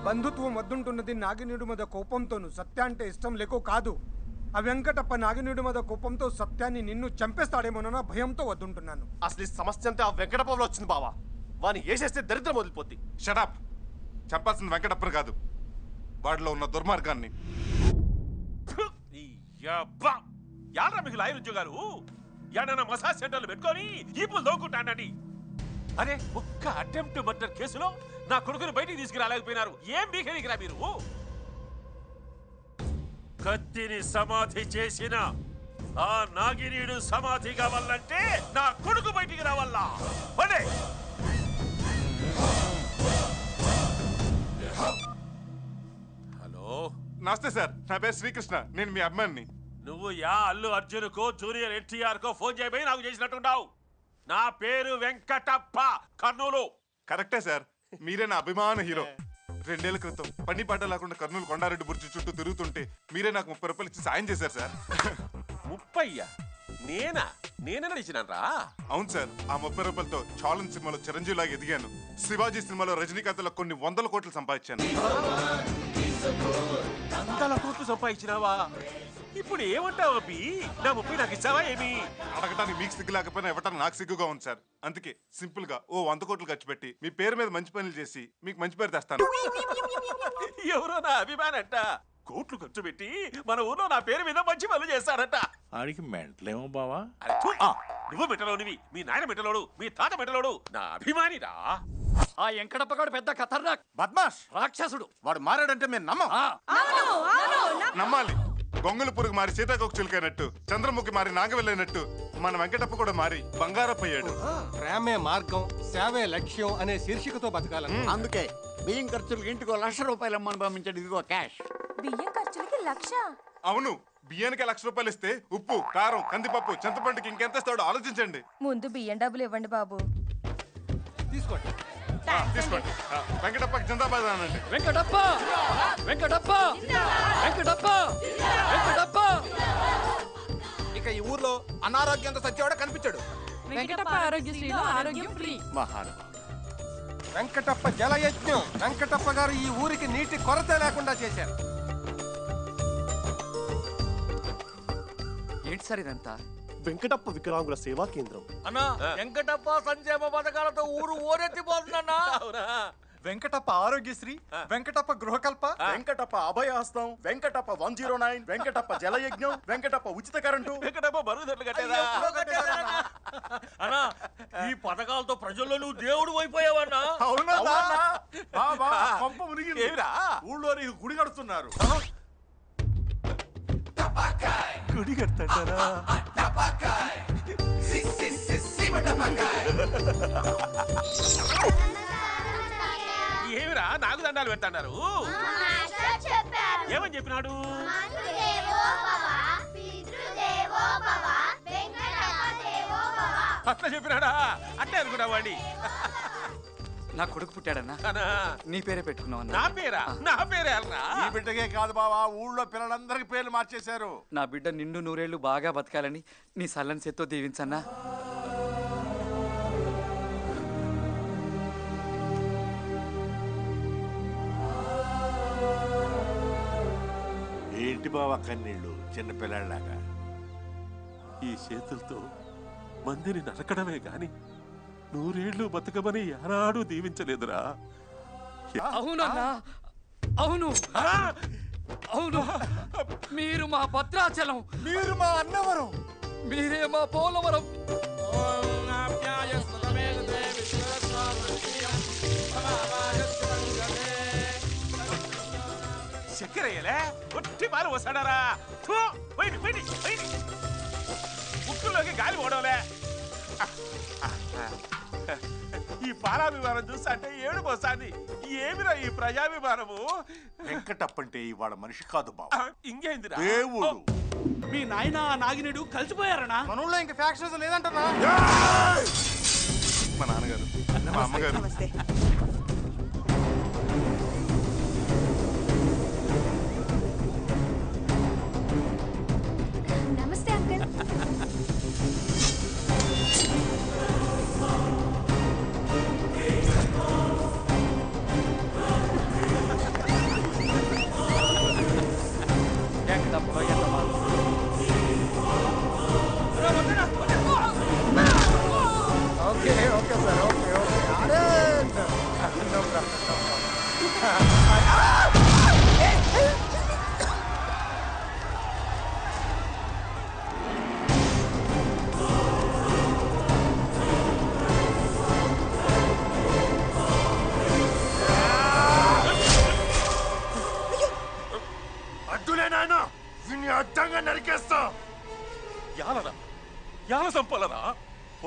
బంధుత్వం వద్దుంటున్నది నాగినీడు మీద కోపంతోను, సత్య అంటే ఇష్టం లేకో కాదు. ఆ వెంకటప్ప నాగినీడు మీద కోపంతో సత్యాన్ని నిన్ను చంపేస్తాడేమోనన్న భయంతో వద్దుంటున్నాను. అసలు ఈ సమస్య అంతా ఆ వెంకటప్పలో వచ్చింది బావా. వాని వేసేస్తే దరిద్రం వదిలిపోద్ది. షటప్. చంపాల్సిన వెంకటప్పని కాదు, వాడిలో ఉన్న దుర్మార్గాన్ని. యాడ్రా మీకు లాయర్ ఉద్యోగాలు? యాడన్నా మసాజ్ సెంటర్లు పెట్టుకొని ఈపులు దోకుంటానండి. అరే, ఒక్క అటెంప్ట్ మర్డర్ కేసులో నా కొడుకుని బయటికి తీసుకురాలేకపోయినారు. ఏం బీకనికిరా మీరు? కత్తిని సమాధి చేసిన ఆ నాగినీడు సమాధి కావాలంటే నా కొడుకు బయటికి రావాలా? పడే. హలో, నమస్తే సార్. నా పేరు శ్రీకృష్ణ. నేను మీ అమ్మాయిని. నువ్వు యా అల్లు అర్జున్కో జూనియర్ ఎన్టీఆర్ కో ఫోన్ చేయబోయి నాకు చేసినట్టున్నావు. నా పేరు వెంకటప్ప, కర్నూలు. కరెక్టే సార్, మీరే నా అభిమాన హీరో. 2 ఏళ్ల క్రితం పని పడ్డ లేకుండా కర్నూలు కొండారెడ్డి బుర్జి చుట్టూ తిరుగుతుంటే మీరే నాకు 30 రూపాయలు ఇచ్చి సాయం చేశారు సార్. 30? నేనే నడిచినారా? అవును సార్. ఆ 30 రూపాయలతో చాలన్ సినిమాలో చిరంజీవి లాగా ఎదిగాను. శివాజీ సినిమాలో రజనీకాంత్లో కొన్ని 100 కోట్లు సంపాదించాను. 100 కోట్లు సంపాదించినావా? ఇప్పుడు ఏమంటావు అబ్బి? నా 30 నాకు ఇచ్చావా ఏమి? అడగటానికి మీకు సిగ్గు లేకపోయినా ఇవ్వటానికి నాకు సిగ్గుగా ఉంది సార్. అందుకే సింపుల్ గా ఓ 100 కోట్లు ఖర్చు పెట్టి మీ పేరు మీద మంచి పనులు చేసి మీకు మంచి పేరు తెస్తాను. ఎవరో నా అభిమానంట కోట్లు ఖర్చు పెట్టి మన ఊర్లో నా పేరు మీద మంచి పనులు చేస్తారట. ఆడికి మెంటలేమో బావా. నువ్వు మెట్టలోనివి, మీ నాయన మెట్టలోడు, మీ తాత మెట్టలోడు. నా అభిమానిరా. ఆ వెంకటప్పగాడు పెద్ద ఖతర్నాక్ బద్మాష్ రాక్షసుడు. వాడు మారాడంటే మేము నమ్మం. నమ్మాలి. గొంగళి పురుగు మారి సీతాకోక చిలుకైనట్టు, చంద్రముఖి మారి నాగవెళ్ళైనట్టు మన వెంకటప్ప కూడా మారి బంగారప్పయ్యాడు. ప్రేమే మార్గం, సేవే లక్ష్యం అనే శీర్షికతో బతకాలని. అందుకే బియ్యం ఖర్చులకు ఇంటికి 1,00,000 రూపాయలు అమ్మని పంపించాడు. ఇదిగో క్యాష్. బియ్యం ఖర్చులకి 1,00,000? అవును. బియ్యానికి 1,00,000 రూపాయలు ఇస్తే ఉప్పు, కారం, కందిపప్పు, చింతపండుకి ఇంకెంత ఇస్తాడో ఆలోచించండి. ముందు బియ్యం డబ్బులు ఇవ్వండి బాబు. తీసుకోండి. తీసుకోండి. వెంకటప్పకి జిందాబాద్ అనండి. వెంకటప్ప, వెంకటప్ప, వెంకటప్ప, వెంకటప్ప. ఇక ఈ ఊర్లో అనారోగ్యంతో సత్యవాడ కనిపించాడు. వెంకటప్ప ఆరోగ్యశ్రీలో ఆరోగ్యం ఫ్రీ. మహానుభావుడు. వెంకటప్ప జలయజ్ఞం. వెంకటప్ప గారు ఈ ఊరికి నీటి కొరత లేకుండా చేశారు. ఏంటి సార్ ఇదంతా? వెంకటప్ప వికలాంగుల సేవా కేంద్రం. అన్నా, వెంకటప్ప సంక్షేమ పథకాలతో ఊరు ఓరెత్తిపోతుందన్నా. అవునా? వెంకటప్ప ఆరోగ్యశ్రీ, వెంకటప్ప గృహకల్ప, వెంకటప్ప అభయహస్తం, వెంకటప్ప 109, వెంకటప్ప జలయజ్ఞం, వెంకటప్ప ఉచిత కరెంటు, వెంకటప్ప బరువుదర్లు కట్టేదా అన్నా ఈ పథకాలతో ప్రజల్లో నువ్వు దేవుడు అయిపోయావన్నా. అవునా బాబా పంప మునిగింది. ఊళ్ళో నీకు గుడి కడుతున్నారు. గుడి కడతారా? ఏమిరా నాకు దండాలు పెడతాన్నారు? ఏమని చెప్పినాడు? అట్లా చెప్పినాడా? అట్లే అనుకున్నావాడి. నా కొడుకు పుట్టాడన్నా. నీ పేరే పెట్టుకున్నావు. నా పేరా? నా పేరే అన్నా. ఈ బిడ్డకే కాదు బావా, ఊళ్ళో పిల్లలందరికి పేర్లు మార్చేశారు. నా బిడ్డ నిండు నూరేళ్లు బాగా బతకాలని నీ సల్లని చేత్తో దీవించన్నా. ఏంటి బావ కన్నీళ్ళు చిన్నపిల్లాడిలాగా? ఈ చేతులతో మందిని నరకడమే గాని నూరేళ్లు బతకమని ఏనాడు దీవించలేదురా. అవునన్నా, అవును అవును. మీరు మా భద్రాచలం, మీరు మా అన్నవరం, మీరే మా పోలవరం. చక్కెరయ్యలే ఒట్టి పాలు వస్తాడారా? ముక్కుల్లోకి గాలి పోవడంలే. ఈ పాలాభిమానం చూస్తా అంటే ఏడు పోసాంది. ఏమిరా ఈ ప్రజాభిమానము? వెంకటప్పంటే ఇవాళ మనిషి కాదు బావ, ఇంకేందిరా దేవుడు. మీ నాయన నాగినేడు కలిసిపోయారనా? మన ఊళ్ళో ఇంకా ఫ్యాక్షన్స్ లేదంటారా? మా నాన్నగారు, మా అమ్మగారు. నమస్తే uncle. Okay okay sir, okay okay. అరే నో ప్రాబ్లం. అడ్డులే నాయన, వీన్ని అడ్డంగా నరికేస్తా. యాలరా యాల సంపలరా?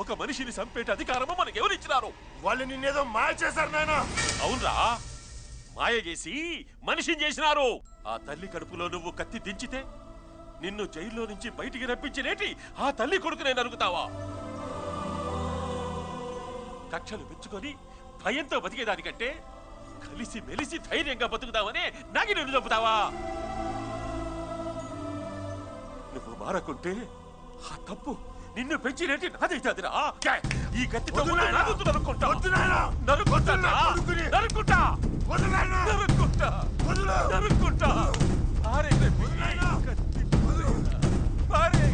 ఒక మనిషిని చంపేట అధికారము మనకు ఎవరిచ్చినారు? వాళ్ళు నిన్నేదో మాయ చేశారు నాయన. అవునరా, మాయ చేసి మనిషిని చేసినారు. ఆ తల్లి కడుపులో నువ్వు కత్తి దించితే నిన్ను జైల్లో నుంచి బయటికి రప్పించినేటి ఆ తల్లి కొడుకునే నరుకుతావా? కక్షలు పెంచుకొని భయంతో బతికేదానికంటే కలిసి మెలిసి ధైర్యంగా బతుకుతావనే నాగి నిన్ను చంపుతావా? నువ్వు మారకుంటే ఆ తప్పు నిన్ను పెంచినేటి నాదైతాదిరా. ఈ కత్తితో నరుకుతా నరుకుంటా నరుకుంటా నరుకుంటా నరుకుంటా. అరే కత్తి అరే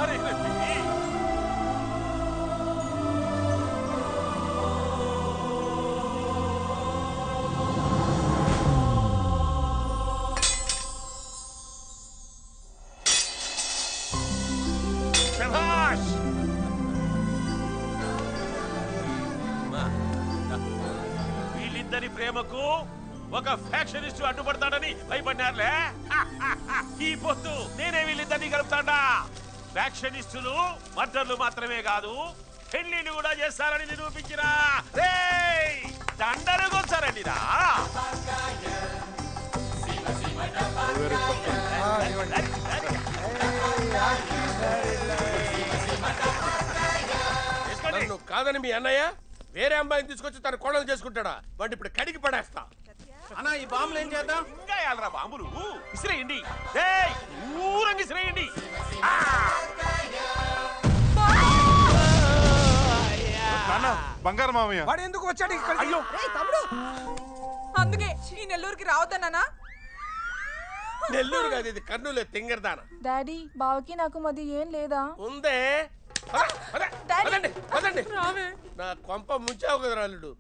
అరే వీళ్ళిద్దరి ప్రేమకు ఒక ఫ్యాక్షనిస్ట్ అడ్డుపడతాడని భయపడ్డారులే. ఈ పొత్తు నేనే వీళ్ళిద్దరిని కలుపుతాడా. ఫ్యాక్షనిస్టులు మర్డర్లు మాత్రమే కాదు, పెళ్లిళ్ళు కూడా చేస్తారని నిరూపించినా దండలు కొచ్చారండి రా. నన్ను కాదని మీ అన్నయ్య వేరే అమ్మాయిని తీసుకొచ్చి తన కోడలు చేసుకుంటాడా? వాడిని ఇప్పుడు కడిగి పడేస్తా. అన్నా ఈ బాంబులు ఏం చేద్దాం? ఇంకా యాలరా బాంబులు విసిరేయండి, ఊరంగి విసిరేయండి. బంగారు మామయ్య వాడు ఎందుకు వచ్చాడు? అయ్యో తమ్ముడు, అందుకే ఈ నెల్లూరుకి రావద్దన్నానా? నెల్లూరు కాదు ఇది, కర్నూలు తింగరదాన. డాడీ బావకి నాకు మధ్య ఏం లేదా? ఉందే, పదండి నా కొంప ముంచావు కదా రాలుడు.